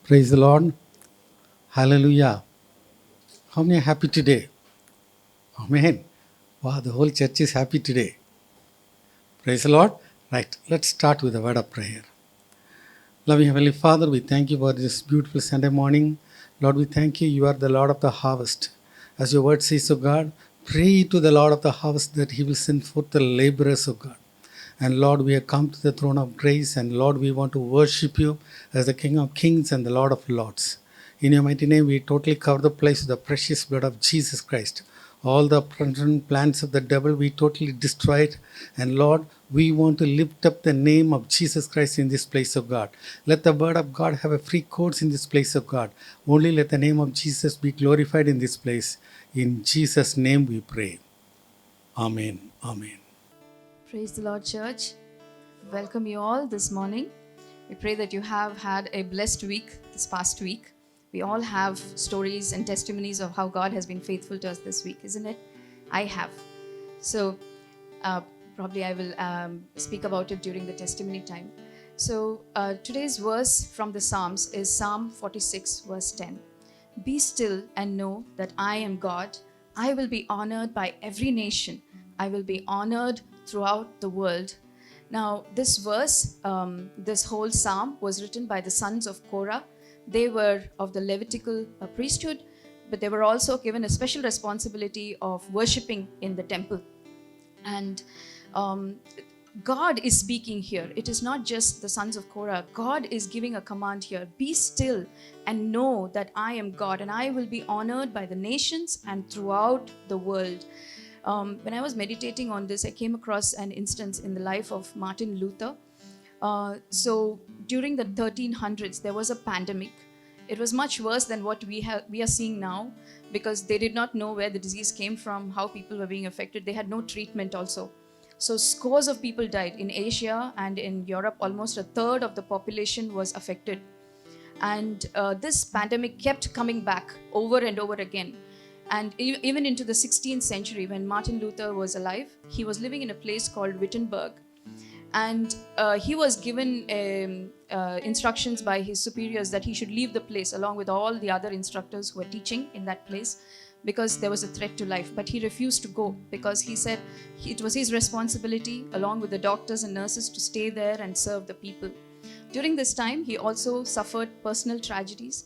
Praise the Lord. Hallelujah. How many are happy today? Amen. Wow, the whole church is happy today. Praise the Lord. Right, let's start with a word of prayer. Loving Heavenly Father, we thank you for this beautiful Sunday morning. Lord, we thank you. You are the Lord of the harvest. As your word says, O God, pray to the Lord of the harvest that he will send forth the laborers, O God. And Lord, we have come to the throne of grace, and Lord, we want to worship you as the King of kings and the Lord of lords. In your mighty name, we totally cover the place with the precious blood of Jesus Christ. All the plans of the devil, we totally destroy it. And Lord, we want to lift up the name of Jesus Christ in this place of God. Let the word of God have a free course in this place of God. Only let the name of Jesus be glorified in this place. In Jesus' name we pray. Amen. Amen. Praise the Lord, church. Welcome you all this morning. We pray that you have had a blessed week this past week. We all have stories and testimonies of how God has been faithful to us this week, isn't it? I have. So, uh, probably I will speak about it during the testimony time. So, today's verse from the Psalms is Psalm 46, verse 10. Be still and know that I am God. I will be honored by every nation. I will be honored throughout the world. Now, this verse, this whole psalm was written by the sons of Korah. They were of the Levitical priesthood, but they were also given a special responsibility of worshipping in the temple. And um, God is speaking here. It is not just the sons of Korah. God is giving a command here. Be still and know that I am God, and I will be honored by the nations and throughout the world. When I was meditating on this, I came across an instance in the life of Martin Luther. So during the 1300s, there was a pandemic. It was much worse than what we are seeing now, because they did not know where the disease came from, how people were being affected. They had no treatment also. So scores of people died in Asia, and in Europe almost a third of the population was affected. And this pandemic kept coming back over and over again. And even into the 16th century, when Martin Luther was alive, he was living in a place called Wittenberg. And he was given instructions by his superiors that he should leave the place along with all the other instructors who were teaching in that place, because there was a threat to life. But he refused to go, because he said it was his responsibility, along with the doctors and nurses, to stay there and serve the people. During this time, he also suffered personal tragedies.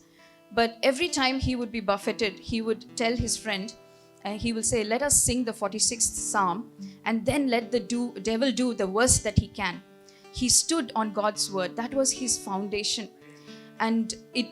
But every time he would be buffeted, he would tell his friend, and he will say, let us sing the 46th Psalm, and then let the devil do the worst that he can. He stood on God's word. That was his foundation. And it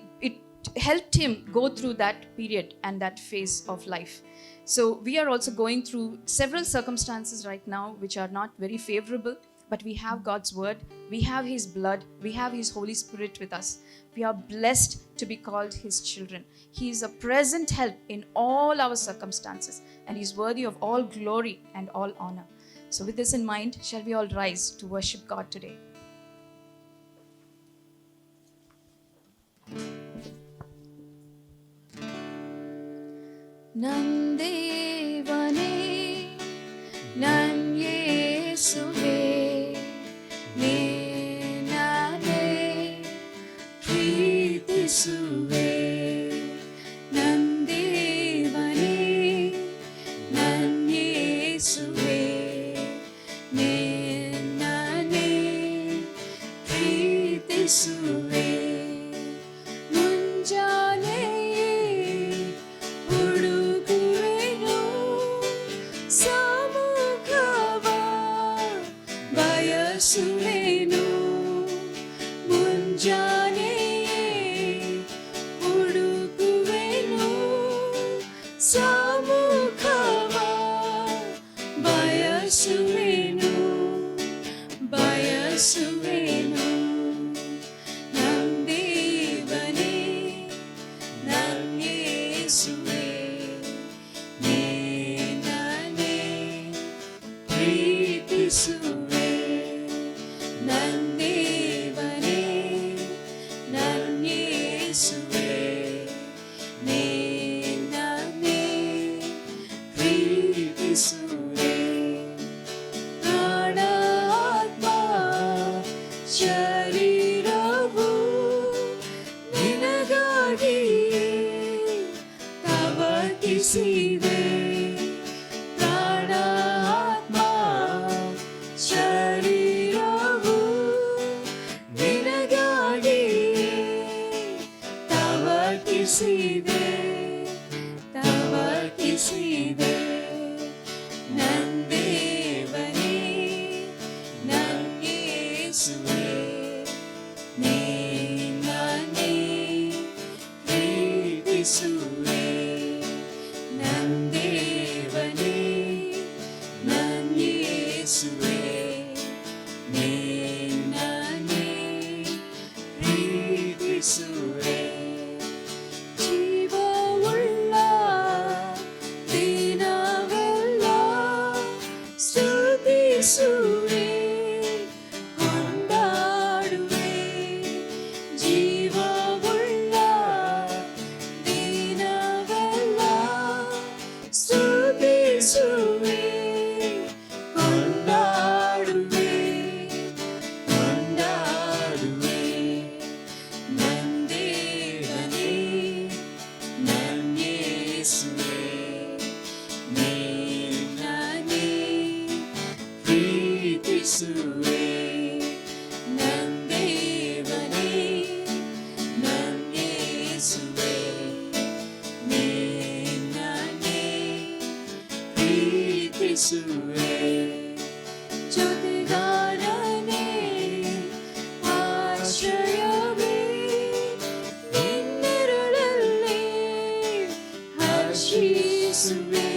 helped him go through that period and that phase of life. So we are also going through several circumstances right now which are not very favorable, but we have God's word, we have his blood, we have his Holy Spirit with us. We are blessed to be called his children. He is a present help in all our circumstances, and he's worthy of all glory and all honor. So with this in mind, shall we all rise to worship God today? Nandevane, Nan Yesuve, Nenane, Preetisuve, Nandevane, Nan Yesuve, Nenane, Preetisuve. ತವಕಿಸಿದೆ ತವಕಿಸಿದೆ ನಂದೇವನೇ ನಂಗೇಸುವೆ ನಿನ್ನನ್ನೇ ಪ್ರೀತಿಸುವೆ ನಂದೇವನೇ ನಂಗೇಸುವೆ ನಿನ್ನನ್ನೇ ಪ್ರೀತಿಸುವೆ ಜೀವವುಳ್ಳ ದಿನವೆಲ್ಲ ಸ್ತುತಿಸುವೆ ಕೊಂಡಾಡುವೆ ಜೀವವುಳ್ಳ ದಿನವೆಲ್ಲ ಸ್ತುತಿಸುವೆ ಕೊಂಡಾಡುವೆ ಕೊಂಡಾಡುವೆ ನಂದೇವನೇ ನಂಗೇಸುವೆ ನಿನ್ನನ್ನೇ ಪ್ರೀತಿಸುವೆ ನಂದೇವನೇ ನಂಗೇಸುವೆ ನಿನ್ನನ್ನೇ ಪ್ರೀತಿಸುವೆ ಜೊತೆಗಾರನೇ ಆಶ್ರಯವೇ ನಿನ್ನೆರಳಲ್ಲಿ ಹರ್ಷಿಸುವೆ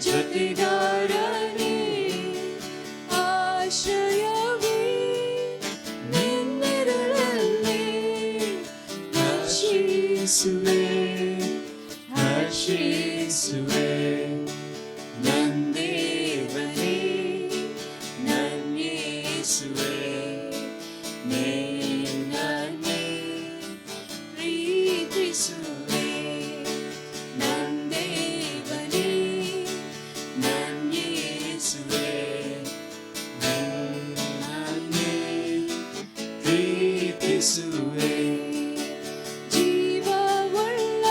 ಜೊತೆಗಾರನೇ ಆಶ್ರಯವೇ ನಿನ್ನೆರಳಲ್ಲಿ ಹರ್ಷಿಸುವೆ ಹರ್ಷಿಸುವೆ ನಂದೇವನೇ ನಂಗೇಸುವೆ ನಿನ್ನನ್ನೇ ಪ್ರೀತಿಸುವೆ ನಂದೇವನೇ ನಂಗೇಸುವೆ ನಿನ್ನನ್ನೇ ಪ್ರೀತಿಸುವೆ ಜೀವವುಳ್ಳ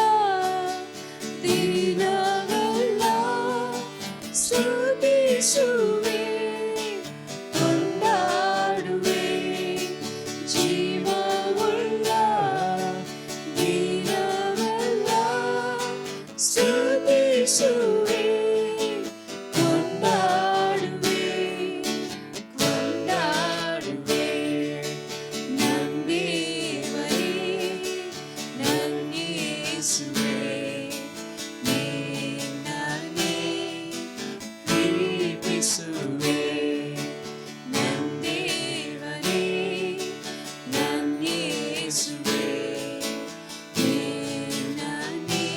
ದಿನವೆಲ್ಲ ಸ್ತುತಿಸುವೆ ಕೊಂಡಾಡುವೆ ಜೀವವುಳ್ಳ ದಿನವೆಲ್ಲ ಸ್ತುತಿಸುವೆ ಕೊಂಡಾಡುವೆ ಕೊಂಡಾಡುವೆ ನಂದೇವನೇ ನಂಗೇಸುವೆ ನಿನ್ನನ್ನೇ ಪ್ರೀತಿಸುವೆ ನಂದೇವನೇ ನಂಗೇಸುವೆ ನಿನ್ನನ್ನೇ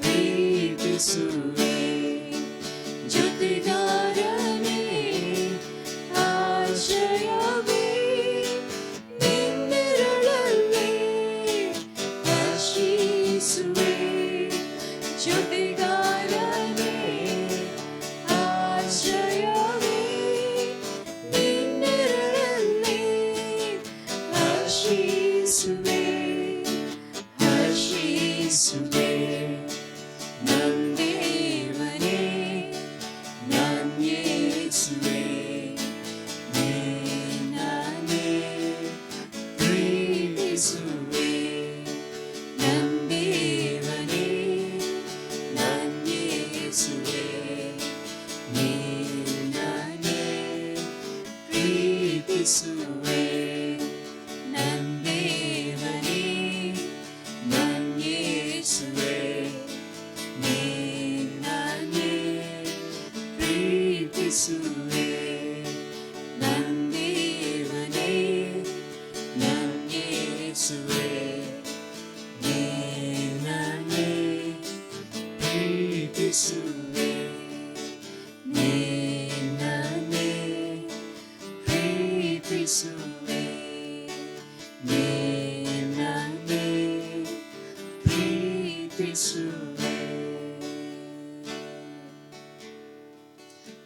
ಪ್ರೀತಿಸುವೆ ಜೊತೆಗಾರನೇ ಆಶ್ರಯವೇ ನಿನ್ನೆರಳಲ್ಲಿ ಹರ್ಷಿಸುವೆ ಜೊತೆಗಾರನೇ ಆಶ್ರಯವೇ ನಿನ್ನೆರಳಲ್ಲಿ ಹರ್ಷಿಸುವೆ ಹರ್ಷಿಸುವೆ ನಂದೇವನೇ ನಂಗೇಸುವೆ ನಿನ್ನನ್ನೇ ಪ್ರೀತಿಸುವೆ ನಂದೇವನೇ ನಂಗೇಸುವೆ ನಿನ್ನನ್ನೇ ಪ್ರೀತಿಸುವೆ ನಂದೇವನೇ ನಂಗೇಸುವೆ ನಿನ್ನನ್ನೇ ಪ್ರೀತಿಸುವೆ ನಂದೇವನೇ ನಂಗೇಸುವೆ ನಿನ್ನನ್ನೇ ಪ್ರೀತಿಸುವೆ ನಿನ್ನನ್ನೇ ಪ್ರೀತಿಸುವೆ ನಿನ್ನನ್ನೇ ಪ್ರೀತಿಸುವೆ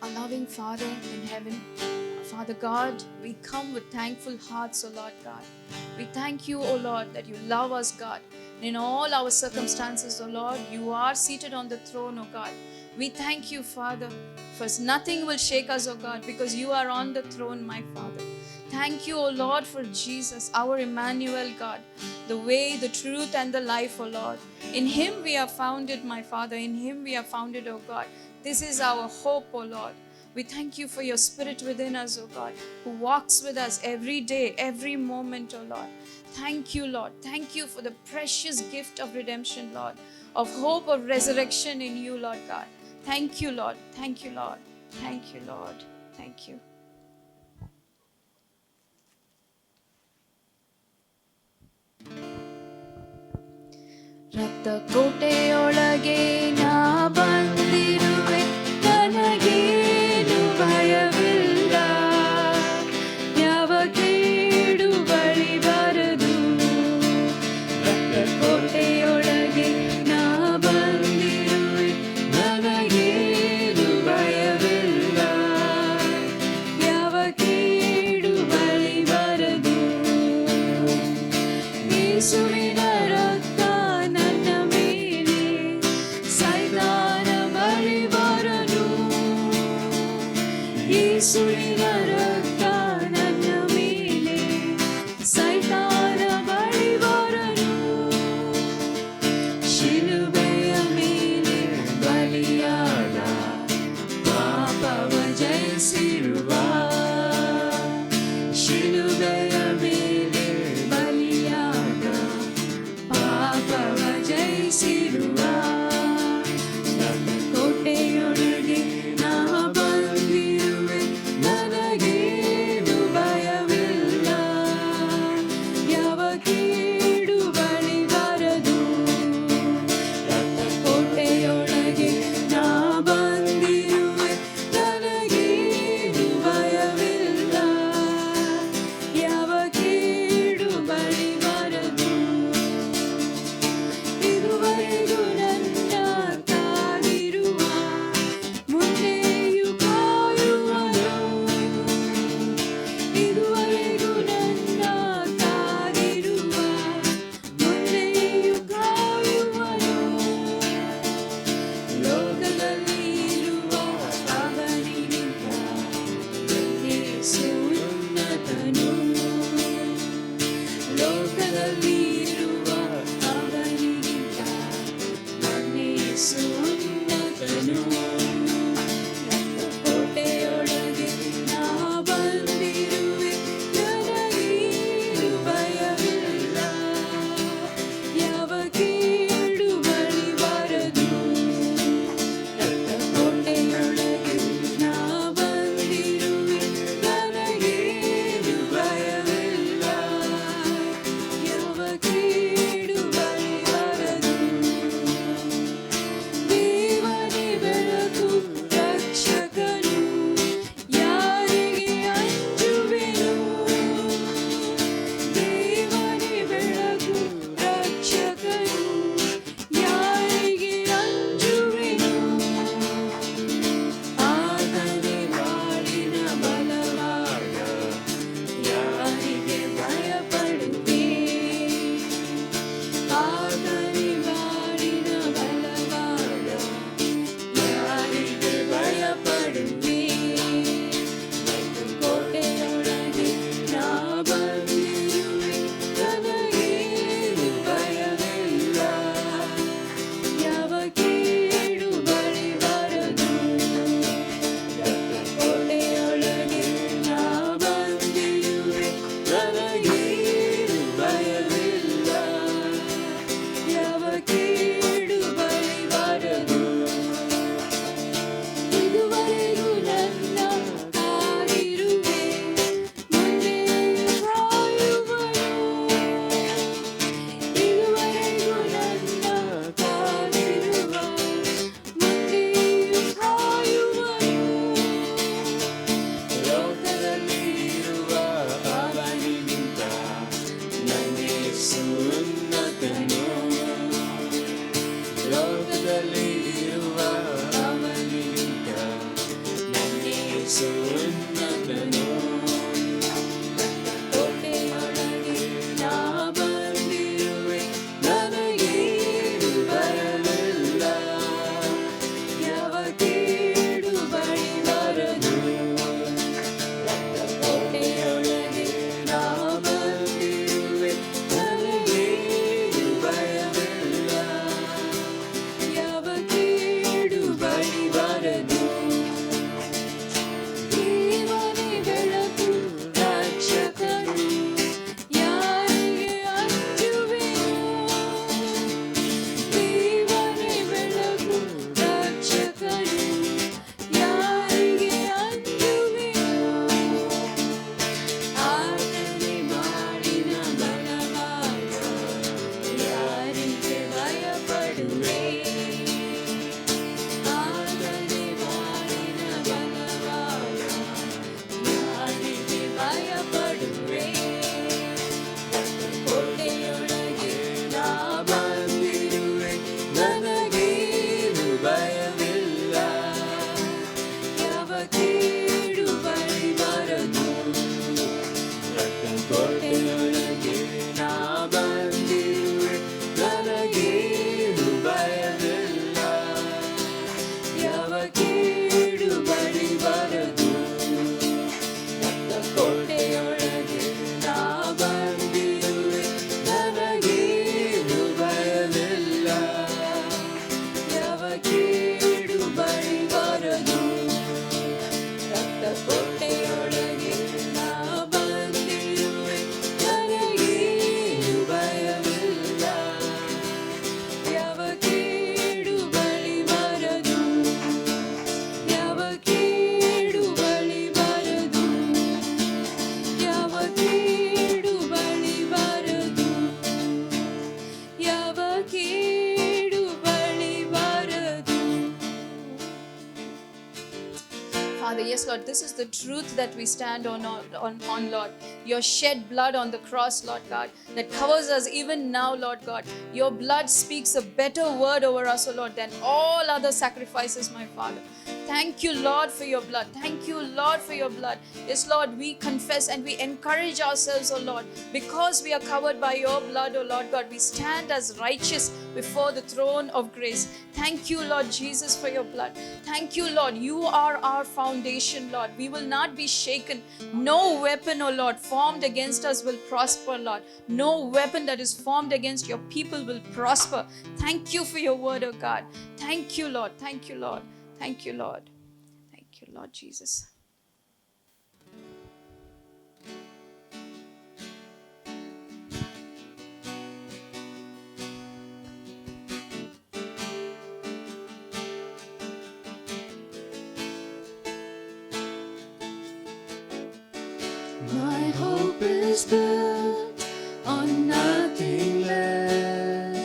Our loving Father in heaven, Father God, we come with thankful hearts, O Lord God. We thank you, O Lord, that you love us, God. In all our circumstances, O Lord, you are seated on the throne, O God. We thank you, Father, for nothing will shake us, O God, because you are on the throne, my Father. thank you, O Lord, for Jesus, our Emmanuel God, the way, the truth, and the life, O Lord. In Him we are founded, my Father. In Him we are founded, O God. This is our hope, O Lord. We thank you for your Spirit within us, O God, who walks with us every day, every moment, O Lord. Thank you, Lord. Thank you for the precious gift of redemption, Lord, of hope of resurrection in you, Lord God. Thank you, Lord. Thank you, Lord. Thank you, Lord. Thank you. ರಕ್ತಕೋಟೆಯೊಳಗೆ ನಾ ಬಂದಿರುವೆ, ನನಗೇನು ಭಯವಿಲ್ಲ, ಯಾವ ಕೇಡು ಬಳಿ ಬರದು. ರಕ್ತಕೋಟೆಯೊಳಗೆ ನಾ ಬಂದಿರುವೆ, ನನಗೇನು ಭಯವಿಲ್ಲ, ಯಾವ ಕೇಡು ಬಳಿ ಬರದು. ಯೇಸುವಿನ ರಕ್ತ ನನ್ನ ಮೇಲೆ, ಸೈತಾನ ಬಳಿ ಬರನು. ಯೇಸುವಿನ ರಕ್ತ ನನ್ನ ಮೇಲೆ, ಸೈತಾನ ಬಳಿ ಬರನು. ಶಿಲುಬೆಯ ಮೇಲೆ ಬಲಿಯಾದ, ಪಾಪವ ಜಯಿಸಿರುವ, ಶಿಲುಬೆಯ ಮೇಲೆ ಬಲಿಯಾದ, Father, yes, Lord, this is the truth that we stand on, Lord. Your shed blood on the cross, Lord God, that covers us even now, Lord God. Your blood speaks a better word over us, O Lord, than all other sacrifices, my Father. Thank you, Lord, for your blood. Thank you, Lord, for your blood. Yes, Lord, we confess and we encourage ourselves, O Lord, because we are covered by your blood, O Lord God. We stand as righteous before the throne of grace. Thank you, Lord Jesus, for your blood. Thank you, Lord. You are our foundation, Lord. We will not be shaken. No weapon, O Lord, formed against us will prosper, Lord. No weapon that is formed against your people will prosper. Thank you for your word, O God. Thank you, Lord. Thank you, Lord. Thank you, Lord. Thank you, Lord Jesus. My hope is built on nothing less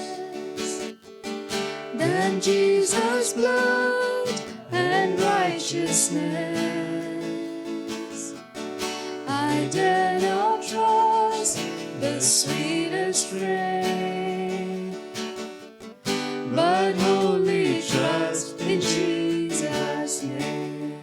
than Jesus' blood and righteousness. I dare not trust the sweetest frame, but wholly trust in Jesus' name.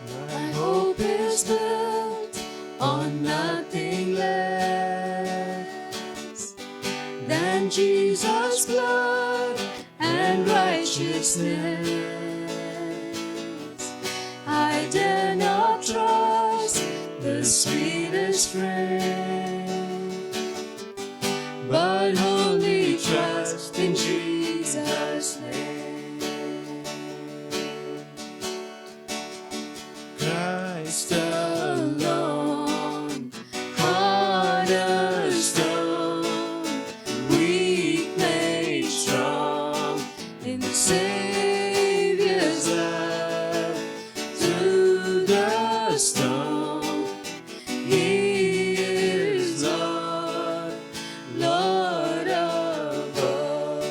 My hope is built on nothing less than Jesus' blood and righteousness. I dare not trust the sweetest frame, but wholly trust in Jesus' name. Christ alone, cornerstone, weak made strong in the Savior's love. Through the storm, He is Lord, Lord of all.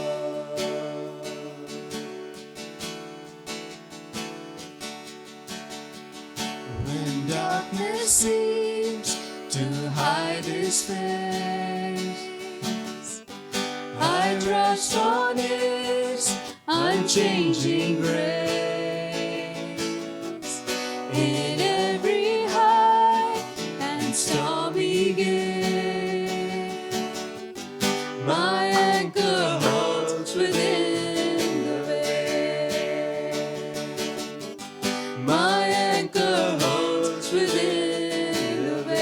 When darkness seems to hide His face, I trust on His unchanging grace. In every high and stormy gale, my anchor holds within the veil. My anchor holds within the veil.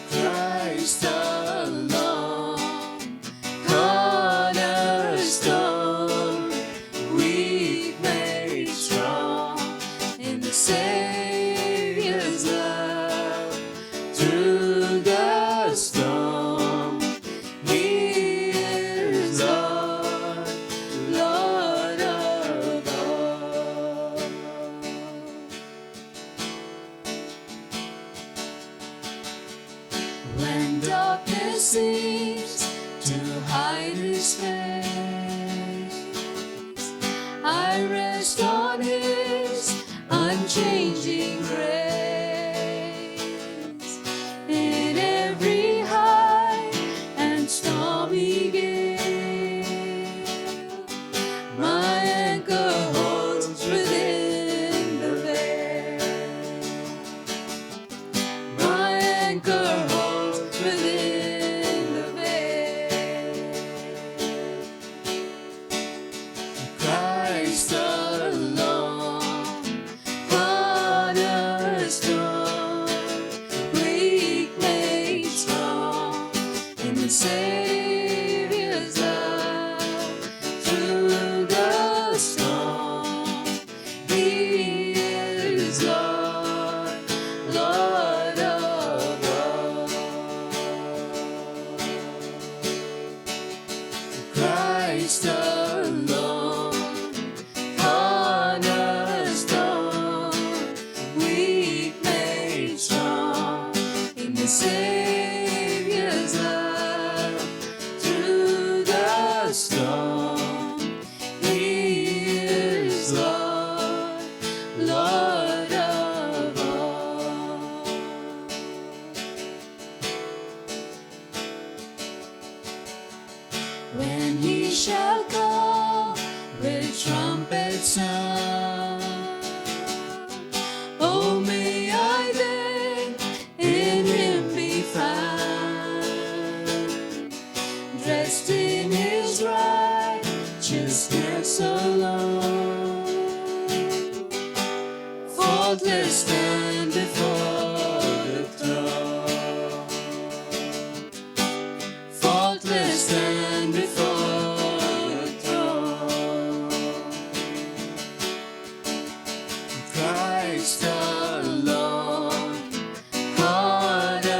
Christ alone, cornerstone, weak made strong in the Savior's love. Through the storm, He is Lord, Lord of all. When darkness seems to hide His face, I rest on His unchanging grace. In every high and stormy gale, my anchor holds within the veil. My anchor holds within the veil. Christ alone, cornerstone, faultless stand before the throne. Faultless stand before the throne. Christ alone, cornerstone,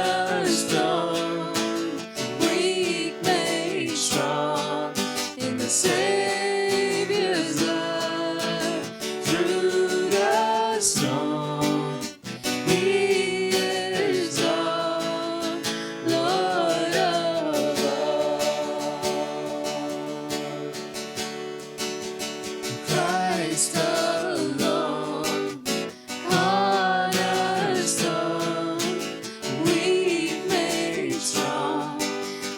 weak made strong in the Savior's love. Through the storm, He is our Lord of all. Christ alone, cornerstone, weak made strong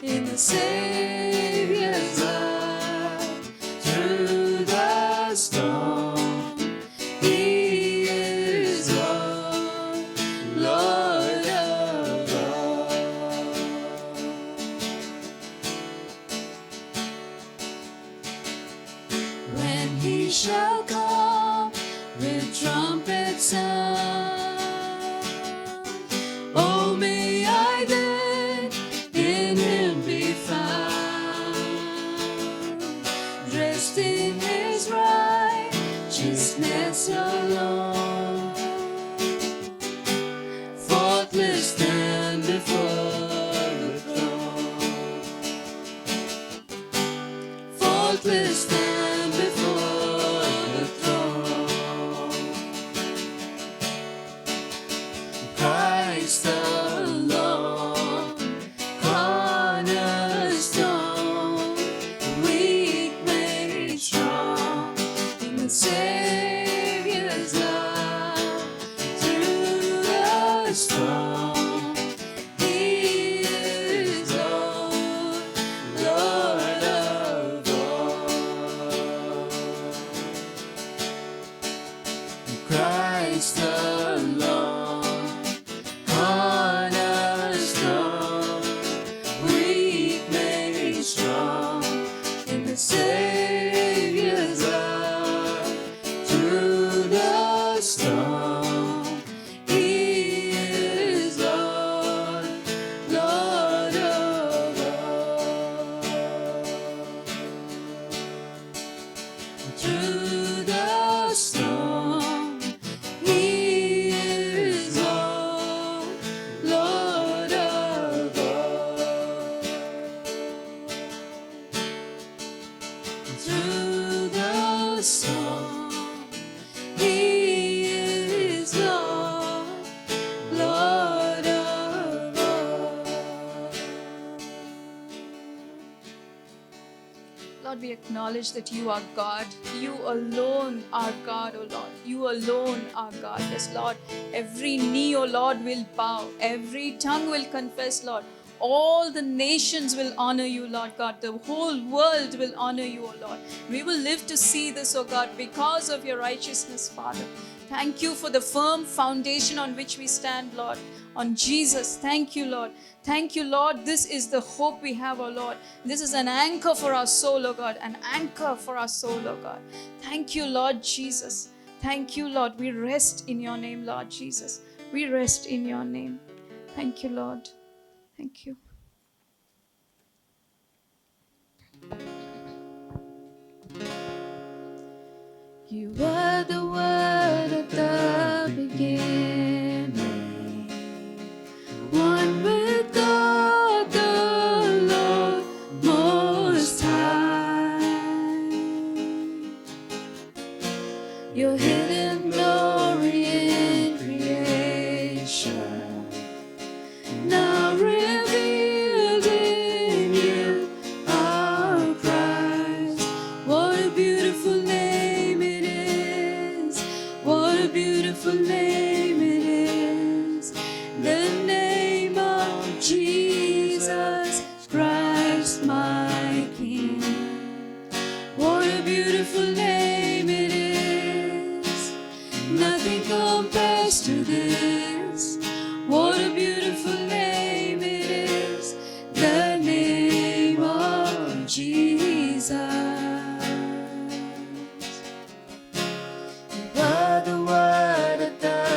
in the Savior's love. Through the storm, He is our Lord of all. When He shall come with trumpet sound, oh, may I then in Him be found, dressed in His righteousness alone, faultless stand before the throne. Faultless stand before the throne. Christ alone, cornerstone, weak made strong in the Savior's love. Through the storm, He is our Lord of all. Christ alone, cornerstone, weak made strong in the Savior's love. Through the storm, He is Lord, Lord of all. Through the storm, He is Lord, Lord of all. Through the storm, He is Lord, Lord of all. Lord, we acknowledge that you are God. You alone are God, O Lord. You alone are God. Yes, Lord. Every knee, O Lord, will bow. Every tongue will confess, Lord. All the nations will honor you, Lord God. The whole world will honor you, O Lord. We will live to see this, O God, because of your righteousness, Father. Thank you for the firm foundation on which we stand, Lord, on Jesus. Thank you, Lord. Thank you, Lord. This is the hope we have, O Lord. This is an anchor for our soul, O God, an anchor for our soul, O God. Thank you, Lord Jesus. Thank you, Lord. We rest in your name, Lord Jesus. We rest in your name. Thank you, Lord. Thank you. You were the Word at the beginning, one with God the Lord Most High. Your hidden glory in creation, now revealed in you, our Christ. What a beautiful name it is! What a beautiful name it is! The name of Jesus Christ, my King. What a beautiful name it is! Nothing compares to this. What a beautiful name it is! The name of Jesus. You were the Word at the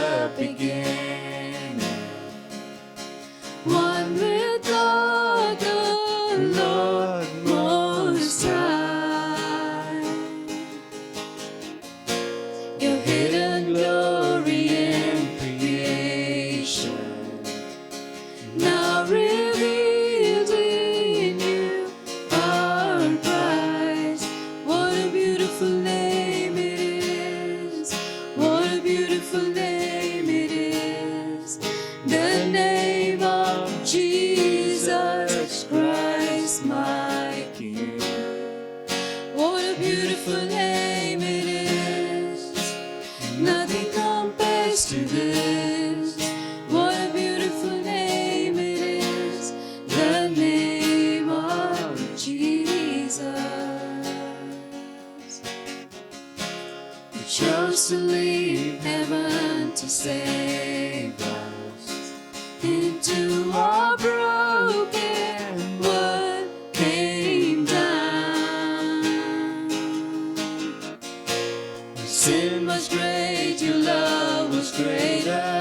to this. What a beautiful name it is, the name of Jesus. You chose to leave heaven to save us. Into our broken world came down. Your sin was great, your love was greater.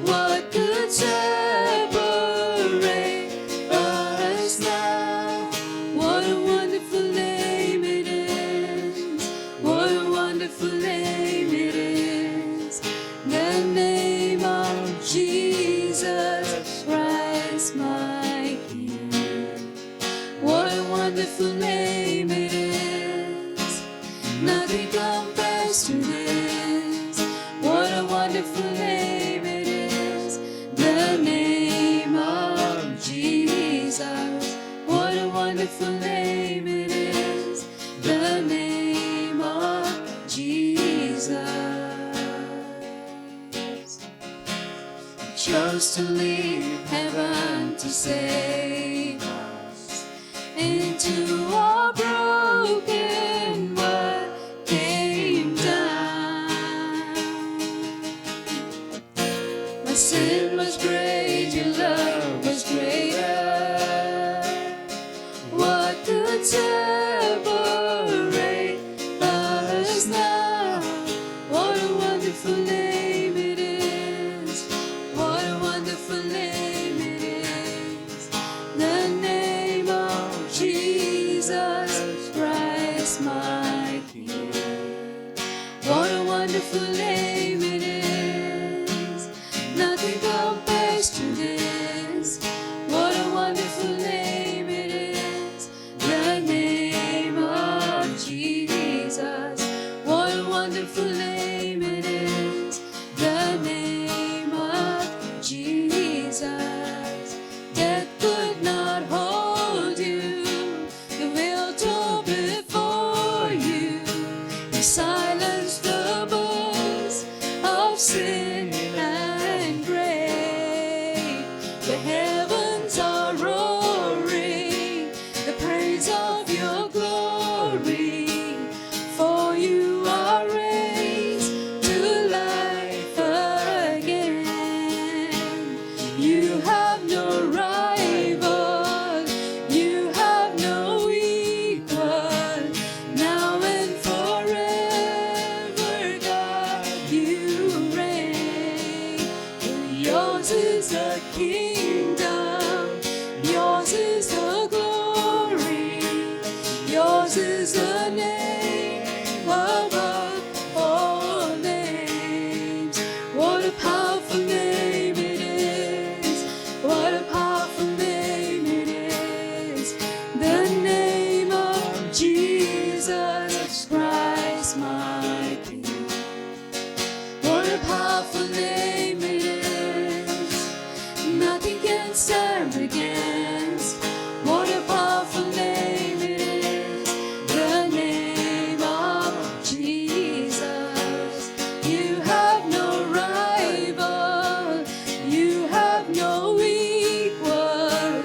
What could separate us now? What a wonderful name it is. What a wonderful name it is. The name of Jesus Christ, my King. What a wonderful name it is. Nothing compares to this. What a wonderful name it is. The name of Jesus. What a wonderful name it is. The name of Jesus. Chose to leave heaven to save us. Into our broken world came down. My sin was great, your love was greater. What could separate us now? What a wonderful name it is. What a wonderful name it is. The name of Jesus Christ, my King. What a wonderful name it is. Nothing compares to this. What a wonderful name it is. The name of Jesus. What a wonderful name it is. The name of Jesus. Death could not hold you. The veil tore before you. You silenced the voice of sin and grave. The heavens are roaring the praise of your glory. For you are raised to life again. You have no rival, you have no equal. Now and forever, God, you reign. Yours is the kingdom, yours is the glory, yours is the name above all names. What a powerful name it is. What a powerful name it is. The name of Jesus Christ, my King. What a powerful name it is. Nothing can stand against. What a powerful name it is. The name of Jesus. You have no rival. You have no equal.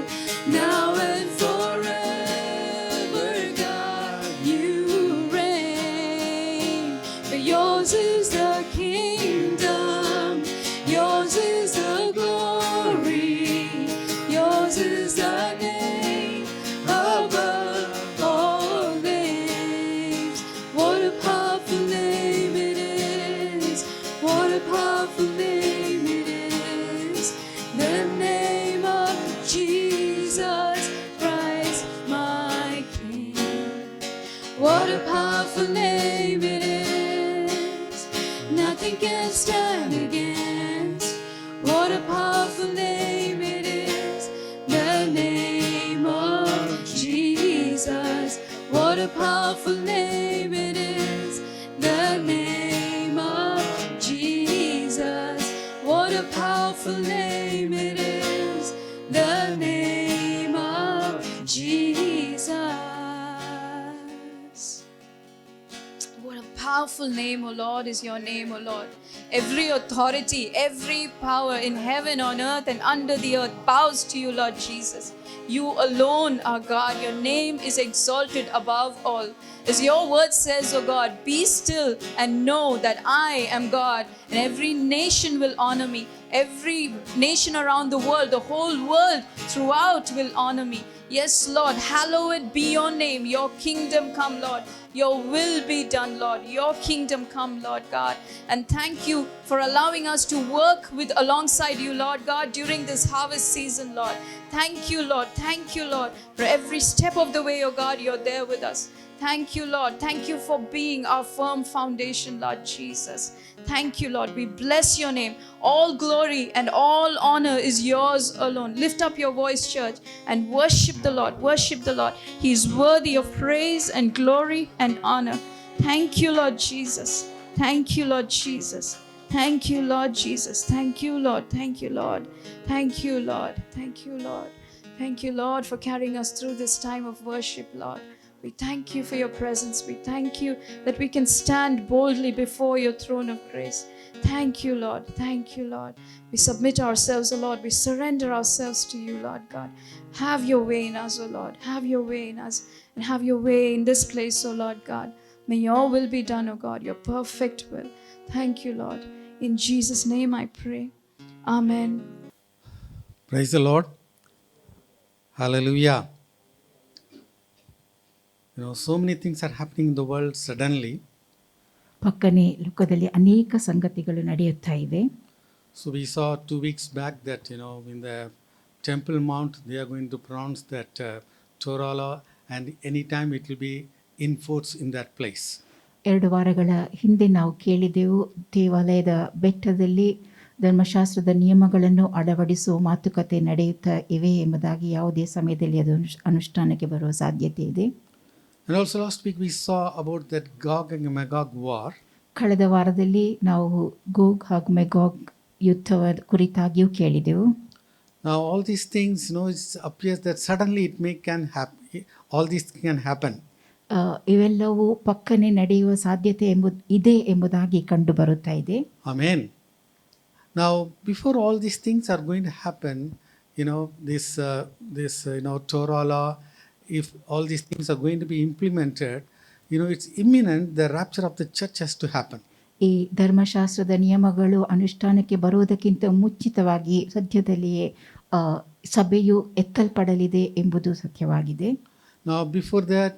Now and forever, God, you reign. For yours is the kingdom. Yours is the glory. Yours is the name above all names. What a powerful name it is. What a powerful name it is. The name of Jesus Christ, my King. What a powerful name it is. Nothing can stand against. What a powerful name it is. The name of Jesus. What a powerful name it is. The name of Jesus. What a powerful name it is. The name of Jesus. powerful name, O Lord, is your name, O Lord. Every authority, every power in heaven, on earth, and under the earth bows to you, Lord Jesus. You alone are God. Your name is exalted above all. As your word says, O God, be still and know that I am God, and every nation will honor me. Every nation around the world, the whole world throughout will honor me. Yes, Lord, hallowed be your name. Your kingdom come, Lord. Your will be done, Lord. Your kingdom come, Lord God. And thank you for allowing us to work with alongside you, Lord God, during this harvest season, Lord. Thank you, Lord. Thank you, Lord. For every step of the way, oh God, you're there with us. Thank you, Lord. Thank you for being our firm foundation, Lord Jesus. Thank you, Lord. We bless your name. All glory and all honor is yours alone. Lift up your voice, church, and worship the Lord. Worship the Lord. He is worthy of praise and glory and honor. Thank you, Lord Jesus. Thank you, Lord Jesus. Thank you, Lord Jesus. Thank you, Lord. Thank you, Lord. Thank you, Lord. Thank you, Lord. Thank you, Lord, for carrying us through this time of worship, Lord. We thank you for your presence. We thank you that we can stand boldly before your throne of grace. Thank you, Lord. Thank you, Lord. We submit ourselves, O Lord. We surrender ourselves to you, Lord God. Have your way in us, O Lord. Have your way in us and have your way in this place, O Lord God. May your will be done, O God, your perfect will. Thank you, Lord. In Jesus' name I pray. Amen. Praise the Lord. Hallelujah. So many things are happening in the world suddenly. ಪಕ್ಕನೆ ಲೋಕದಲ್ಲಿ ಅನೇಕ ಸಂಗತಿಗಳು ನಡೆಯುತ್ತಾ ಇವೆ. So we saw 2 weeks back that, in the Temple Mount, they are going to pronounce that Torah law, and anytime it will be in force in that place. 2 ವಾರಗಳ ಹಿಂದೆ ನಾವು ಕೇಳಿದೆವು, ದೇವಾಲಯದ ಬೆಟ್ಟದಲ್ಲಿ ಧರ್ಮಶಾಸ್ತ್ರದ ನಿಯಮಗಳನ್ನು ಅಳವಡಿಸುವ ಮಾತುಕತೆ ನಡೆಯುತ್ತಾ ಇವೆ ಎಂಬುದಾಗಿ ಯಾವುದೇ ಸಮಯದಲ್ಲಿ ಅದು ಅನುಷ್ಠಾನಕ್ಕೆ ಬರುವ ಸಾಧ್ಯತೆ ಇದೆ. And also last week we saw about that Gog and Magog war. ಕಳೆದ ವಾರದಲ್ಲಿ ನಾವು ಗೋಗ್ ಹಾಗೂ ಮೆಗಾಗ್ ಯುದ್ಧದ ಕುರಿತಾಗಿಯೂ ಕೇಳಿದೆವು. Now all these things, it appears that suddenly can happen. All these can happen. ಇವೆಲ್ಲವೂ ಪಕ್ಕನೆ ನಡೆಯುವ ಸಾಧ್ಯತೆ ಇದೆ ಎಂಬುದಾಗಿ ಕಂಡು ಬರುತ್ತಾ ಇದೆ. Amen. Now before all these things are going to happen, this Torah law, if all these things are going to be implemented, it's imminent. The rapture of the church has to happen. ಈ ಧರ್ಮಶಾಸ್ತ್ರದ ನಿಯಮಗಳು ಅನುಷ್ಠಾನಕ್ಕೆ ಬರುವುದಕ್ಕಿಂತ ಮುಂಚಿತವಾಗಿ ಸದ್ಯದಲ್ಲಿಯೇ ಸಭೆಯು ಎತ್ತಲ್ಪಡಲಿದೆ ಎಂಬುದು ಸತ್ಯವಾಗಿದೆ. Now before that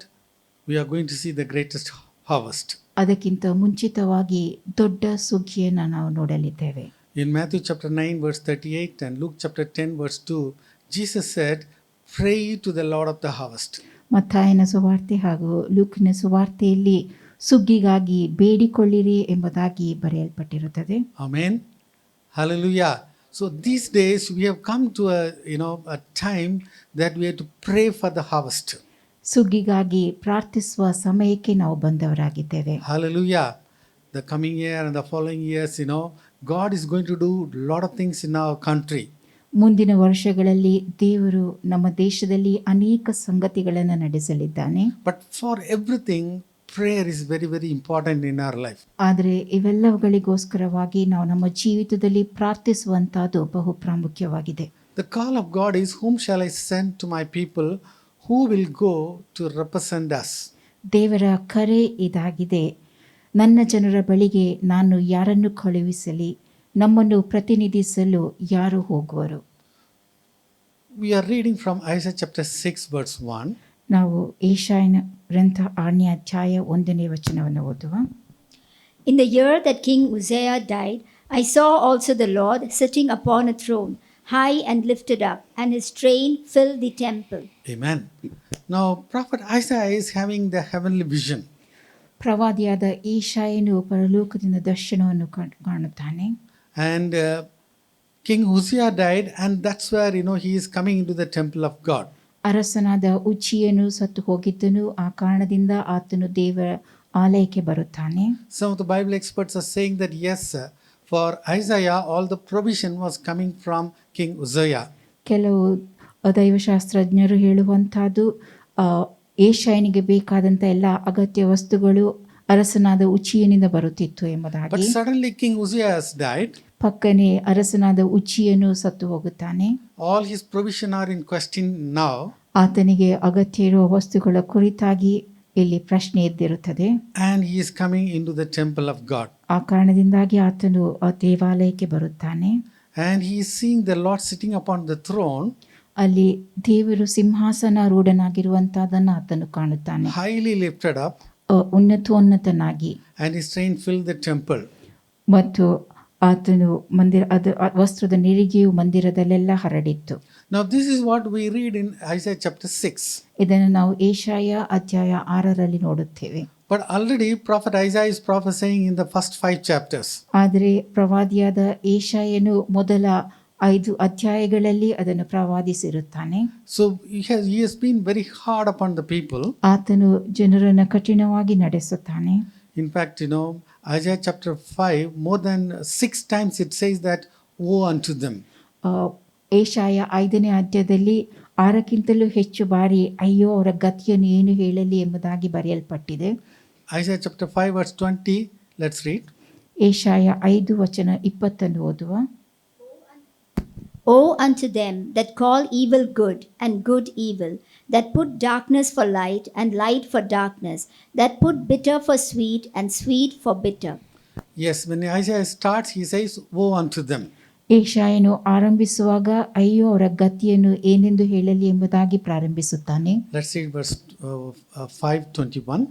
we are going to see the greatest harvest. ಅದಕ್ಕಿಂತ ಮುಂಚಿತವಾಗಿ ದೊಡ್ಡ ಸುಗ್ಗಿಯನ್ನು ನಾವು ನೋಡಲಿದ್ದೇವೆ. In Matthew chapter 9 verse 38 and Luke chapter 10 verse 2, Jesus said, "Pray to the Lord of the harvest." ಮತ್ತಾಯನ ಸುವಾರ್ತೆ ಹಾಗೂ ಲೂಕನ ಸುವಾರ್ತೆಯಲ್ಲಿ ಸುಗ್ಗಿಗಾಗಿ ಬೇಡಿಕೊಳ್ಳಿರಿ ಎಂಬುದಾಗಿ ಬರೆಯಲ್ಪಟ್ಟಿರುತ್ತದೆ. Amen. Hallelujah. So these days we have come to a time that we have to pray for the harvest. ಸುಗ್ಗಿಗಾಗಿ ಪ್ರಾರ್ಥಿಸುವ ಸಮಯಕ್ಕೆ ನಾವು ಬಂದವರಾಗಿದ್ದೇವೆ. Hallelujah. The coming year and the following years, God is going to do a lot of things in our country. ಮುಂದಿನ ವರ್ಷಗಳಲ್ಲಿ ದೇವರು ನಮ್ಮ ದೇಶದಲ್ಲಿ ಅನೇಕ ಸಂಗತಿಗಳನ್ನು ನಡೆಸಲಿದ್ದಾನೆ. But for everything, prayer is very, very important in our life. ಆದರೆ ಇವೆಲ್ಲವುಗಳಿಗೋಸ್ಕರವಾಗಿ ನಾವು ನಮ್ಮ ಜೀವಿತದಲ್ಲಿ ಪ್ರಾರ್ಥಿಸುವಂತಹದ್ದು ಬಹು ಪ್ರಾಮುಖ್ಯವಾಗಿದೆ. The call of God is, "Whom shall I send to my people? Who will go to represent us?" ದೇವರ ಕರೆ ಇದಾಗಿದೆ. ನನ್ನ ಜನರ ಬಳಿಗೆ ನಾನು ಯಾರನ್ನು ಕಳುಹಿಸಲಿ, ನಮ್ಮನ್ನು ಪ್ರತಿನಿಧಿಸಲು ಯಾರು ಹೋಗುವರು. We are reading from Isaiah chapter 6 verse 1. ನಾವು ಯೆಶಾಯನ ಗ್ರಂಥ 6ನೇ ಅಧ್ಯಾಯ 1ನೇ ವಚನವನ್ನು ಓದುವ. In the year that King Uzziah died, I saw also the Lord sitting upon a throne, high and lifted up, and his train filled the temple. Amen. Now prophet Isaiah is having the heavenly vision. ಪ್ರವಾದಿಯಾದ ಯೆಶಾಯನು ಪರಲೋಕದಿಂದ ದರ್ಶನವನ್ನು ಕಾಣುತ್ತಾನೆ. And King Uzziah died, and that's where he is coming into the temple of God. ಅರಸನಾದ ಉಜ್ಜಿಯನು ಸತ್ತು ಹೋಗಿದ್ದನು, ಆ ಕಾರಣದಿಂದ ಆತನು ದೇವರ ಆಲಯಕ್ಕೆ ಬರುತ್ತಾನೆ. Some of the Bible experts are saying that yes, for Isaiah all the provision was coming from King Uzziah. ಕೆಲವು ದೈವಶಾಸ್ತ್ರಜ್ಞರು ಹೇಳುವಂತಹದ್ದು ಯೆಶಾಯನಿಗೆ ಬೇಕಾದಂಥ ಎಲ್ಲ ಅಗತ್ಯ ವಸ್ತುಗಳು ಅರಸನಾದ ಉಚಿಯನಿಂದ ಬರುತ್ತಿತ್ತು But ಎಂಬುದಾಗಿ. suddenly King Uzziah died. ಪಕ್ಕನೆ ಅರಸನಾದ ಉಚಿಯನು ಸತ್ತು ಹೋಗುತ್ತಾನೆ. All his provision are in question now. ಆತನಿಗೆ ಅಗತ್ಯ ಇರುವ ವಸ್ತುಗಳ ಕುರಿತಾಗಿ ಇಲ್ಲಿ ಪ್ರಶ್ನೆ ಎದ್ದಿರುತ್ತದೆ. And he is coming into the temple of God. ಆ ಕಾರಣದಿಂದಾಗಿ ಆತನು ಆ ದೇವಾಲಯಕ್ಕೆ ಬರುತ್ತಾನೆ. And he is seeing the Lord sitting upon the throne, ಅಲ್ಲಿ ದೇವರು ಸಿಂಹಾಸನ ರೂಢನಾಗಿರುವಂತಹದನ್ನು ಆತನು ಕಾಣುತ್ತಾನೆ. highly lifted up, ಉನ್ನತೋನ್ನತನಾಗಿ. and his train filled the temple. ಮತ್ತು ಆತನು ವಸ್ತ್ರದ ನಿರಿಗೆಯು ಮಂದಿರದಲ್ಲೆಲ್ಲ ಹರಡಿತ್ತು. Now this is what we read in Isaiah chapter 6. ಇದನ್ನು ನಾವು ಏಷಾಯ ಅಧ್ಯಾಯ 6ರಲ್ಲಿ ನೋಡುತ್ತೇವೆ. But already prophet Isaiah is prophesying in the first 5 chapters. ಆದರೆ ಪ್ರವಾದಿಯಾದ ಏಷಾಯನು ಮೊದಲ 5 ಅಧ್ಯಾಯಗಳಲ್ಲಿ ಅದನ್ನು ಪ್ರವಾದಿಸಿರುತ್ತಾನೆ. So he has been very hard upon the people. ಆತನು ಜನರನ್ನು ಕಠಿಣವಾಗಿ ನಡೆಸುತ್ತಾನೆ. In fact, Isaiah chapter 5, more than 6 times it says that, woe unto them. Yeshaya 5ನೇ ಅಧ್ಯಾಯದಲ್ಲಿ 6ಕ್ಕಿಂತಲೂ ಹೆಚ್ಚು ಬಾರಿ ಅಯ್ಯೋ ಅವರ ಗತಿಯನ್ನು ಏನು ಹೇಳಲಿ ಎಂಬುದಾಗಿ ಬರೆಯಲ್ಪಟ್ಟಿದೆ. Isaiah chapter 5 verse 20, let's read. Yeshaya 5 ವಚನ 20 ಓದುವ. Woe unto them that call evil good and good evil, that put darkness for light and light for darkness, that put bitter for sweet and sweet for bitter. Yes, when Isaiah starts, he says, woe unto them. ಏಷಾಯನು ಆರಂಭಿಸುವಾಗ ಅಯ್ಯೋ ಅವರ ಗತಿಯನ್ನು ಏನೆಂದು ಹೇಳಲಿ ಎಂಬುದಾಗಿ ಪ್ರಾರಂಭಿಸುತ್ತಾನೆ. Let's read verse 5:21.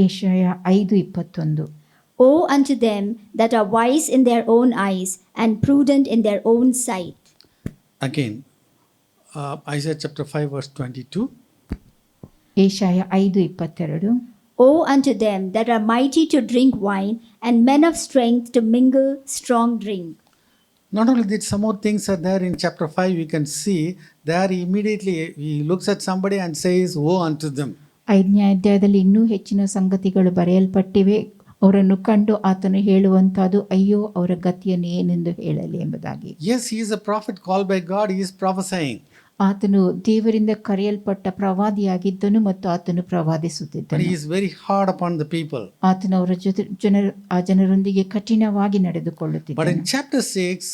Yeshaya 5:21. Woe unto them that are wise in their own eyes and prudent in their own sight. Again, Isaiah chapter 5 verse 22. Yeshaya 5:22. Woe unto them that are mighty to drink wine and men of strength to mingle strong drink. Not only that, some more things are there in chapter 5. We can see there immediately he looks at somebody and says, woe unto them. 5ನೇ ಅಧ್ಯಾಯದಲ್ಲಿ ಇನ್ನೂ ಹೆಚ್ಚಿನ ಸಂಗತಿಗಳು ಬರೆಯಲ್ಪಟ್ಟಿವೆ. ಅವರನ್ನು ಕಂಡು ಆತನು ಹೇಳುವಂತಹದ್ದು ಅಯ್ಯೋ ಅವರ ಗತಿಯನ್ನು ಏನೆಂದು ಹೇಳಲಿ ಎಂಬುದಾಗಿ. Yes, he is a prophet called by God. He is prophesying. ಆತನು ದೇವರಿಂದ ಕರೆಯಲ್ಪಟ್ಟ ಪ್ರವಾದಿಯಾಗಿದ್ದನು ಮತ್ತು ಆತನು But ಪ್ರವಾದಿಸುತ್ತಿದ್ದನು. he is very hard upon the people. ಆತನು ಅವರ ಜನರೊಂದಿಗೆ ಕಠಿಣವಾಗಿ But ನಡೆದುಕೊಳ್ಳುತ್ತಿದ್ದನು. in chapter 6,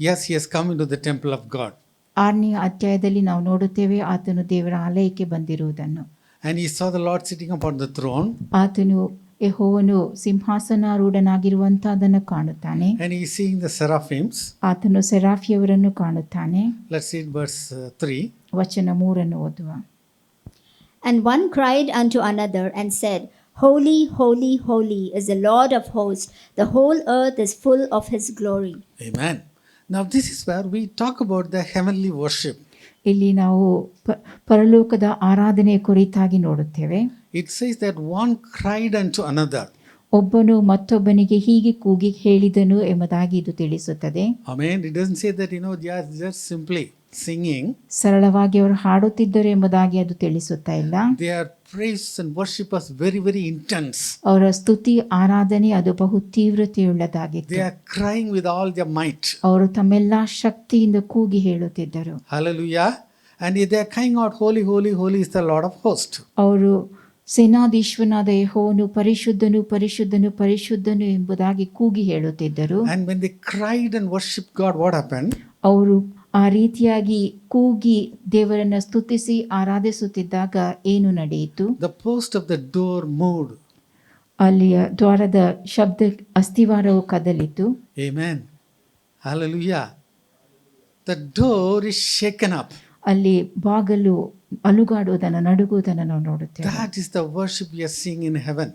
yes, he has come into the temple of God. 6ನೇ ಅಧ್ಯಾಯದಲ್ಲಿ ನಾವು ನೋಡುತ್ತೇವೆ ಆತನು ದೇವರ ಆಲಯಕ್ಕೆ ಬಂದಿರುವುದನ್ನು. And he saw the Lord sitting upon the throne. ಆತನು ಯೆಹೋವನು ಸಿಂಹಾಸನಾರೂಢನಾಗಿರುವಂತಹದನ್ನು ಕಾಣುತ್ತಾನೆ. And he is seeing the seraphims. ಆತನು ಸೆರಾಫಿಯವರನ್ನು ಕಾಣುತ್ತಾನೆ. Let's read verse 3. ವಚನ 3 ಓದುವ. And one cried unto another and said, Holy, holy, holy is the Lord of hosts. The whole earth is full of his glory. Amen. Now this is where we talk about the heavenly worship. ಇಲ್ಲಿ ನಾವು ಪರಲೋಕದ ಆರಾಧನೆಯ ಕುರಿತಾಗಿ ನೋಡುತ್ತೇವೆ. It says that one cried unto another. ಒಬ್ಬನು ಮತ್ತೊಬ್ಬನಿಗೆ ಹೀಗೆ ಕೂಗಿ ಹೇಳಿದನು ಎಂಬುದಾಗಿ ಇದು ತಿಳಿಸುತ್ತದೆ. Amen. It doesn't say that, they are just simply singing. ಸರಳವಾಗಿ ಅವರು ಹಾಡುತ್ತಿದ್ದರು ಎಂಬುದಾಗಿ ಅದು ತಿಳಿಸುತ್ತಾ ಇಲ್ಲ. Their praise and worship was very, very intense. ಅವರ ಸ್ತುತಿ ಆರಾಧನೆ ಅದು ಬಹು ತೀವ್ರತೆಯುಳ್ಳದಾಗಿತ್ತು. They are crying with all their might. ಅವರು ತಮ್ಮೆಲ್ಲಾ ಶಕ್ತಿಯಿಂದ ಕೂಗಿ ಹೇಳುತ್ತಿದ್ದರು. Hallelujah. And they are crying out, holy, holy, holy is the Lord of hosts. ಅವರು ಸೇನಾಧೀಶ್ವರನಾದ ಯೆಹೋವನು ಪರಿಶುದ್ಧನು ಪರಿಶುದ್ಧನು ಪರಿಶುದ್ಧನು ಎಂಬುದಾಗಿ ಕೂಗಿ ಹೇಳುತ್ತಿದ್ದರು. And when they cried and worshipped God, what happened? ಅವರು ಆ ರೀತಿಯಾಗಿ ಕೂಗಿ ದೇವರನ್ನ ಸ್ತುತಿಸಿ ಆರಾಧಿಸುತ್ತಿದ್ದಾಗ ಏನು ನಡೆಯಿತು? The post of the door moved. ಅಲ್ಲಿಯ ದ್ವಾರದ ಶಬ್ದ ಅಸ್ತಿವಾರವು ಕದಲಿತು. Amen. Hallelujah. The door is shaken up. ಅಲ್ಲಿ ಬಾಗಲು ಅಲುಗಾಡುವುದನ್ನು ನಡುಗುವುದನ್ನು ನಾವು ನೋಡುತ್ತೇವೆ. That is the worship we are seeing in heaven.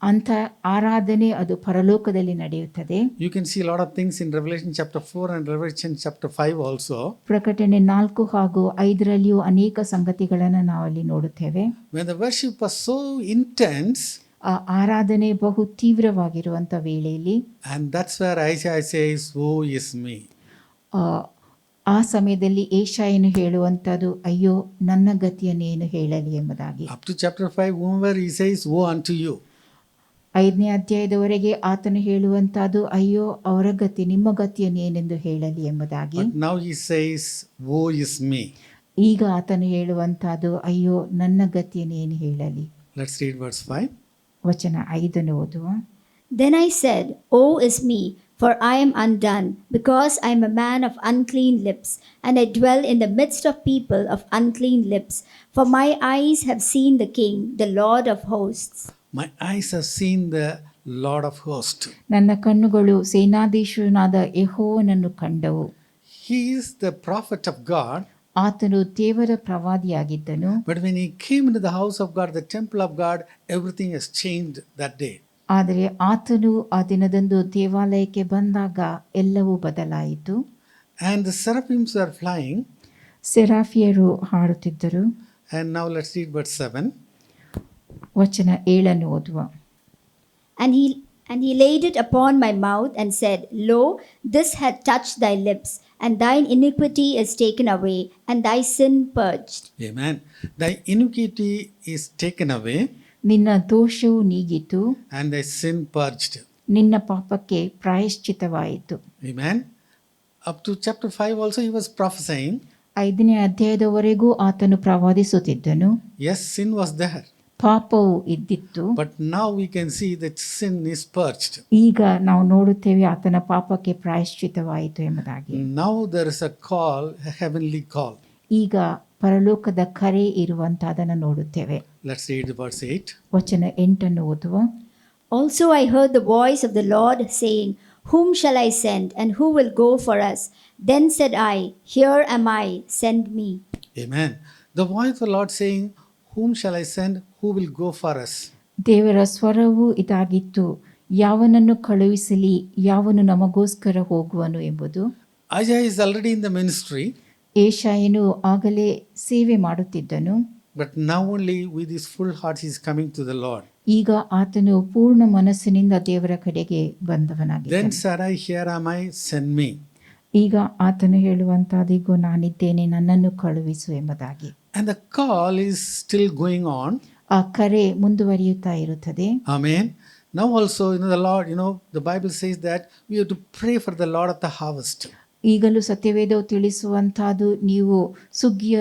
ಅಂತ ಆರಾಧನೆ ಅದು ಪರಲೋಕದಲ್ಲಿ ನಡೆಯುತ್ತದೆ. You can see a lot of things in Revelation chapter 4 and Revelation chapter 5 also. ಪ್ರಕಟಣೆ 4 ಹಾಗೂ 5ರಲ್ಲಿಯೂ ಅನೇಕ ಸಂಗತಿಗಳನ್ನು ನಾವು ಅಲ್ಲಿ ನೋಡುತ್ತೇವೆ. When the worship was so intense, ಆ ಆರಾಧನೆ ಬಹು ತೀವ್ರವಾಗಿರುವಂಥ ವೇಳೆಯಲ್ಲಿ, and that's where Isaiah says, woe is me. ಆ ಸಮಯದಲ್ಲಿ ಏಷಾಯನು ಹೇಳುವಂಥದ್ದು ಅಯ್ಯೋ ನನ್ನ ಗತಿಯನ್ನೇನು ಹೇಳಲಿ ಎಂಬುದಾಗಿ. Up to chapter 5, whomever he says, woe unto you. 5ನೇ ಅಧ್ಯಾಯದವರೆಗೆ ಆತನು ಹೇಳುವಂತಹದ್ದು ಅಯ್ಯೋ ಅವರ ಗತಿ ನಿಮ್ಮ ಗತಿಯನ್ನು ಏನೆಂದು ಹೇಳಲಿ ಎಂಬುದಾಗಿ. But now he says, woe is me. ಈಗ ಆತನು ಹೇಳುವಂತಹದ್ದು ಅಯ್ಯೋ ನನ್ನ ಗತಿಯನ್ನು ಏನು ಹೇಳಲಿ. Let's read verse 5. ವಚನ 5 ಓದುವ. Then I said, Woe is me, for I am undone, because I am a man of unclean lips, and I dwell in the midst of people of unclean lips. For my eyes have seen the King, the Lord of hosts. My eyes have seen the Lord of hosts. ನನ್ನ ಕಣ್ಣುಗಳು ಸೇನಾಧೀಶನಾದ ಯೆಹೋವನನ್ನು ಕಂಡವು. He is the prophet of God. ಆತನು ದೇವರ ಪ್ರವಾದಿಯಾಗಿದ್ದನು. But when he came into the house of God, the temple of God, everything has changed that day. ಆದರೆ ಆತನು ಆ ದಿನದಂದು ದೇವಾಲಯಕ್ಕೆ ಬಂದಾಗ ಎಲ್ಲವೂ ಬದಲಾಯಿತು. And the seraphims were flying. ಸೆರಾಫಿಯರು ಹಾಡುತ್ತಿದ್ದರು. And now let's read verse 7. ವಚನ 7 ಓದುವ. And he laid it upon my mouth and said, Lo, this hath touched thy lips, and thine iniquity is taken away, and thy sin purged. Amen. Thy iniquity is taken away, ನಿನ್ನ ದೋಷವು ನೀಗಿತು, and thy sin purged. ನಿನ್ನ ಪಾಪಕ್ಕೆ ಪ್ರಾಯಶ್ಚಿತವಾಯಿತು. Amen. Up to chapter 5 also he was prophesying. 5ನೇ ಅಧ್ಯಾಯದವರೆಗೂ ಆತನು ಪ್ರವಾದಿಸುತ್ತಿದ್ದನು. Yes, sin was there. ಪಾಪವು ಇದ್ದಿತ್ತು. But now we can see that sin is purged. ಈಗ ನಾವು ನೋಡುತ್ತೇವೆ ಆತನ ಪಾಪಕ್ಕೆ ಪ್ರಾಯಶ್ಚಿತವಾಯಿತು ಎಂಬುದಾಗಿ. Now there is a call, a heavenly call. ಈಗ ಪರಲೋಕದ ಕರೆ ಇರುವಂತದನ್ನು ನೋಡುತ್ತೇವೆ. Let's read verse 8. ವಚನ 8 ಓದುವ. Also I heard the voice of the Lord saying, Whom shall I send, and who will go for us? Then said I, Here am I, send me. Amen. The voice of the Lord saying, Whom shall I send? Who will go for us? ದೇವರ ಸ್ವರವು ಇದಾಗಿತ್ತು, ಯಾವನನ್ನು ಕಳುಹಿಸಲಿ, ಯಾವನು ನಮಗೋಸ್ಕರ ಹೋಗುವನು ಎಂಬುದು. Isaiah is already in the ministry. ಏಷಾಯನು ಆಗಲೇ ಸೇವೆ ಮಾಡುತ್ತಿದ್ದನು. But now only with his full heart he is coming to the Lord. ಈಗ ಆತನು ಪೂರ್ಣ ಮನಸ್ಸಿನಿಂದ ದೇವರ ಕಡೆಗೆ ಬಂದವನಾಗಿದ್ದಾನೆ. Then Sarai, here am I, send me. ಈಗ ಆತನು ಹೇಳುವಂತದಿಗೂ ನಾನಿದ್ದೇನೆ, ನನ್ನನ್ನು ಕಳುಹಿಸು ಎಂಬುದಾಗಿ. And the call is still going on. ಆ ಕರೆ ಮುಂದುವರಿಯುತ್ತಾ ಇರುತ್ತದೆ. Amen. Now also, the Lord, the Bible says that we have to pray for the Lord of the harvest. ಈಗಲೂ ಸತ್ಯವೇದವು ತಿಳಿಸುವಂತಹದ್ದು, ನೀವು ಸುಗ್ಗಿಯ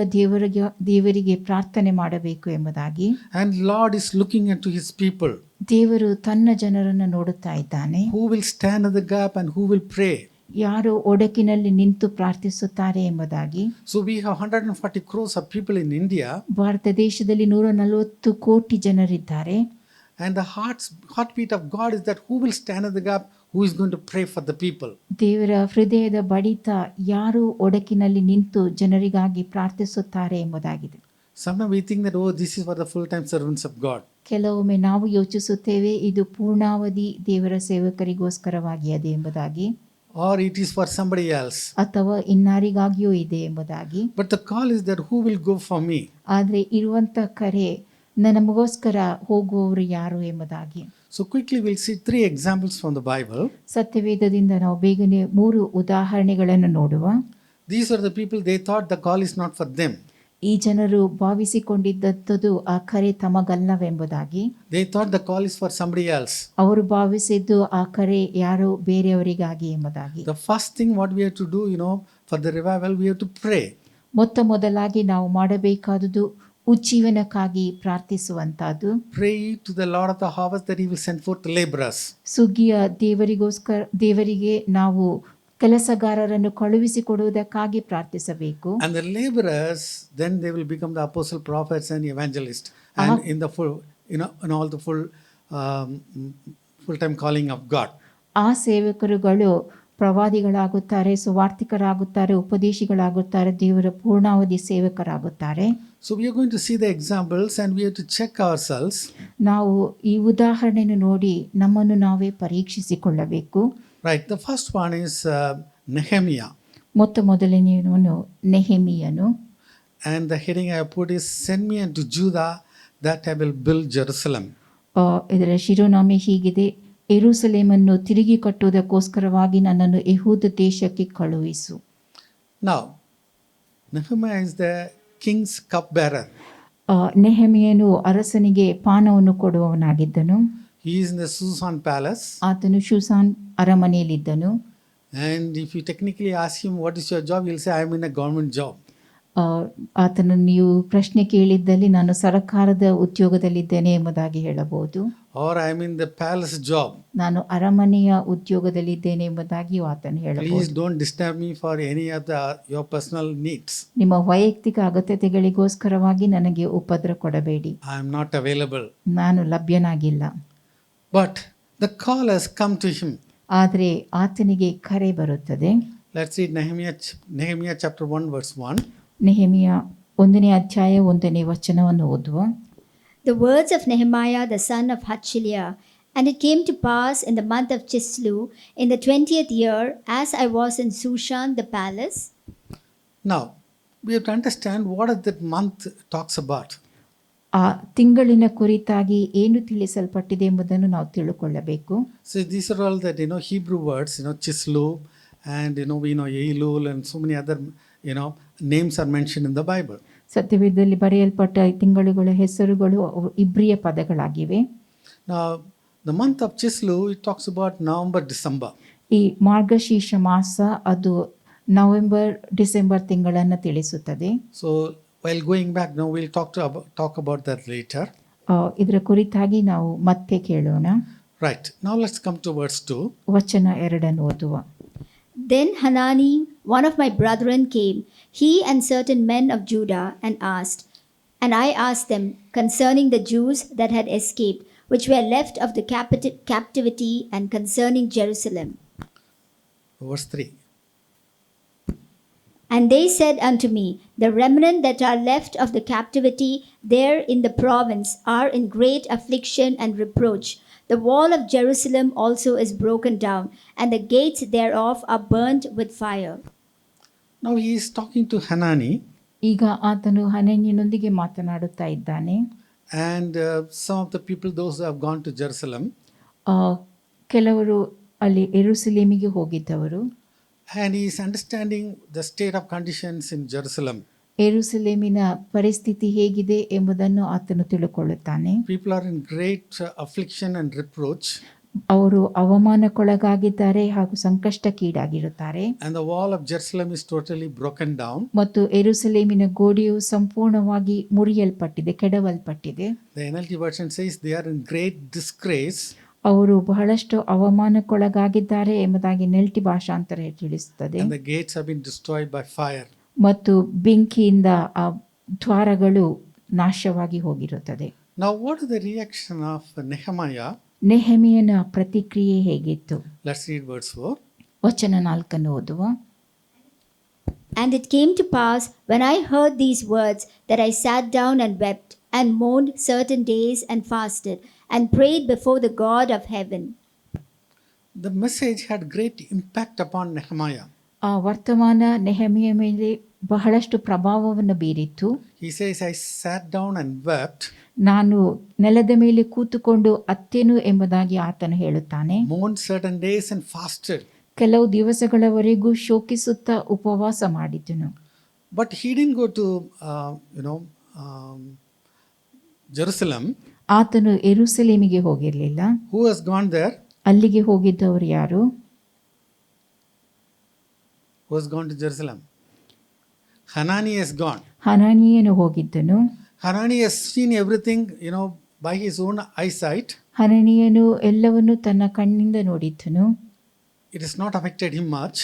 ದೇವರಿಗೆ ಪ್ರಾರ್ಥನೆ ಮಾಡಬೇಕು ಎಂಬುದಾಗಿ. And Lord is looking into his people. ದೇವರು ತನ್ನ ಜನರನ್ನು ನೋಡುತ್ತಾ ಇದ್ದಾನೆ. Who will stand in the gap and who will pray? ಯಾರು ಒಡಕಿನಲ್ಲಿ ನಿಂತು ಪ್ರಾರ್ಥಿಸುತ್ತಾರೆ ಎಂಬುದಾಗಿ. So we have 140 crores of people in India. Bharat ದೇಶದಲ್ಲಿ 140 ಕೋಟಿ ಜನರಿದ್ದಾರೆ. And the heartbeat of God is that who will stand in the gap, who is going to pray for the people. ದೇವರ ಹೃದಯದ ಬಡಿತ ಯಾರು ಒಡಕಿನಲ್ಲಿ ನಿಂತು ಜನರಿಗಾಗಿ ಪ್ರಾರ್ಥಿಸುತ್ತಾರೆ ಎಂಬುದಾಗಿದೆ. Sometimes we think that, this is for the full-time servants of God. ಕೆಲವೊಮ್ಮೆ ನಾವು ಯೋಚಿಸುತ್ತೇವೆ ಇದು ಪೂರ್ಣಾವಧಿ ದೇವರ ಸೇವಕರಿಗೋಸ್ಕರವಾಗಿ ಇದೆ ಎಂಬುದಾಗಿ. Or it is for somebody else. ಅಥವಾ ಇನ್ನಾರಿಗಾಗಿಯೂ ಇದೆ ಎಂಬುದಾಗಿ. But the call is that who will go for me? ಆದರೆ ಇರುವಂತ ಕರೆ ನಮಗೋಸ್ಕರ ಹೋಗುವವರು ಯಾರು ಎಂಬುದಾಗಿ. So quickly we'll see 3 examples from the Bible. ಸತ್ಯವೇದದಿಂದ ನಾವು ಬೇಗನೆ 3 ಉದಾಹರಣೆಗಳನ್ನು ನೋಡುವ. These are the people, they thought the call is not for them. ಈ ಜನರು ಭಾವಿಸಿಕೊಂಡಿದ್ದದ್ದು ಆ ಕರೆ ತಮಗಲ್ಲವೆಂಬುದಾಗಿ. They thought the call is for somebody else. ಅವರು ಭಾವಿಸಿದ್ದು ಆ ಕರೆ ಯಾರೋ ಬೇರೆಯವರಿಗಾಗಿ ಎಂಬುದಾಗಿ. The first thing what we have to do, for the revival, we have to pray. ಮೊದಲಾಗಿ ನಾವು ಮಾಡಬೇಕಾದುದು ಉಜ್ಜೀವನಕ್ಕಾಗಿ ಪ್ರಾರ್ಥಿಸುವಂತಹದ್ದು. Pray to the Lord of the harvest that he will send forth laborers. ಸುಗ್ಗಿಯ ದೇವರಿಗೆ ನಾವು ಕೆಲಸಗಾರರನ್ನು ಕಳುಹಿಸಿಕೊಡುವುದಕ್ಕಾಗಿ ಪ್ರಾರ್ಥಿಸಬೇಕು. And the laborers, then they will become the apostle, prophets and evangelists, and in the full, in all the full-time calling of God. ಆ ಸೇವಕರುಗಳು ಪ್ರವಾದಿಗಳಾಗುತ್ತಾರೆ, ಸುವಾರ್ತಿಕರಾಗುತ್ತಾರೆ, ಉಪದೇಶಿಗಳಾಗುತ್ತಾರೆ, ದೇವರ ಪೂರ್ಣಾವಧಿ ಸೇವಕರಾಗುತ್ತಾರೆ. So we are going to see the examples and we have to check ourselves. ನಾವು ಈ ಉದಾಹರಣೆಯನ್ನು ನೋಡಿ ನಮ್ಮನ್ನು ನಾವೇ ಪರೀಕ್ಷಿಸಿಕೊಳ್ಳಬೇಕು. Right, the first one is Nehemiah. ಮೊದಲನೆಯವನು ನೆಹೆಮೀಯನು. And the heading I have put is, Send me unto Judah that I will build Jerusalem. ಇದರ ಶಿರೋನಾಮೆ ಹೀಗಿದೆ, ಯೆರೂಸಲೇಮನ್ನು ತಿರುಗಿ ಕಟ್ಟುವುದಕ್ಕೋಸ್ಕರವಾಗಿ ನನ್ನನ್ನು ಯೆಹೂದ ದೇಶಕ್ಕೆ ಕಳುಹಿಸು. Now, Nehemiah is the king's cupbearer. ನೆಹೆಮೀಯನು ಅರಸನಿಗೆ ಪಾನವನ್ನು ಕೊಡುವವನಾಗಿದ್ದನು. He is in the Susan palace. ಆತನು ಶೂಸಾನ್ ಅರಮನೆಯಲ್ಲಿದ್ದನು. And if you technically ask him what is your job, he'll say I am in a government job. ಆ, ಆತನು ನೀವು ಪ್ರಶ್ನೆ ಕೇಳಿದ್ದಲ್ಲಿ ನಾನು ಸರಕಾರದ ಉದ್ಯೋಗದಲ್ಲಿದ್ದೇನೆ ಎಂಬುದಾಗಿ ಹೇಳಬಹುದು. or I am in the palace job. ನಾನು ಅರಮನೆಯ ಉದ್ಯೋಗದಲ್ಲಿದ್ದೇನೆ ಎಂಬುದಾಗಿಯೂ ಆತನು Please ಹೇಳಬಹುದು. don't disturb me for any of your personal needs. ನಿಮ್ಮ ವೈಯಕ್ತಿಕ ಅಗತ್ಯತೆಗಳಿಗೋಸ್ಕರವಾಗಿ ನನಗೆ ಉಪದ್ರ ಕೊಡಬೇಡಿ, I am not available. ನಾನು ಲಭ್ಯನಾಗಿಲ್ಲ. But the call has come to him. ಆದರೆ ಆತನಿಗೆ ಕರೆ ಬರುತ್ತದೆ. Let's read Nehemiah chapter 1 verse 1. Nehemiah 1ನೇ ಅಧ್ಯಾಯ 1ನೇ ವಚನವನ್ನು ಓದುವ. The words of Nehemiah the son of Hachaliah. And it came to pass in the month of Chislew, in the 20th year, as I was in Shushan the palace. Now, we have to understand what is that month talks about. ಆ ತಿಂಗಳಿನ ಕುರಿತಾಗಿ ಏನು ತಿಳಿಸಲ್ಪಟ್ಟಿದೆ ಎಂಬುದನ್ನು ನಾವು ತಿಳುಕೊಳ್ಳಬೇಕು. So these are all that, Hebrew words, Chislu and, Elul and so many other, names are mentioned in the Bible. ಸತ್ಯವೇದದಲ್ಲಿ ಬರೆಯಲ್ಪಟ್ಟ ತಿಂಗಳುಗಳ ಹೆಸರುಗಳು ಅವು ಇಬ್ರಿಯ ಪದಗಳಾಗಿವೆ. Now, the month of Chislu, it talks about November, December. ಈ ಮಾರ್ಗಶೀರ್ಷ ಮಾಸ ಅದು ನವೆಂಬರ್ ಡಿಸೆಂಬರ್ ತಿಂಗಳನ್ನು ತಿಳಿಸುತ್ತದೆ. So, while going back, now we'll talk about that later. ಇದರ ಕುರಿತಾಗಿ ನಾವು ಮತ್ತೆ ಕೇಳೋಣ. Right. Now let's come to verse 2. ವಚನ 2 ಓದುವ. Then Hanani, one of my brethren, came, he and certain men of Judah, and asked. And I asked them concerning the Jews that had escaped, which were left of the captivity, and concerning Jerusalem. Verse 3. And they said unto me, the remnant that are left of the captivity there in the province are in great affliction and reproach. The wall of Jerusalem also is broken down, and the gates thereof are burnt with fire. Now he is talking to Hanani. ಈಗ ಆತನು ಹನನ್ಯನೊಂದಿಗೆ ಮಾತನಾಡುತ್ತಾ ಇದ್ದಾನೆ. And some of the people, those who have gone to Jerusalem. ಕೆಲವರು ಅಲ್ಲಿ ಯೆರೂಸಲೇಮಿಗೆ ಹೋಗಿದ್ದವರು. And he is understanding the state of conditions in Jerusalem. ಯೆರೂಸಲೇಮಿನ ಪರಿಸ್ಥಿತಿ ಹೇಗಿದೆ ಎಂಬುದನ್ನು ಆತನು ತಿಳುಕೊಳ್ಳುತ್ತಾನೆ. People are in great affliction and reproach. ಅವರು ಅವಮಾನಕ್ಕೊಳಗಾಗಿದ್ದಾರೆ ಹಾಗೂ ಸಂಕಷ್ಟಕ್ಕೀಡಾಗಿರುತ್ತಾರೆ. And the wall of Jerusalem is totally broken down. ಮತ್ತು ಯೆರೂಸಲೇಮಿನ ಗೋಡೆಯು ಸಂಪೂರ್ಣವಾಗಿ ಮುರಿಯಲ್ಪಟ್ಟಿದೆ, ಕೆಡವಲ್ಪಟ್ಟಿದೆ. The NLT version says they are in great disgrace. ಅವರು ಬಹಳಷ್ಟು ಅವಮಾನಕ್ಕೊಳಗಾಗಿದ್ದಾರೆ ಎಂಬುದಾಗಿ ನೆಲ್ಟಿ ಭಾಷಾಂತರ ತಿಳಿಸುತ್ತದೆ. And the gates have been destroyed by fire. ಮತ್ತು ಬೆಂಕಿಯಿಂದ ಆ ದ್ವಾರಗಳು ನಾಶವಾಗಿ ಹೋಗಿರುತ್ತದೆ. Now what is the reaction of Nehemiah? ನೆಹೆಮಿಯನ ಪ್ರತಿಕ್ರಿಯೆ ಹೇಗಿತ್ತು? Let's read verse 4. ವಚನ 4 ಓದುವ. And it came to pass, when I heard these words, that I sat down and wept, and mourned certain days, and fasted, and prayed before the God of heaven. The message had great impact upon Nehemiah. ಆ ವರ್ತಮಾನ ನೆಹೆಮಿಯ ಮೇಲೆ ಬಹಳಷ್ಟು ಪ್ರಭಾವವನ್ನು ಬೀರಿತ್ತು. He says, I sat down and wept. ನಾನು ನೆಲದ ಮೇಲೆ ಕೂತುಕೊಂಡು ಅತ್ತೆನು ಎಂಬುದಾಗಿ ಆತನು ಹೇಳುತ್ತಾನೆ. Mourned certain days and fasted. ಕೆಲವು ದಿವಸಗಳವರೆಗೂ ಶೋಕಿಸುತ್ತಾ ಉಪವಾಸ ಮಾಡಿದನು. But he didn't go to, Jerusalem. ಆತನು ಯೆರೂಸಲೇಮಿಗೆ ಹೋಗಿರಲಿಲ್ಲ. Who has gone there? ಅಲ್ಲಿಗೆ ಹೋಗಿದ್ದವರು ಯಾರು? Who has gone to Jerusalem? Hanani has gone. ಹನಾನಿಯನು ಹೋಗಿದ್ದನು. Hanani has seen everything, by his own eyesight. ಹನನಿಯನು ಎಲ್ಲವನ್ನು ತನ್ನ ಕಣ್ಣಿಂದ ನೋಡಿದ್ದನು. It has not affected him much.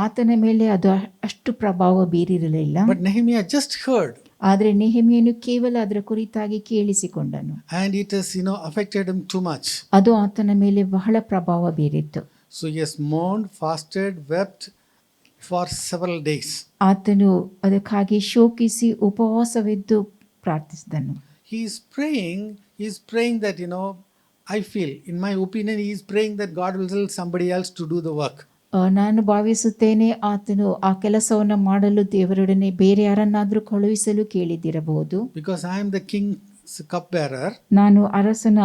ಆತನ ಮೇಲೆ ಅದು ಅಷ್ಟು ಪ್ರಭಾವ ಬೀರಿರಲಿಲ್ಲ. But Nehemiah just heard. ಆದರೆ ನೆಹೆಮಿಯನು ಕೇವಲ ಅದರ ಕುರಿತಾಗಿ ಕೇಳಿಸಿಕೊಂಡನು. And it has, affected him too much. ಅದು ಆತನ ಮೇಲೆ ಬಹಳ ಪ್ರಭಾವ ಬೀರಿತ್ತು. So he has mourned, fasted, wept for several days. ಆತನು ಅದಕ್ಕಾಗಿ ಶೋಕಿಸಿ ಉಪವಾಸವಿದ್ದು ಪ್ರಾರ್ಥಿಸಿದನು. He is praying that, I feel, in my opinion, he is praying that God will tell somebody else to do the work. ನಾನು ಭಾವಿಸುತ್ತೇನೆ ಆತನು ಆ ಕೆಲಸವನ್ನು ಮಾಡಲು ದೇವರೊಡನೆ ಬೇರೆ ಯಾರನ್ನಾದರೂ ಕಳುಹಿಸಲು ಕೇಳಿದಿರಬಹುದು. Because I am the king's cupbearer. ನಾನು ಅರಸನ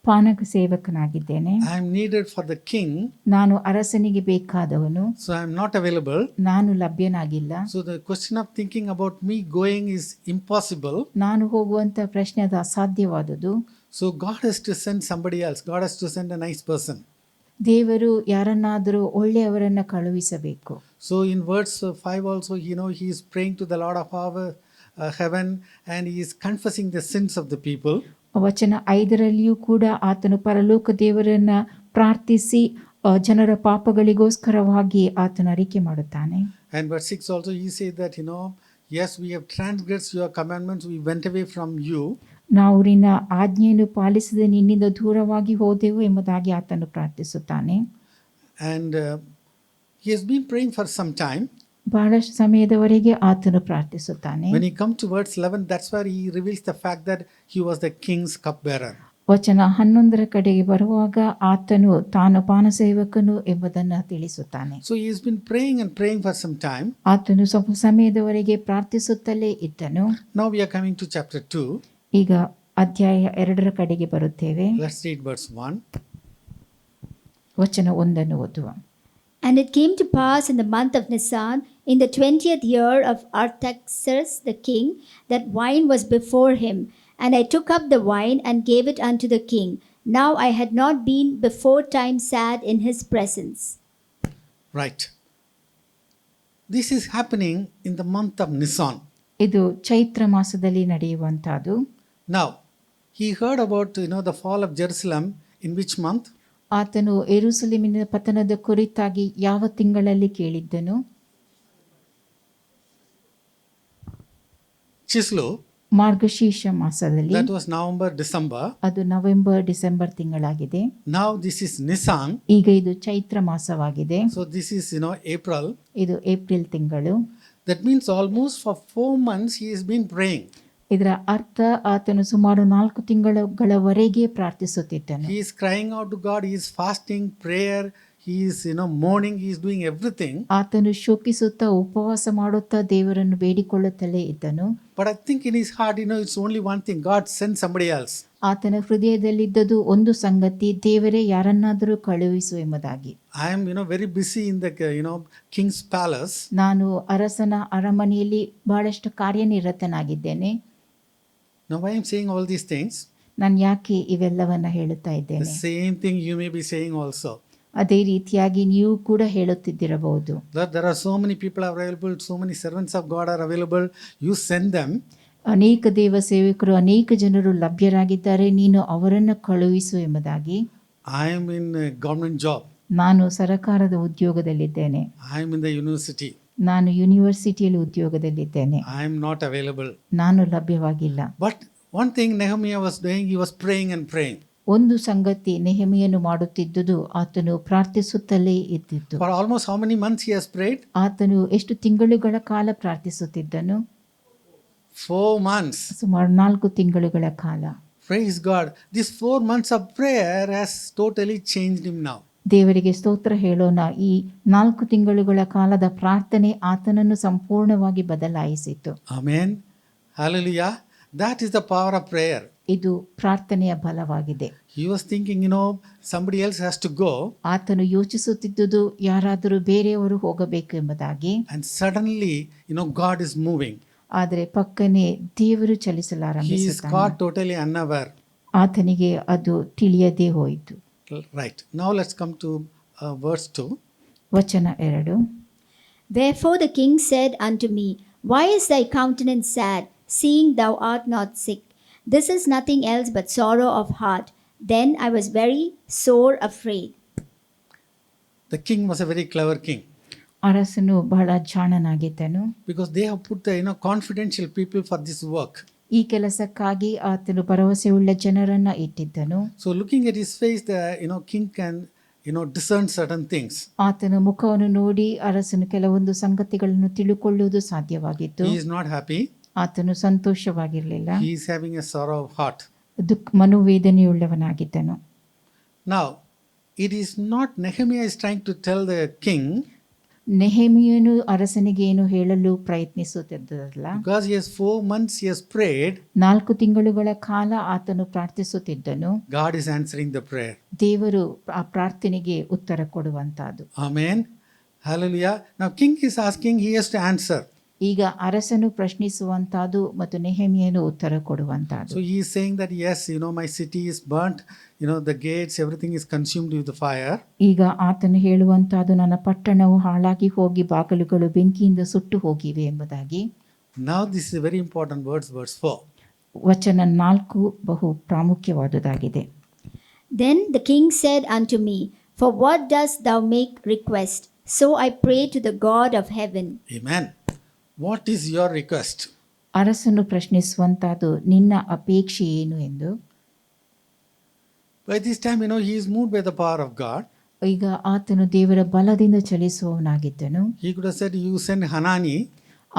ಪಾನಕ ಸೇವಕನಾಗಿದ್ದೇನೆ. I am needed for the king. ನಾನು ಅರಸನಿಗೆ ಬೇಕಾದವನು. So I am not available. ನಾನು ಲಭ್ಯನಾಗಿಲ್ಲ. So the question of thinking about me going is impossible. ನಾನು ಹೋಗುವಂತ ಪ್ರಶ್ನೆ ಅದು ಅಸಾಧ್ಯವಾದುದು. So God has to send somebody else. God has to send a nice person. ದೇವರು ಯಾರನ್ನಾದರೂ ಒಳ್ಳೆಯವರನ್ನ ಕಳುಹಿಸಬೇಕು. So in verse 5 also, he is praying to the Lord of our heaven, and he is confessing the sins of the people. ವಚನ 5ರಲ್ಲಿಯೂ ಕೂಡ ಆತನು ಪರಲೋಕ ದೇವರನ್ನ ಪ್ರಾರ್ಥಿಸಿ ಜನರ ಪಾಪಗಳಿಗೋಸ್ಕರವಾಗಿ ಆತನು ಅರಿಕೆ ಮಾಡುತ್ತಾನೆ. And verse 6 also, he says that, yes, we have transgressed your commandments, we went away from you. ನಾವು ನಿನ್ನ ಆಜ್ಞೆಯನ್ನು ಪಾಲಿಸದೆ ನಿನ್ನಿಂದ ದೂರವಾಗಿ ಹೋದೆವು ಎಂಬುದಾಗಿ ಆತನು ಪ್ರಾರ್ಥಿಸುತ್ತಾನೆ. And he has been praying for some time. ಬಹಳಷ್ಟು ಸಮಯದವರೆಗೆ ಆತನು ಪ್ರಾರ್ಥಿಸುತ್ತಾನೆ. When he comes to verse 11, that's where he reveals the fact that he was the king's cupbearer. ವಚನ 11ರ ಕಡೆಗೆ ಬರುವಾಗ ಆತನು ತಾನು ಪಾನಸೇವಕನು ಎಂಬುದನ್ನು ತಿಳಿಸುತ್ತಾನೆ. So he has been praying and praying for some time. ಆತನು ಸ್ವಲ್ಪ ಸಮಯದವರೆಗೆ ಪ್ರಾರ್ಥಿಸುತ್ತಲೇ ಇದ್ದನು. Now we are coming to chapter 2. ಈಗ ಅಧ್ಯಾಯ 2ರ ಕಡೆಗೆ ಬರುತ್ತೇವೆ. Let's read verse 1. ವಚನ 1 ಓದುವ. And it came to pass in the month of Nisan, in the 20th year of Artaxerxes the king, that wine was before him. And I took up the wine and gave it unto the king. Now I had not been before time sad in his presence. Right. This is happening in the month of Nisan. ಇದು ಚೈತ್ರ ಮಾಸದಲ್ಲಿ ನಡೆಯುವಂತಹದ್ದು. Now, he heard about, the fall of Jerusalem in which month? ಆತನು ಯೆರೂಸಲೇಮಿನ ಪತನದ ಕುರಿತಾಗಿ ಯಾವ ತಿಂಗಳಲ್ಲಿ ಕೇಳಿದ್ದನು? Chislu. Margashirsha ಮಾಸದಲ್ಲಿ. That was November, December. ಅದು ನವೆಂಬರ್ ಡಿಸೆಂಬರ್ ತಿಂಗಳಾಗಿದೆ. Now this is Nisan. ಈಗ ಇದು ಚೈತ್ರ ಮಾಸವಾಗಿದೆ. So this is, April. ಇದು ಏಪ್ರಿಲ್ ತಿಂಗಳು. That means almost for 4 months he has been praying. ಇದರ ಅರ್ಥ ಆತನು ಸುಮಾರು 4 ತಿಂಗಳವರೆಗೆ ಪ್ರಾರ್ಥಿಸುತ್ತಿದ್ದನು. He is crying out to God. He is fasting, prayer. He is, mourning. He is doing everything. ಆತನು ಶೋಕಿಸುತ್ತಾ ಉಪವಾಸ ಮಾಡುತ್ತಾ ದೇವರನ್ನು ಬೇಡಿಕೊಳ್ಳುತ್ತಲೇ ಇದ್ದನು. But I think in his heart, it's only one thing. God send somebody else. ಆತನ ಹೃದಯದಲ್ಲಿದ್ದದು ಒಂದು ಸಂಗತಿ, ದೇವರೇ ಯಾರನ್ನಾದರೂ ಕಳುಹಿಸು ಎಂಬುದಾಗಿ. I am, very busy in the, king's palace. ನಾನು ಅರಸನ ಅರಮನೆಯಲ್ಲಿ ಬಹಳಷ್ಟು ಕಾರ್ಯನಿರತನಾಗಿದ್ದೇನೆ. Now why I am saying all these things? ನಾನು ಯಾಕೆ ಇವೆಲ್ಲವನ್ನ ಹೇಳುತ್ತಾ The ಇದ್ದೇನೆ? same thing you may be saying also. ಅದೇ ರೀತಿಯಾಗಿ ನೀವು ಕೂಡ ಹೇಳುತ್ತಿದ್ದಿರಬಹುದು. That there are so many people available, so many servants of God are available. You send them. ಅನೇಕ ದೇವ ಸೇವಕರು, ಅನೇಕ ಜನರು ಲಭ್ಯರಾಗಿದ್ದಾರೆ, ನೀನು ಅವರನ್ನು ಕಳುಹಿಸು ಎಂಬುದಾಗಿ. I am in a government job. ನಾನು ಸರಕಾರದ ಉದ್ಯೋಗದಲ್ಲಿದ್ದೇನೆ. I am in the university. ನಾನು ಯೂನಿವರ್ಸಿಟಿಯಲ್ಲಿ ಉದ್ಯೋಗದಲ್ಲಿದ್ದೇನೆ. I am not available. ನಾನು ಲಭ್ಯವಾಗಿಲ್ಲ. But one thing Nehemiah was doing, he was praying and praying. ಒಂದು ಸಂಗತಿ ನೆಹೆಮೀಯನು ಮಾಡುತ್ತಿದ್ದುದು, ಆತನು ಪ್ರಾರ್ಥಿಸುತ್ತಲೇ ಇದ್ದಿದ್ದು. For almost how many months he has prayed? ಆತನು ಎಷ್ಟು ತಿಂಗಳುಗಳ ಕಾಲ ಪ್ರಾರ್ಥಿಸುತ್ತಿದ್ದನು? 4 months. ಸುಮಾರು 4 ತಿಂಗಳುಗಳ ಕಾಲ. Praise God. This 4 months of prayer has totally changed him now. ದೇವರಿಗೆ ಸ್ತೋತ್ರ ಹೇಳೋಣ. ಈ 4 ತಿಂಗಳುಗಳ ಕಾಲದ ಪ್ರಾರ್ಥನೆ ಆತನನ್ನು ಸಂಪೂರ್ಣವಾಗಿ ಬದಲಾಯಿಸಿತು. Amen. Hallelujah. That is the power of prayer. ಇದು ಪ್ರಾರ್ಥನೆಯ ಬಲವಾಗಿದೆ. He was thinking, somebody else has to go. ಆತನು ಯೋಚಿಸುತ್ತಿದ್ದುದು ಯಾರಾದರೂ ಬೇರೆಯವರು ಹೋಗಬೇಕು ಎಂಬುದಾಗಿ. And suddenly, God is moving. ಆದರೆ ಪಕ್ಕನೆ ದೇವರು He is ಚಲಿಸಲಾರಂಭಿಸುತ್ತಾನೆ. caught totally unaware. ಆತನಿಗೆ ಅದು ತಿಳಿಯದೇ ಹೋಯಿತು. Right. Now let's come to verse 2. ವಚನ 2. Wherefore the king said unto me, Why is thy countenance sad, seeing thou art not sick? This is nothing else but sorrow of heart. Then I was very sore afraid. The king was a very clever king. ಅರಸನು ಬಹಳ ಜಾಣನಾಗಿದ್ದನು. Because they have put the confidential people for this work. ಈ ಕೆಲಸಕ್ಕಾಗಿ ಆತನು ಭರವಸೆಯುಳ್ಳ ಜನರನ್ನ ಇಟ್ಟಿದ್ದನು. So looking at his face, the king can discern certain things. ಆತನ ಮುಖವನ್ನು ನೋಡಿ ಅರಸನು ಕೆಲವೊಂದು ಸಂಗತಿಗಳನ್ನು ತಿಳುಕೊಳ್ಳುವುದು ಸಾಧ್ಯವಾಗಿತ್ತು. He is not happy. ಆತನು ಸಂತೋಷವಾಗಿರಲಿಲ್ಲ. He is having a sorrow of heart. ಮನೋವೇದನೆಯುಳ್ಳವನಾಗಿದ್ದನು. Now, it is not Nehemiah is trying to tell the king. ನೆಹೆಮೀಯನು ಅರಸನಿಗೆ ಏನು ಹೇಳಲು ಪ್ರಯತ್ನಿಸುತ್ತಿದ್ದಲ್ಲ. Because he has 4 months he has prayed. 4 ತಿಂಗಳುಗಳ ಕಾಲ ಆತನು ಪ್ರಾರ್ಥಿಸುತ್ತಿದ್ದನು. God is answering the prayer. ದೇವರು ಆ ಪ್ರಾರ್ಥನೆಗೆ ಉತ್ತರ ಕೊಡುವಂತಹದ್ದು. Amen. Hallelujah. Now king is asking, he has to answer. ಈಗ ಅರಸನು ಪ್ರಶ್ನಿಸುವಂತಾದು ಮತ್ತು ನೆಹೆಮಿಯನು ಉತ್ತರ ಕೊಡುವಂತಾದು. So he is saying that yes, my city is burnt, the gates, everything is consumed with the fire. ಈಗ ಆತನು ಹೇಳುವಂತಾದು, ನನ್ನ ಪಟ್ಟಣವು ಹಾಳಾಗಿ ಹೋಗಿ ಬಾಗಿಲುಗಳು ಬೆಂಕಿಯಿಂದ ಸುಟ್ಟು ಹೋಗಿವೆ ಎಂಬುದಾಗಿ. Now this is a very important verse 4. ವಚನ 4 ಬಹು ಪ್ರಾಮುಖ್ಯವಾದುದಾಗಿದೆ. Then the king said unto me, For what dost thou make request? So I pray to the God of heaven. Amen. What is your request? ಅರಸನು ಪ್ರಶ್ನಿಸುವಂತಾದು, ನಿನ್ನ ಅಪೇಕ್ಷೆ ಏನು ಎಂದು. By this time, he is moved by the power of God. ಈಗ ಆತನು ದೇವರ ಬಲದಿಂದ ಚಲಿಸುವವನಾಗಿದ್ದನು. He could have said, you send Hanani,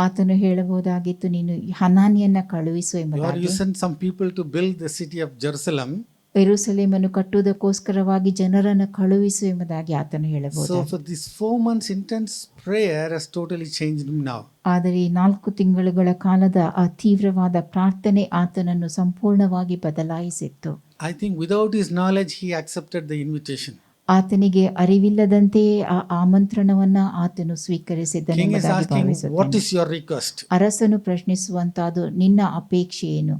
ಆತನು ಹೇಳಬಹುದಾಗಿತ್ತು, ನೀನು ಹನಾನಿಯನ್ನ ಕಳುಹಿಸು or ಎಂಬುದಾಗಿ. you send some people to build the city of Jerusalem. ಯೆರೂಸಲೇಮನ್ನು ಕಟ್ಟುವುದಕ್ಕೋಸ್ಕರವಾಗಿ ಜನರನ್ನು ಕಳುಹಿಸು ಎಂಬುದಾಗಿ ಆತನು ಹೇಳಬಹುದು. So for this 4 months intense prayer has totally changed him now. ಆದರೆ ಈ 4 ತಿಂಗಳುಗಳ ಕಾಲದ ಆ ತೀವ್ರವಾದ ಪ್ರಾರ್ಥನೆ ಆತನನ್ನು ಸಂಪೂರ್ಣವಾಗಿ ಬದಲಾಯಿಸಿತ್ತು. I think without his knowledge, he accepted the invitation. ಆತನಿಗೆ ಅರಿವಿಲ್ಲದಂತೆಯೇ ಆ ಆಮಂತ್ರಣವನ್ನ ಆತನು ಸ್ವೀಕರಿಸಿದ್ದನು King is ಎಂಬುದಾಗಿ asking, ಭಾವಿಸುತ್ತೇನೆ. what is your request? ಅರಸನು ಪ್ರಶ್ನಿಸುವಂತಾದು, ನಿನ್ನ ಅಪೇಕ್ಷೆ ಏನು.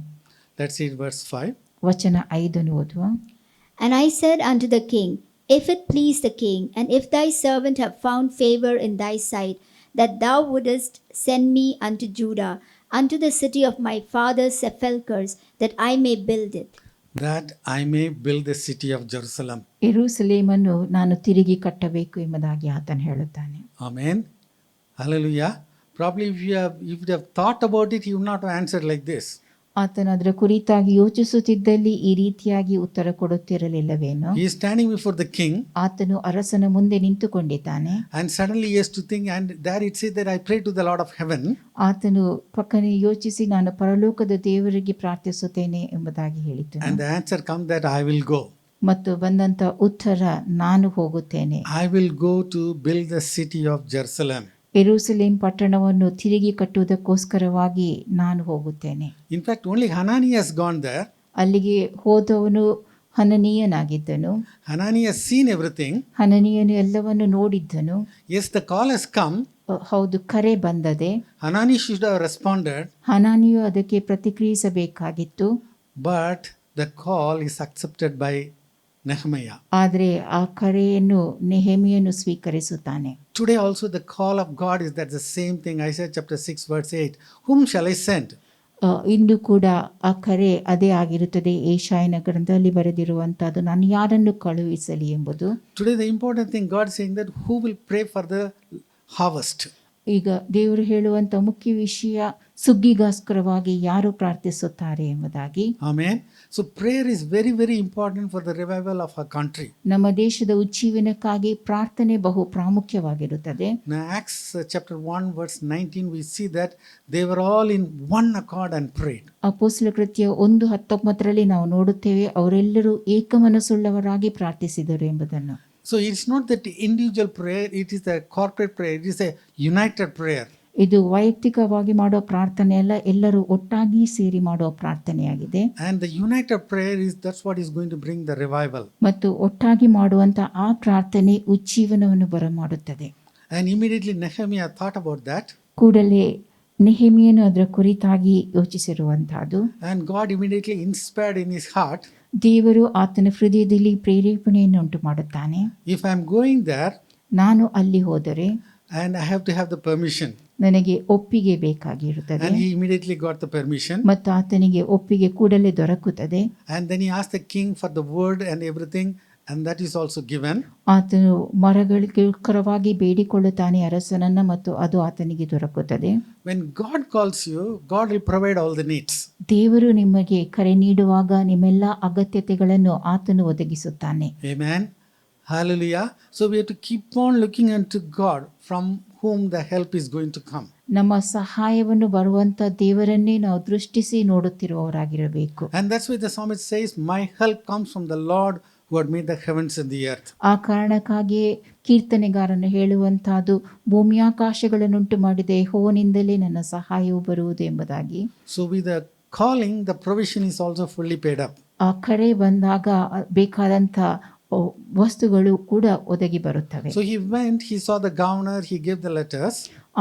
Let's read verse 5. ವಚನ 5 ಓದುವ. And I said unto the king, If it please the king, and if thy servant have found favor in thy sight, that thou wouldest send me unto Judah, unto the city of my father's sepulchres, that I may build it. That I may build the city of Jerusalem. ಯೆರೂಸಲೇಮನ್ನು ನಾನು ತಿರುಗಿ ಕಟ್ಟಬೇಕು ಎಂಬುದಾಗಿ ಆತನು ಹೇಳುತ್ತಾನೆ. Amen. Hallelujah. Probably if you have thought about it, you would not have answered like this. ಆತನು ಅದರ ಕುರಿತಾಗಿ ಯೋಚಿಸುತ್ತಿದ್ದಲ್ಲಿ ಈ ರೀತಿಯಾಗಿ ಉತ್ತರ ಕೊಡುತ್ತಿರಲಿಲ್ಲವೇನೋ. He is standing before the king. ಆತನು ಅರಸನ ಮುಂದೆ ನಿಂತುಕೊಂಡಿದ್ದಾನೆ. And suddenly he has to think, and there it says that I pray to the Lord of heaven. ಆತನು ಪಕ್ಕನೆ ಯೋಚಿಸಿ, ನಾನು ಪರಲೋಕದ ದೇವರಿಗೆ ಪ್ರಾರ್ಥಿಸುತ್ತೇನೆ ಎಂಬುದಾಗಿ ಹೇಳಿತು. And the answer comes that I will go. ಮತ್ತು ಬಂದಂತ ಉತ್ತರ, ನಾನು ಹೋಗುತ್ತೇನೆ. I will go to build the city of Jerusalem. ಯೆರೂಸಲೇಮ್ ಪಟ್ಟಣವನ್ನು ತಿರುಗಿ ಕಟ್ಟುವುದಕ್ಕೋಸ್ಕರವಾಗಿ ನಾನು ಹೋಗುತ್ತೇನೆ. In fact, only Hanani has gone there. ಅಲ್ಲಿಗೆ ಹೋದವನು ಹನನೀಯನಾಗಿದ್ದನು. Hanani has seen everything. ಹನನೀಯನು ಎಲ್ಲವನ್ನು ನೋಡಿದ್ದನು. Yes, the call has come. ಹೌದು, ಕರೆ ಬಂದದೆ. Hanani should have responded. ಹನಾನಿಯು ಅದಕ್ಕೆ ಪ್ರತಿಕ್ರಿಯಿಸಬೇಕಾಗಿತ್ತು. But the call is accepted by Nehemiah. ಆದರೆ ಆ ಕರೆಯನ್ನು ನೆಹೆಮಿಯನು ಸ್ವೀಕರಿಸುತ್ತಾನೆ. Today also the call of God is that the same thing. Isaiah chapter 6 verse 8. Whom shall I send? ಇಂದು ಕೂಡ ಆ ಕರೆ ಅದೇ ಆಗಿರುತ್ತದೆ. ಯೆಶಾಯನ ಗ್ರಂಥದಲ್ಲಿ ಬರೆದಿರುವಂತಹದ್ದು, ನಾನು ಯಾರನ್ನು ಕಳುಹಿಸಲಿ ಎಂಬುದು. Today the important thing, God is saying that who will pray for the harvest? ಈಗ ದೇವರು ಹೇಳುವಂತ ಮುಖ್ಯ ವಿಷಯ, ಸುಗ್ಗಿಗೋಸ್ಕರವಾಗಿ ಯಾರು ಪ್ರಾರ್ಥಿಸುತ್ತಾರೆ ಎಂಬುದಾಗಿ. Amen. So prayer is very, very important for the revival of our country. ನಮ್ಮ ದೇಶದ ಉಜ್ಜೀವನಕ್ಕಾಗಿ ಪ್ರಾರ್ಥನೆ ಬಹು ಪ್ರಾಮುಖ್ಯವಾಗಿರುತ್ತದೆ. Now Acts chapter 1 verse 19, we see that they were all in one accord and prayed. ಅಪೊಸ್ತಲ ಕೃತ್ಯ 1:19 ನಾವು ನೋಡುತ್ತೇವೆ, ಅವರೆಲ್ಲರೂ ಏಕಮನಸ್ಸುಳ್ಳವರಾಗಿ ಪ್ರಾರ್ಥಿಸಿದರು ಎಂಬುದನ್ನು. So it's not that individual prayer, it is a corporate prayer, it is a united prayer. ಇದು ವೈಯಕ್ತಿಕವಾಗಿ ಮಾಡೋ ಪ್ರಾರ್ಥನೆ ಅಲ್ಲ, ಎಲ್ಲರೂ ಒಟ್ಟಾಗಿ ಸೇರಿ ಮಾಡೋ ಪ್ರಾರ್ಥನೆಯಾಗಿದೆ. And the united prayer that's what is going to bring the revival. ಮತ್ತು ಒಟ್ಟಾಗಿ ಮಾಡುವಂತ ಆ ಪ್ರಾರ್ಥನೆ ಉಜ್ಜೀವನವನ್ನು ಬರಮಾಡುತ್ತದೆ. And immediately Nehemiah thought about that. ಕೂಡಲೇ ನೆಹೆಮಿಯನು ಅದರ ಕುರಿತಾಗಿ ಯೋಚಿಸಿರುವಂತಹದ್ದು. And God immediately inspired in his heart. ದೇವರು ಆತನ ಹೃದಯದಲ್ಲಿ ಪ್ರೇರೇಪಣೆಯನ್ನು ಉಂಟು ಮಾಡುತ್ತಾನೆ. If I am going there, ನಾನು ಅಲ್ಲಿ ಹೋದರೆ and I have to have the permission. ನನಗೆ ಒಪ್ಪಿಗೆ ಬೇಕಾಗಿರುತ್ತದೆ. And he immediately got the permission. ಮತ್ತು ಆತನಿಗೆ ಒಪ್ಪಿಗೆ ಕೂಡಲೇ ದೊರಕುತ್ತದೆ. And then he asked the king for the word and everything, and that is also given. ಆತನು ಮರಗಳಿಗೋಸ್ಕರವಾಗಿ ಬೇಡಿಕೊಳ್ಳುತ್ತಾನೆ ಅರಸನನ್ನ, ಮತ್ತು ಅದು ಆತನಿಗೆ ದೊರಕುತ್ತದೆ. When God calls you, God will provide all the needs. ದೇವರು ನಿಮಗೆ ಕರೆ ನೀಡುವಾಗ ನಿಮ್ಮೆಲ್ಲ ಅಗತ್ಯತೆಗಳನ್ನು ಆತನು ಒದಗಿಸುತ್ತಾನೆ. Amen. Hallelujah. So we have to keep on looking unto God, from whom the help is going to come. ನಮ್ಮ ಸಹಾಯವನ್ನು ಬರುವಂತ ದೇವರನ್ನೇ ನಾವು ದೃಷ್ಟಿಸಿ ನೋಡುತ್ತಿರುವವರಾಗಿರಬೇಕು. And that's why the psalmist says, my help comes from the Lord who had made the heavens and the earth. ಆ ಕಾರಣಕ್ಕಾಗಿಯೇ ಕೀರ್ತನೆಗಾರನು ಹೇಳುವಂತಹದ್ದು, ಭೂಮಿಯಾಕಾಶಗಳನ್ನುಂಟು ಮಾಡಿದ ಯೆಹೋವನಿಂದಲೇ ನನ್ನ ಸಹಾಯವು ಬರುವುದು ಎಂಬುದಾಗಿ. So with the calling, the provision is also fully paid up. ಆ ಕರೆ ಬಂದಾಗ ಬೇಕಾದಂತ ವಸ್ತುಗಳು ಕೂಡ ಒದಗಿ ಬರುತ್ತವೆ. So he went, he saw the governor, he gave the letters.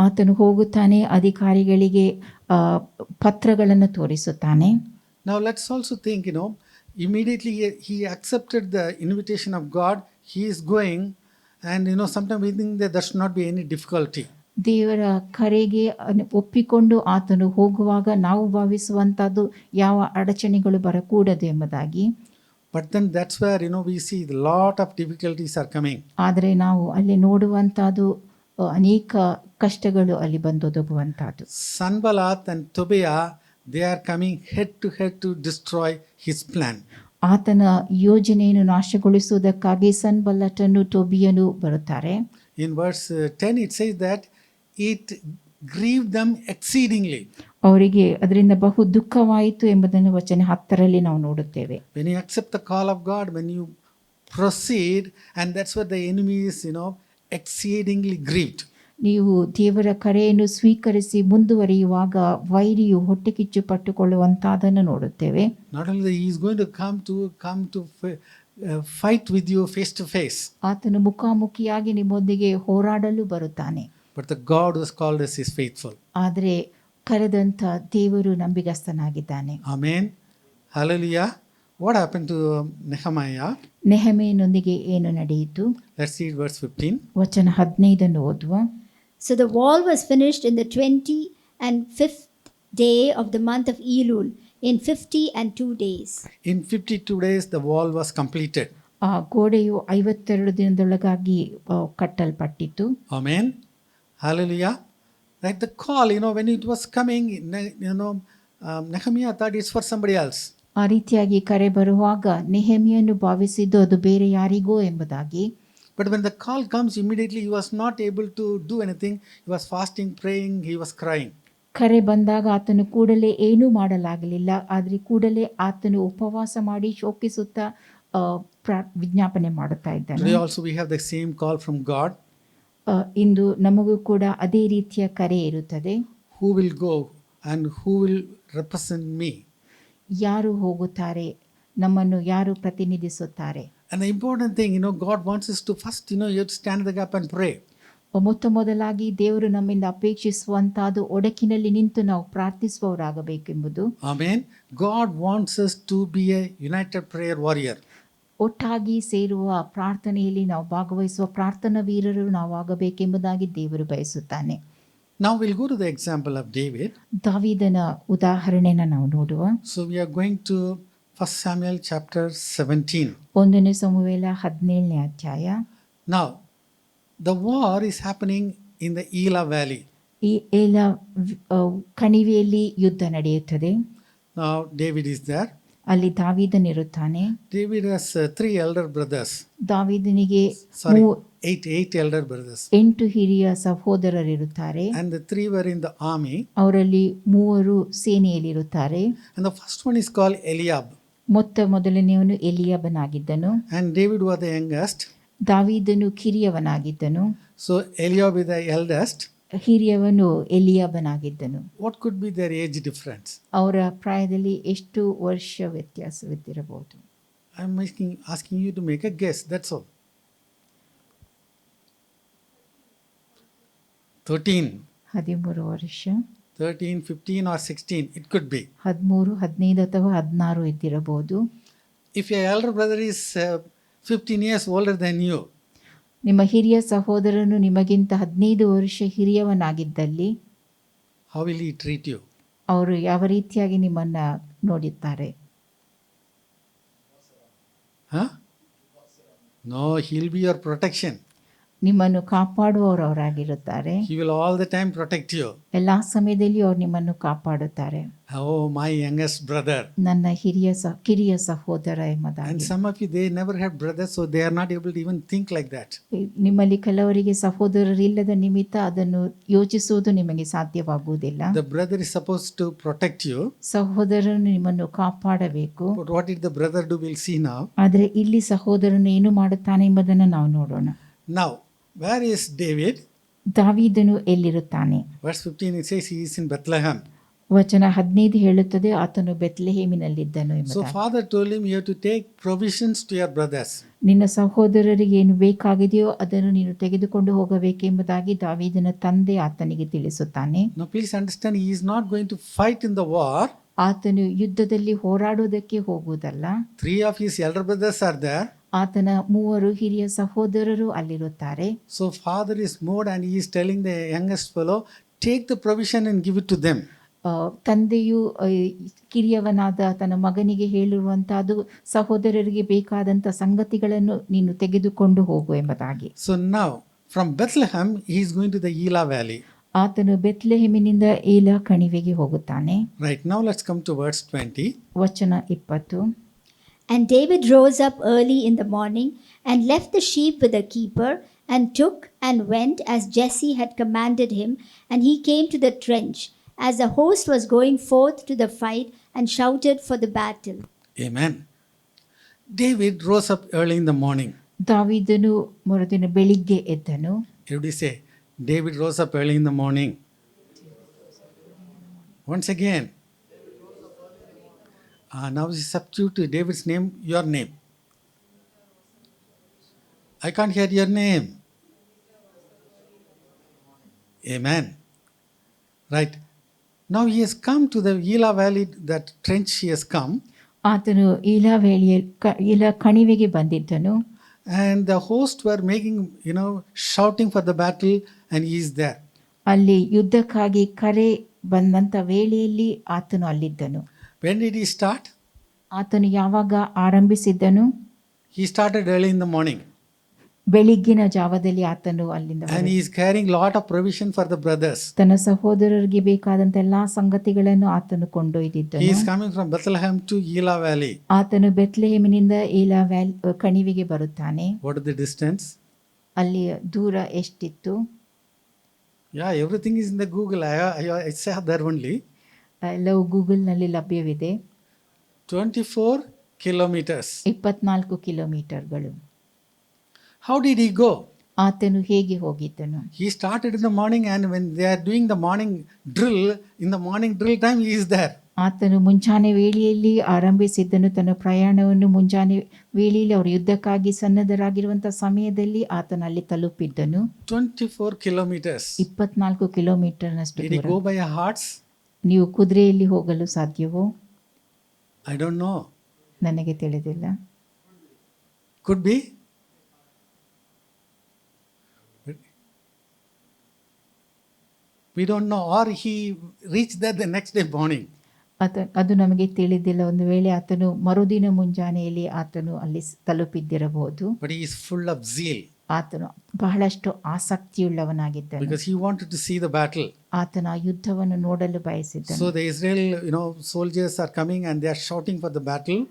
ಆತನು ಹೋಗುತ್ತಾನೆ, ಅಧಿಕಾರಿಗಳಿಗೆ ಪತ್ರಗಳನ್ನು ತೋರಿಸುತ್ತಾನೆ. Now let's also think, immediately he accepted the invitation of God. He is going, and sometimes we think that there should not be any difficulty. ದೇವರ ಕರೆಗೆ ಒಪ್ಪಿಕೊಂಡು ಆತನು ಹೋಗುವಾಗ ನಾವು ಭಾವಿಸುವಂಥದ್ದು ಯಾವ ಅಡಚಣೆಗಳು ಬರಕೂಡದು ಎಂಬುದಾಗಿ. But then that's where we see a lot of difficulties are coming. ಆದರೆ ನಾವು ಅಲ್ಲಿ ನೋಡುವಂಥದ್ದು ಅನೇಕ ಕಷ್ಟಗಳು ಅಲ್ಲಿ ಬಂದೊದಗುವಂಥದ್ದು. Sanballat and Tobiah, they are coming head to destroy his plan. ಆತನ ಯೋಜನೆಯನ್ನು ನಾಶಗೊಳಿಸುವುದಕ್ಕಾಗಿ ಸನ್ಬಲ್ಲಟನು ಟೋಬಿಯನು ಬರುತ್ತಾರೆ. In verse 10 it says that it grieved them exceedingly. ಅವರಿಗೆ ಅದರಿಂದ ಬಹು ದುಃಖವಾಯಿತು ಎಂಬುದನ್ನು ವಚನ 10ರಲ್ಲಿ ನಾವು ನೋಡುತ್ತೇವೆ. When you accept the call of God, when you proceed, and that's where the enemy is exceedingly grieved. ನೀವು ದೇವರ ಕರೆಯನ್ನು ಸ್ವೀಕರಿಸಿ ಮುಂದುವರಿಯುವಾಗ ವೈರಿಯು ಹೊಟ್ಟೆಕಿಚ್ಚು ಪಟ್ಟುಕೊಳ್ಳುವಂತಾದನ್ನು ನೋಡುತ್ತೇವೆ. Not only he is going to come to fight with you face to face. ಆತನು ಮುಖಾಮುಖಿಯಾಗಿ ನಿಮ್ಮೊಂದಿಗೆ ಹೋರಾಡಲು ಬರುತ್ತಾನೆ. But the God who has called us is faithful. ಆದರೆ ಕರೆದಂಥ ದೇವರು ನಂಬಿಗಸ್ತನಾಗಿದ್ದಾನೆ. Amen. Hallelujah. What happened to Nehemiah? ನೆಹೆಮೀಯನೊಂದಿಗೆ ಏನು ನಡೆಯಿತು? Let's read verse 15. ವಚನ 15 ಓದುವ. So the wall was finished in the 25th day of the month of Elul, in 52 days. In 52 days the wall was completed. ಆ ಗೋಡೆಯು 52 ದಿನದೊಳಗಾಗಿ ಕಟ್ಟಲ್ಪಟ್ಟಿತು. Amen. Hallelujah. Like the call, when it was coming, Nehemiah thought it's for somebody else. ಆ ರೀತಿಯಾಗಿ ಕರೆ ಬರುವಾಗ ನೆಹೆಮೀಯನು ಭಾವಿಸಿದ್ದು ಅದು ಬೇರೆ ಯಾರಿಗೋ ಎಂಬುದಾಗಿ. But when the call comes, immediately he was not able to do anything. He was fasting, praying, he was crying. ಕರೆ ಬಂದಾಗ ಆತನು ಕೂಡಲೇ ಏನೂ ಮಾಡಲಾಗಲಿಲ್ಲ. ಆದರೆ ಕೂಡಲೇ ಆತನು ಉಪವಾಸ ಮಾಡಿ ಶೋಕಿಸುತ್ತಾ ವಿಜ್ಞಾಪನೆ ಮಾಡುತ್ತಾ ಇದ್ದಾನೆ. Today also we have the same call from God. ಇಂದು ನಮಗೂ ಕೂಡ ಅದೇ ರೀತಿಯ ಕರೆ ಇರುತ್ತದೆ. Who will go and who will represent me? ಯಾರು ಹೋಗುತ್ತಾರೆ, ನಮ್ಮನ್ನು ಯಾರು ಪ್ರತಿನಿಧಿಸುತ್ತಾರೆ? And the important thing, God wants us to first, you have to stand in the gap and pray. ಮೊದಲಾಗಿ ದೇವರು ನಮ್ಮಿಂದ ಅಪೇಕ್ಷಿಸುವಂತಹದ್ದು ಒಡಕಿನಲ್ಲಿ ನಿಂತು ನಾವು ಪ್ರಾರ್ಥಿಸುವವರಾಗಬೇಕೆಂಬುದು. Amen. God wants us to be a united prayer warrior. ಒಟ್ಟಾಗಿ ಸೇರುವ ಪ್ರಾರ್ಥನೆಯಲ್ಲಿ ನಾವು ಭಾಗವಹಿಸುವ ಪ್ರಾರ್ಥನಾ ವೀರರು ನಾವು ಆಗಬೇಕೆಂಬುದಾಗಿ ದೇವರು ಬಯಸುತ್ತಾನೆ. Now we'll go to the example of David. ದಾವೀದನ ಉದಾಹರಣೆನ ನಾವು ನೋಡುವ. So we are going to 1 Samuel chapter 17. 1 ಸಮುವೇಲ 17ನೇ ಅಧ್ಯಾಯ. Now the war is happening in the Elah valley. ಈ ಏಲ ಕಣಿವೆಯಲ್ಲಿ ಯುದ್ಧ ನಡೆಯುತ್ತದೆ. Now David is there. ಅಲ್ಲಿ ದಾವೀದನಿರುತ್ತಾನೆ. David has 3 elder brothers. ದಾವೀದನಿಗೆ 8 elder brothers. 8 ಹಿರಿಯ ಸಹೋದರರಿರುತ್ತಾರೆ. And the 3 were in the army. ಅವರಲ್ಲಿ 3 ಸೇನೆಯಲ್ಲಿರುತ್ತಾರೆ. And the first one is called Eliab. ಮೊದಲನೆಯವನು ಎಲಿಯಾಬನಾಗಿದ್ದನು. And David was the youngest. ದಾವೀದನು ಕಿರಿಯವನಾಗಿದ್ದನು. So Eliab is the eldest. ಹಿರಿಯವನು ಎಲಿಯಾಬನಾಗಿದ್ದನು. What could be their age difference? ಅವರ ಪ್ರಾಯದಲ್ಲಿ ಎಷ್ಟು ವರ್ಷ ವ್ಯತ್ಯಾಸವಿದ್ದಿರಬಹುದು? I am asking you to make a guess. That's all. 13 ವರ್ಷ. 13, 15 or 16 it could be. 13, 15 ಅಥವಾ 16 ಇದ್ದಿರಬಹುದು. If your elder brother is 15 years older than you, ನಿಮ್ಮ ಹಿರಿಯ ಸಹೋದರನು ನಿಮಗಿಂತ 15 ವರ್ಷ ಹಿರಿಯವನಾಗಿದ್ದಲ್ಲಿ how will he treat you? ಅವರು ಯಾವ ರೀತಿಯಾಗಿ ನಿಮ್ಮನ್ನ ನೋಡುತ್ತಾರೆ? No, he'll be your protection. ನಿಮ್ಮನ್ನು ಕಾಪಾಡುವವರಾಗಿರುತ್ತಾರೆ. He will all the time protect you. ಎಲ್ಲಾ ಸಮಯದಲ್ಲಿ ಅವರು ನಿಮ್ಮನ್ನು ಕಾಪಾಡುತ್ತಾರೆ. Oh, my youngest brother. ನನ್ನ ಕಿರಿಯ ಸಹೋದರ ಎಂಬುದಾಗಿ. And some of you, they never had brothers, so they are not able to even think like that. ನಿಮ್ಮಲ್ಲಿ ಕೆಲವರಿಗೆ ಸಹೋದರರಿಲ್ಲದ ನಿಮಿತ್ತ ಅದನ್ನು ಯೋಚಿಸುವುದು ನಿಮಗೆ ಸಾಧ್ಯವಾಗುವುದಿಲ್ಲ. The brother is supposed to protect you. ಸಹೋದರನು ನಿಮ್ಮನ್ನು ಕಾಪಾಡಬೇಕು. But what did the brother do? We'll see now. ಆದರೆ ಇಲ್ಲಿ ಸಹೋದರನು ಏನು ಮಾಡುತ್ತಾನೆ ಎಂಬುದನ್ನು ನಾವು ನೋಡೋಣ. Now, where is David? ದಾವೀದನು ಎಲ್ಲಿರುತ್ತಾನೆ? Verse 15 it says he is in Bethlehem. ವಚನ 15 ಹೇಳುತ್ತದೆ ಆತನು ಬೆತ್ಲೆಹೇಮಿನಲ್ಲಿದ್ದನು So ಎಂಬುದಾಗಿ. father told him, you have to take provisions to your brothers. ನಿನ್ನ ಸಹೋದರರಿಗೆ ಏನು ಬೇಕಾಗಿದೆಯೋ ಅದನ್ನು ನೀನು ತೆಗೆದುಕೊಂಡು ಹೋಗಬೇಕೆಂಬುದಾಗಿ ದಾವೀದನ ತಂದೆ ಆತನಿಗೆ ತಿಳಿಸುತ್ತಾನೆ. Now please understand, he is not going to fight in the war. ಆತನು ಯುದ್ಧದಲ್ಲಿ ಹೋರಾಡುವುದಕ್ಕೆ ಹೋಗುವುದಲ್ಲ. 3 of his elder brothers are there. ಆತನ 3 ಹಿರಿಯ ಸಹೋದರರು ಅಲ್ಲಿರುತ್ತಾರೆ. So father is moved and he is telling the youngest fellow, take the provision and give it to them. ತಂದೆಯು ಕಿರಿಯವನಾದ ತನ್ನ ಮಗನಿಗೆ ಹೇಳಿರುವಂತಹದ್ದು ಸಹೋದರರಿಗೆ ಬೇಕಾದಂಥ ಸಂಗತಿಗಳನ್ನು ನೀನು ತೆಗೆದುಕೊಂಡು ಹೋಗು ಎಂಬುದಾಗಿ. So now from Bethlehem he is going to the Elah valley. ಆತನು ಬೆತ್ಲೆಹೆಮಿನಿಂದ ಏಲ ಕಣಿವೆಗೆ ಹೋಗುತ್ತಾನೆ. Right, now let's come to verse 20. ವಚನ 20. And David rose up early in the morning and left the sheep with the keeper and took and went as Jesse had commanded him, and he came to the trench as the host was going forth to the fight and shouted for the battle. Amen. David rose up early in the morning. ದಾವೀದನು ಮರುದಿನ ಬೆಳಿಗ್ಗೆ ಎದ್ದನು. Everybody say, David rose up early in the morning. Once again. Now substitute David's name, your name. I can't hear your name. Amen. Right. Now he has come to the Elah valley, that trench he has come. ಆತನು ಈಲ ಕಣಿವೆಗೆ ಬಂದಿದ್ದನು. And the host were making, shouting for the battle, and he is there. ಅಲ್ಲಿ ಯುದ್ಧಕ್ಕಾಗಿ ಕರೆ ಬಂದಂಥ ವೇಳೆಯಲ್ಲಿ ಆತನು ಅಲ್ಲಿದ್ದನು. When did he start? ಆತನು ಯಾವಾಗ ಆರಂಭಿಸಿದ್ದನು? He started early in the morning. ಬೆಳಿಗ್ಗಿನ ಜಾವದಲ್ಲಿ ಆತನು ಅಲ್ಲಿಂದ And he is carrying lot of provision for the brothers. ತನ್ನ ಸಹೋದರರಿಗೆ ಬೇಕಾದಂತ ಎಲ್ಲಾ ಸಂಗತಿಗಳನ್ನು ಆತನು He ಕೊಂಡೊಯ್ದಿದ್ದನು. is coming from Bethlehem to Elah valley. ಆತನು ಬೆತ್ಲೆಹೆಮಿನಿಂದ ಏಲಾ ಕಣಿವೆಗೆ ಬರುತ್ತಾನೆ. What is the distance? ಅಲ್ಲಿ ದೂರ ಎಷ್ಟಿತ್ತು? Yeah, everything is in the Google. I saw there only. ಎಲ್ಲವೂ ಗೂಗಲ್ನಲ್ಲಿ ಲಭ್ಯವಿದೆ. 24 kilometers. 24 ಕಿಲೋಮೀಟರ್ಗಳು. How did he go? ಆತನು ಹೇಗೆ ಹೋಗಿದ್ದನು? He started in the morning, and when they are doing the morning drill, in the morning drill time he is there. ಆತನು ಮುಂಜಾನೆ ವೇಳೆಯಲ್ಲಿ ಆರಂಭಿಸಿದ್ದನು. ತನ್ನ ಪ್ರಯಾಣವನ್ನು ಮುಂಜಾನೆ ವೇಳೆಯಲ್ಲಿ ಅವರು ಯುದ್ಧಕ್ಕಾಗಿ ಸನ್ನದ್ಧರಾಗಿರುವಂತಹ ಸಮಯದಲ್ಲಿ ಆತನು ಅಲ್ಲಿ ತಲುಪಿದ್ದನು. 24 kilometers. 24 ಕಿಲೋಮೀಟರ್ನಷ್ಟು Did he ದೂರ. go by a horse? ನೀವು ಕುದುರೆಯಲ್ಲಿ ಹೋಗಲು ಸಾಧ್ಯವೋ? I don't know. ನನಗೆ ತಿಳಿದಿಲ್ಲ. Could be. We don't know. Or he reached there the next day morning. ಅದು ನಮಗೆ ತಿಳಿದಿಲ್ಲ. ಒಂದು ವೇಳೆ ಆತನು ಮರುದಿನ ಮುಂಜಾನೆಯಲ್ಲಿ ಆತನು ಅಲ್ಲಿ ತಲುಪಿದ್ದಿರಬಹುದು. But he is full of zeal. ಆತನು ಬಹಳಷ್ಟು ಆಸಕ್ತಿಯುಳ್ಳವನಾಗಿದ್ದನು. Because he wanted to see the battle. ಆತನ ಆ ಯುದ್ಧವನ್ನು ನೋಡಲು ಬಯಸಿದ್ದನು. So the Israel, soldiers are coming and they are shouting for the battle.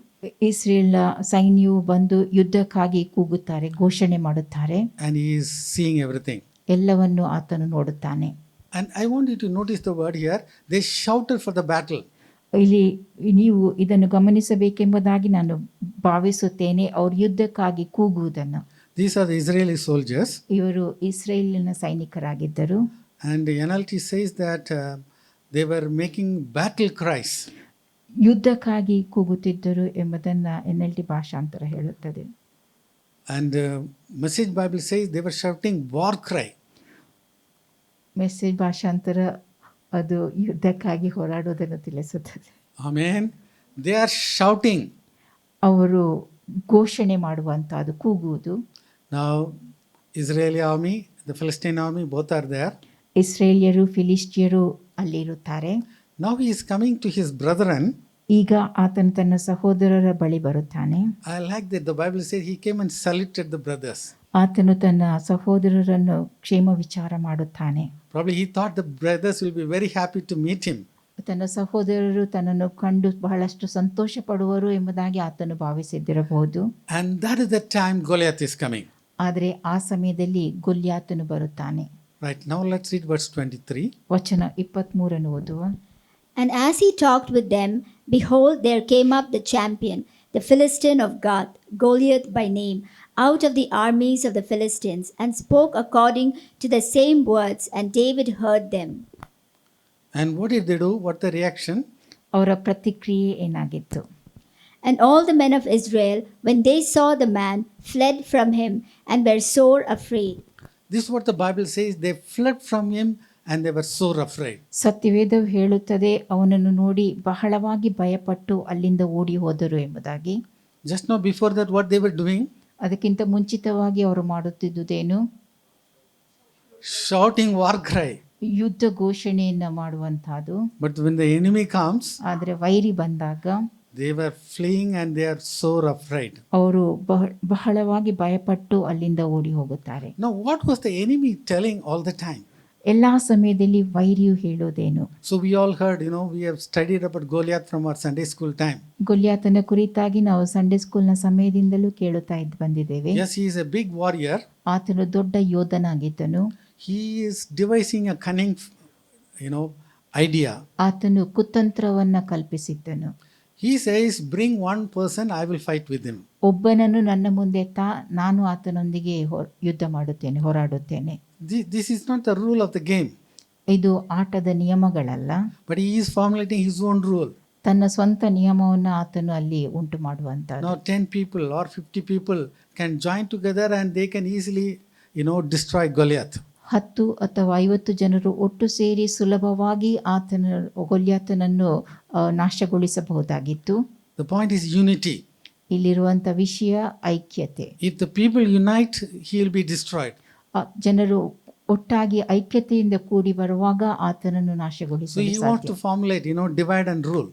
Israel ಸೈನ್ಯವು ಬಂದು ಯುದ್ಧಕ್ಕಾಗಿ ಕೂಗುತ್ತಾರೆ, ಘೋಷಣೆ ಮಾಡುತ್ತಾರೆ. And he is seeing everything. ಎಲ್ಲವನ್ನು ಆತನು ನೋಡುತ್ತಾನೆ. And I want you to notice the word here. They shouted for the battle. ಇಲ್ಲಿ ನೀವು ಇದನ್ನು ಗಮನಿಸಬೇಕೆಂಬುದಾಗಿ ನಾನು ಭಾವಿಸುತ್ತೇನೆ. ಅವರು ಯುದ್ಧಕ್ಕಾಗಿ ಕೂಗುವುದನ್ನು. These are the Israeli soldiers. ಇವರು ಇಸ್ರೇಲಿನ ಸೈನಿಕರಾಗಿದ್ದರು. And NLT says that they were making battle cries. ಯುದ್ಧಕ್ಕಾಗಿ ಕೂಗುತ್ತಿದ್ದರು ಎಂಬುದನ್ನು NLT ಭಾಷಾಂತರ ಹೇಳುತ್ತದೆ. And Message Bible says they were shouting war cry. Message ಭಾಷಾಂತರ ಅದು ಯುದ್ಧಕ್ಕಾಗಿ ಹೋರಾಡುವುದನ್ನು ತಿಳಿಸುತ್ತದೆ. Amen. They are shouting. ಅವರು ಘೋಷಣೆ ಮಾಡುವಂತಹದ್ದು, ಕೂಗುವುದು. Now Israeli army, the Philistine army, both are there. ಇಸ್ರೇಲಿಯರು ಫಿಲಿಸ್ಟಿಯರು ಅಲ್ಲಿರುತ್ತಾರೆ. Now he is coming to his brethren. ಈಗ ಆತನು ತನ್ನ ಸಹೋದರರ ಬಳಿ ಬರುತ್ತಾನೆ. I like that the Bible says he came and saluted the brothers. ಆತನು ತನ್ನ ಸಹೋದರರನ್ನು ಕ್ಷೇಮ ವಿಚಾರ ಮಾಡುತ್ತಾನೆ. Probably he thought the brothers will be very happy to meet him. ತನ್ನ ಸಹೋದರರು ತನ್ನನ್ನು ಕಂಡು ಬಹಳಷ್ಟು ಸಂತೋಷ ಪಡುವರು ಎಂಬುದಾಗಿ ಆತನು ಭಾವಿಸಿದ್ದಿರಬಹುದು. And that is the time Goliath is coming. ಆದರೆ ಆ ಸಮಯದಲ್ಲಿ ಗೊಲ್ಯಾತನು ಬರುತ್ತಾನೆ. Right, now let's read verse 23. ವಚನ 23 ಓದುವ. And as he talked with them, behold, there came up the champion, the Philistine of Gath, Goliath by name, out of the armies of the Philistines, and spoke according to the same words, and David heard them. And what did they do? What the reaction? ಅವರ ಪ್ರತಿಕ್ರಿಯೆ ಏನಾಗಿತ್ತು? And all the men of Israel, when they saw the man, fled from him and were sore afraid. This is what the Bible says. They fled from him and they were sore afraid. ಸತ್ಯವೇದವು ಹೇಳುತ್ತದೆ, ಅವನನ್ನು ನೋಡಿ ಬಹಳವಾಗಿ ಭಯಪಟ್ಟು ಅಲ್ಲಿಂದ ಓಡಿ ಹೋದರು ಎಂಬುದಾಗಿ. Just now, before that, what they were doing? ಅದಕ್ಕಿಂತ ಮುಂಚಿತವಾಗಿ ಅವರು ಮಾಡುತ್ತಿದ್ದುದೇನು? Shouting war cry. ಯುದ್ಧ ಘೋಷಣೆಯನ್ನ ಮಾಡುವಂತಹದ್ದು. But when the enemy comes, ಆದರೆ ವೈರಿ ಬಂದಾಗ they were fleeing and they are sore afraid. ಅವರು ಬಹಳವಾಗಿ ಭಯಪಟ್ಟು ಅಲ್ಲಿಂದ ಓಡಿ ಹೋಗುತ್ತಾರೆ. Now, what was the enemy telling all the time? ಎಲ್ಲಾ ಸಮಯದಲ್ಲಿ ವೈರಿಯು ಹೇಳೋದೇನು? So we all heard, we have studied about Goliath from our Sunday school time. ಗೊಲ್ಯಾತನ ಕುರಿತಾಗಿ ನಾವು ಸಂಡೇ ಸ್ಕೂಲ್ನ ಸಮಯದಿಂದಲೂ ಕೇಳುತ್ತಾ ಬಂದಿದ್ದೇವೆ. Yes, he is a big warrior. ಆತನು ದೊಡ್ಡ ಯೋಧನಾಗಿದ್ದನು. He is devising a cunning, idea. ಆತನು ಕುತಂತ್ರವನ್ನ ಕಲ್ಪಿಸಿದ್ದನು. He says, bring one person, I will fight with him. ಒಬ್ಬನನ್ನು ನನ್ನ ಮುಂದೆ ನಾನು ಆತನೊಂದಿಗೆ ಯುದ್ಧ ಮಾಡುತ್ತೇನೆ, ಹೋರಾಡುತ್ತೇನೆ. This is not the rule of the game. ಇದು ಆಟದ ನಿಯಮಗಳಲ್ಲ. But he is formulating his own rule. ತನ್ನ ಸ್ವಂತ ನಿಯಮವನ್ನು ಆತನು ಅಲ್ಲಿ ಉಂಟು ಮಾಡುವಂತ. Now 10 people or 50 people can join together and they can easily, destroy Goliath. 10 ಅಥವಾ 50 ಜನರು ಒಟ್ಟು ಸೇರಿ ಸುಲಭವಾಗಿ ಗೊಲ್ಯಾತನನ್ನು ನಾಶಗೊಳಿಸಬಹುದಾಗಿತ್ತು. The point is unity. ಇಲ್ಲಿರುವಂತ ವಿಷಯ ಐಕ್ಯತೆ. If the people unite, he will be destroyed. ಜನರು ಒಟ್ಟಾಗಿ ಐಕ್ಯತೆಯಿಂದ ಕೂಡಿ ಬರುವಾಗ ಆತನನ್ನು ನಾಶಗೊಳಿಸಲು ಸಾಧ್ಯ. So he wants to formulate, divide and rule.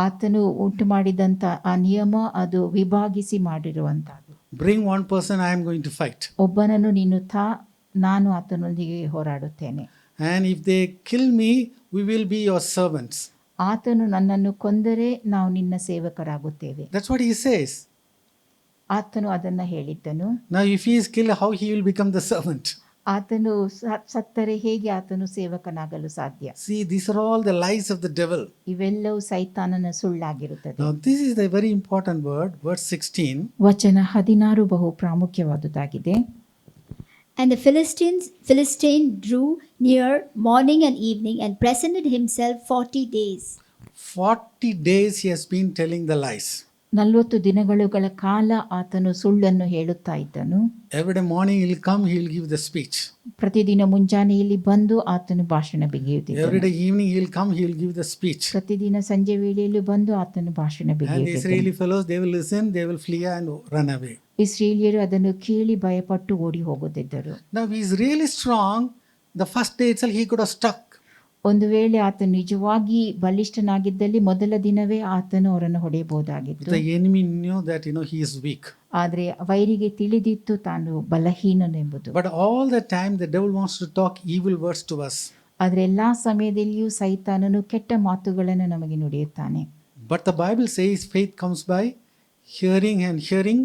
ಆತನು ಉಂಟು ಮಾಡಿದಂತ ಆ ನಿಯಮ ಅದು ವಿಭಾಗಿಸಿ ಮಾಡಿರುವಂತದ್ದು. Bring one person, I am going to fight. ಒಬ್ಬನನ್ನು ನೀನು ನಾನು ಆತನೊಂದಿಗೆ ಹೋರಾಡುತ್ತೇನೆ. And if they kill me, we will be your servants. ಆತನು ನನ್ನನ್ನು ಕೊಂದರೆ ನಾವು ನಿನ್ನ ಸೇವಕರಾಗುತ್ತೇವೆ. That's what he says. ಆತನು ಅದನ್ನ ಹೇಳಿದ್ದನು. Now if he is killed, how he will become the servant? ಆತನು ಸತ್ತರೆ ಹೇಗೆ ಆತನು ಸೇವಕನಾಗಲು ಸಾಧ್ಯ? See, these are all the lies of the devil. ಇವೆಲ್ಲವೂ ಸೈತಾನನ ಸುಳ್ಳಾಗಿರುತ್ತದೆ. Now this is the very important word, verse 16. ವಚನ 16 ಬಹು ಪ್ರಾಮುಖ್ಯವಾದುದಾಗಿದೆ. And the Philistine drew near morning and evening and presented himself 40 days. 40 days he has been telling the lies. 40 ದಿನಗಳ ಕಾಲ ಆತನು ಸುಳ್ಳನ್ನು ಹೇಳುತ್ತಾ ಇದ್ದನು. Every day morning he will come, he will give the speech. ಪ್ರತಿದಿನ ಮುಂಜಾನೆಯಲ್ಲಿ ಬಂದು ಆತನು ಭಾಷಣ ಬಿಗಿಯುತ್ತಿದ್ದನು. Every day evening he will come, he will give the speech. ಪ್ರತಿದಿನ ಸಂಜೆ ವೇಳೆಯಲ್ಲಿ ಬಂದು ಆತನು ಭಾಷಣ ಬಿಗಿಯುತ್ತಿದ್ದನು. And the Israeli fellows, they will listen, they will flee and run away. ಇಸ್ರೇಲಿಯರು ಅದನ್ನು ಕೇಳಿ ಭಯಪಟ್ಟು ಓಡಿ ಹೋಗುತ್ತಿದ್ದರು. Now he is really strong. The first day itself he could have stuck. ಒಂದು ವೇಳೆ ಆತನು ನಿಜವಾಗಿ ಬಲಿಷ್ಠನಾಗಿದ್ದಲ್ಲಿ ಮೊದಲ ದಿನವೇ ಆತನು ಅವರನ್ನು ಹೊಡೆಯಬಹುದಾಗಿತ್ತು. The enemy knew that he is weak. ಆದರೆ ವೈರಿಗೆ ತಿಳಿದಿತ್ತು ತಾನು ಬಲಹೀನನೆಂಬುದು. But all the time the devil wants to talk evil words to us. ಆದರೆ ಎಲ್ಲಾ ಸಮಯದಲ್ಲಿಯೂ ಸೈತಾನನು ಕೆಟ್ಟ ಮಾತುಗಳನ್ನು ನಮಗೆ ನುಡಿಯುತ್ತಾನೆ. But the Bible says faith comes by hearing and hearing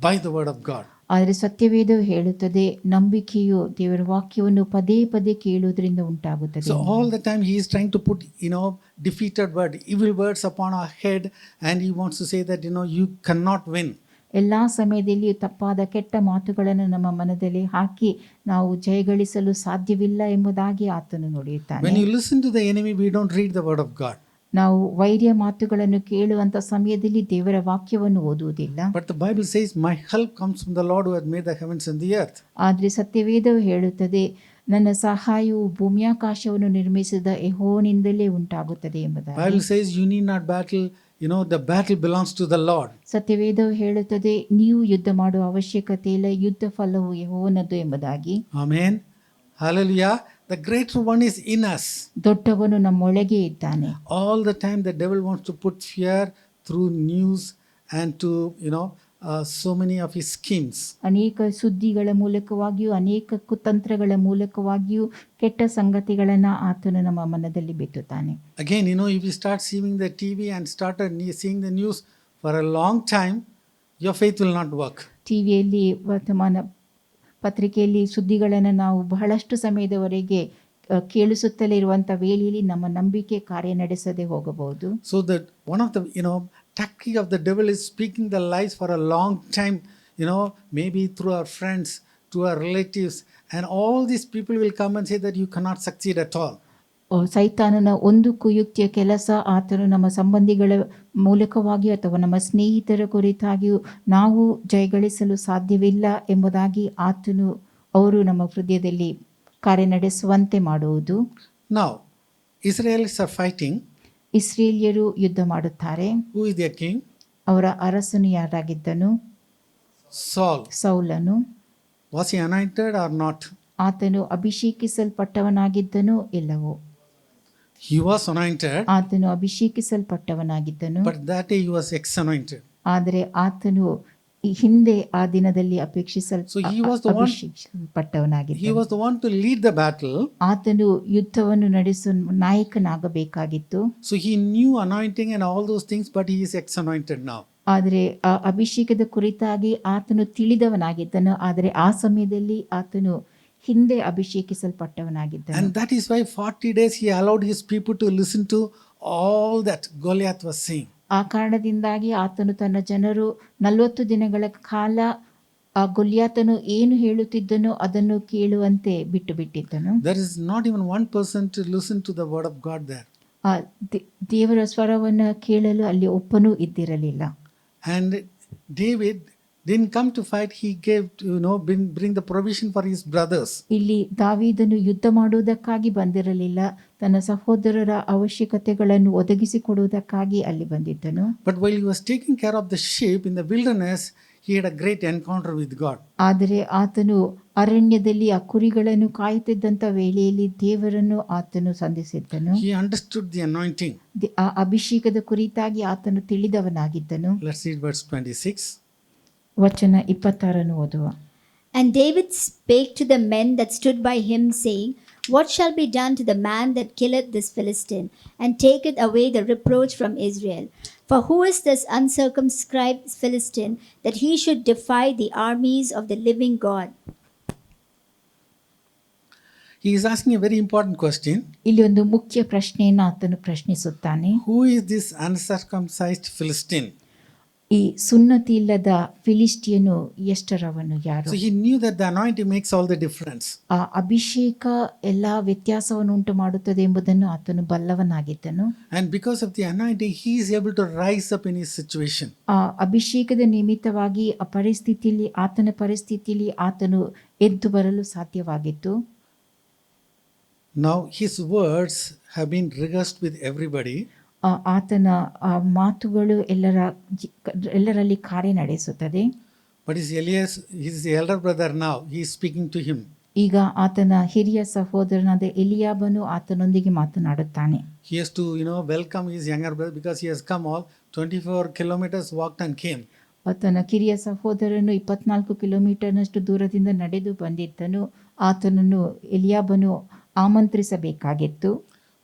by the word of God. ಆದರೆ ಸತ್ಯವೇದವು ಹೇಳುತ್ತದೆ ನಂಬಿಕೆಯು ದೇವರ ವಾಕ್ಯವನ್ನು ಪದೇ ಪದೇ ಕೇಳುವುದರಿಂದ ಉಂಟಾಗುತ್ತದೆ. So all the time he is trying to put defeated word, evil words upon our head, and he wants to say that you cannot win. ಎಲ್ಲಾ ಸಮಯದಲ್ಲಿಯೂ ತಪ್ಪಾದ ಕೆಟ್ಟ ಮಾತುಗಳನ್ನು ನಮ್ಮ ಮನದಲ್ಲಿ ಹಾಕಿ ನಾವು ಜಯಗಳಿಸಲು ಸಾಧ್ಯವಿಲ್ಲ ಎಂಬುದಾಗಿ ಆತನು ನುಡಿಯುತ್ತಾನೆ. When you listen to the enemy, we don't read the word of God. ನಾವು ವೈರ್ಯ ಮಾತುಗಳನ್ನು ಕೇಳುವಂತ ಸಮಯದಲ್ಲಿ ದೇವರ ವಾಕ್ಯವನ್ನು ಓದುವುದಿಲ್ಲ. But the Bible says my help comes from the Lord who has made the heavens and the earth. ಆದರೆ ಸತ್ಯವೇದವು ಹೇಳುತ್ತದೆ ನನ್ನ ಸಹಾಯವು ಭೂಮ್ಯಾಕಾಶವನ್ನು ನಿರ್ಮಿಸಿದ ಯೆಹೋವನಿಂದಲೇ ಉಂಟಾಗುತ್ತದೆ ಎಂಬುದಾಗಿ. Bible says you need not battle, the battle belongs to the Lord. ಸತ್ಯವೇದವು ಹೇಳುತ್ತದೆ ನೀವು ಯುದ್ಧ ಮಾಡುವ ಅವಶ್ಯಕತೆ ಇಲ್ಲ, ಯುದ್ಧ ಫಲವು ಯೆಹೋವನದು ಎಂಬುದಾಗಿ. Amen. Hallelujah. The greater one is in us. ದೊಡ್ಡವನು ನಮ್ಮೊಳಗೆ ಇದ್ದಾನೆ. All the time the devil wants to put fear through news and to so many of his schemes. ಅನೇಕ ಸುದ್ದಿಗಳ ಮೂಲಕವಾಗಿಯೂ ಅನೇಕ ಕುತಂತ್ರಗಳ ಮೂಲಕವಾಗಿಯೂ ಕೆಟ್ಟ ಸಂಗತಿಗಳನ್ನು ಆತನು ನಮ್ಮ ಮನದಲ್ಲಿ ಬಿತ್ತುತ್ತಾನೆ. Again, if you start seeing the TV and started seeing the news for a long time, your faith will not work. ಟಿವಿಯಲ್ಲಿ ವರ್ತಮಾನ ಪತ್ರಿಕೆಯಲ್ಲಿ ಸುದ್ದಿಗಳನ್ನು ನಾವು ಬಹಳಷ್ಟು ಸಮಯದವರೆಗೆ ಕೇಳಿಸುತ್ತಲೇ ಇರುವಂಥ ವೇಳೆಯಲ್ಲಿ ನಮ್ಮ ನಂಬಿಕೆ ಕಾರ್ಯ ನಡೆಸದೆ ಹೋಗಬಹುದು. So that one of the tactic of the devil is speaking the lies for a long time, maybe through our friends, to our relatives, and all these people will come and say that you cannot succeed at all. ಸೈತಾನನ ಒಂದು ಕುಯುಕ್ತಿಯ ಕೆಲಸ ಆತನು ನಮ್ಮ ಸಂಬಂಧಿಗಳ ಮೂಲಕವಾಗಿ ಅಥವಾ ನಮ್ಮ ಸ್ನೇಹಿತರ ಕುರಿತಾಗಿಯೂ ನಾವು ಜಯಗಳಿಸಲು ಸಾಧ್ಯವಿಲ್ಲ ಎಂಬುದಾಗಿ ಆತನು ಅವರು ನಮ್ಮ ಹೃದಯದಲ್ಲಿ ಕಾರ್ಯನಡೆಸುವಂತೆ ಮಾಡುವುದು. Now, Israelites are fighting. ಇಸ್ರೇಲಿಯರು ಯುದ್ಧ ಮಾಡುತ್ತಾರೆ. Who is their king? ಅವರ ಅರಸನು ಯಾರಾಗಿದ್ದನು? Saul. ಸೌಲನು. Was he anointed or not? ಆತನು ಅಭಿಷೇಕಿಸಲ್ಪಟ್ಟವನಾಗಿದ್ದನು ಇಲ್ಲವೋ? He was anointed, ಆತನು ಅಭಿಷೇಕಿಸಲ್ಪಟ್ಟವನಾಗಿದ್ದನು. but that day he was ex-anointed. ಆದರೆ ಆತನು ಈ ಹಿಂದೆ ಆ ದಿನದಲ್ಲಿ So he was the one- ಅಭಿಷೇಕಿಸಲ್ಪಟ್ಟವನಾಗಿದ್ದನು. He was the one to lead the battle. ಆತನು ಯುದ್ಧವನ್ನು ನಡೆಸುವ ನಾಯಕನಾಗಬೇಕಾಗಿತ್ತು. So he knew anointing and all those things, but he is ex-anointed now. ಆದರೆ ಆ ಅಭಿಷೇಕದ ಕುರಿತಾಗಿ ಆತನು ತಿಳಿದವನಾಗಿದ್ದನು. ಆದರೆ ಆ ಸಮಯದಲ್ಲಿ ಆತನು ಹಿಂದೆ ಅಭಿಷೇಕಿಸಲ್ಪಟ್ಟವನಾಗಿದ್ದನು. And that is why 40 days he allowed his people to listen to all that Goliath was saying. ಆ ಕಾರಣದಿಂದಾಗಿ ಆತನು ತನ್ನ ಜನರು 40 ದಿನಗಳ ಕಾಲ ಆ ಗೊಲ್ಯಾತನು ಏನು ಹೇಳುತ್ತಿದ್ದನೋ ಅದನ್ನು ಕೇಳುವಂತೆ ಬಿಟ್ಟು ಬಿಟ್ಟಿದ್ದನು. There is not even one person to listen to the word of God there. ಆ ದೇವರ ಸ್ವರವನ್ನು ಕೇಳಲು ಅಲ್ಲಿ ಒಬ್ಬನೂ ಇದ್ದಿರಲಿಲ್ಲ. And David didn't come to fight. He gave, bring the provision for his brothers. ಇಲ್ಲಿ ದಾವೀದನು ಯುದ್ಧ ಮಾಡುವುದಕ್ಕಾಗಿ ಬಂದಿರಲಿಲ್ಲ, ತನ್ನ ಸಹೋದರರ ಅವಶ್ಯಕತೆಗಳನ್ನು ಒದಗಿಸಿಕೊಡುವುದಕ್ಕಾಗಿ ಅಲ್ಲಿ ಬಂದಿದ್ದನು. But while he was taking care of the sheep in the wilderness, he had a great encounter with God. ಆದರೆ ಆತನು ಅರಣ್ಯದಲ್ಲಿ ಆ ಕುರಿಗಳನ್ನು ಕಾಯುತ್ತಿದ್ದಂಥ ವೇಳೆಯಲ್ಲಿ ದೇವರನ್ನು ಆತನು ಸಂಧಿಸಿದ್ದನು. He understood the anointing. ಆ ಅಭಿಷೇಕದ ಕುರಿತಾಗಿ ಆತನು ತಿಳಿದವನಾಗಿದ್ದನು. Let's read verse 26. ವಚನ 26 ಓದುವ. And David spake to the men that stood by him, saying, What shall be done to the man that killeth this Philistine, and taketh away the reproach from Israel? For who is this uncircumcised Philistine, that he should defy the armies of the living God? He is asking a very important question. ಇಲ್ಲಿ ಒಂದು ಮುಖ್ಯ ಪ್ರಶ್ನೆಯನ್ನು ಆತನು ಪ್ರಶ್ನಿಸುತ್ತಾನೆ. Who is this uncircumcised Philistine? ಈ ಸುನ್ನತಿ ಇಲ್ಲದ ಫಿಲಿಸ್ಟಿಯನು ಎಷ್ಟರವನು ಯಾರು? So he knew that the anointing makes all the difference. ಆ ಅಭಿಷೇಕ ಎಲ್ಲಾ ವ್ಯತ್ಯಾಸವನ್ನು ಉಂಟು ಮಾಡುತ್ತದೆ ಎಂಬುದನ್ನು ಆತನು ಬಲ್ಲವನಾಗಿದ್ದನು. And because of the anointing, he is able to rise up in his situation. ಆ ಅಭಿಷೇಕದ ನಿಮಿತ್ತವಾಗಿ ಆ ಪರಿಸ್ಥಿತಿಯಲ್ಲಿ ಆತನ ಪರಿಸ್ಥಿತಿಯಲ್ಲಿ ಆತನು ಎದ್ದು ಬರಲು ಸಾಧ್ಯವಾಗಿತ್ತು. Now his words have been rehearsed with everybody. ಆತನ ಆ ಮಾತುಗಳು ಎಲ್ಲರಲ್ಲಿ ಕಾರ್ಯ ನಡೆಸುತ್ತದೆ. But his elder brother now, he is speaking to him. ಈಗ ಆತನ ಹಿರಿಯ ಸಹೋದರನಾದ ಎಲಿಯಾಬನು ಆತನೊಂದಿಗೆ ಮಾತನಾಡುತ್ತಾನೆ. He has to, welcome his younger brother because he has come all 24 kilometers walked and came. ಆತನ ಕಿರಿಯ ಸಹೋದರನು 24 ಕಿಲೋಮೀಟರ್ನಷ್ಟು ದೂರದಿಂದ ನಡೆದು ಬಂದಿದ್ದನು. ಆತನನ್ನು ಎಲಿಯಾಬನು ಆಮಂತ್ರಿಸಬೇಕಾಗಿತ್ತು.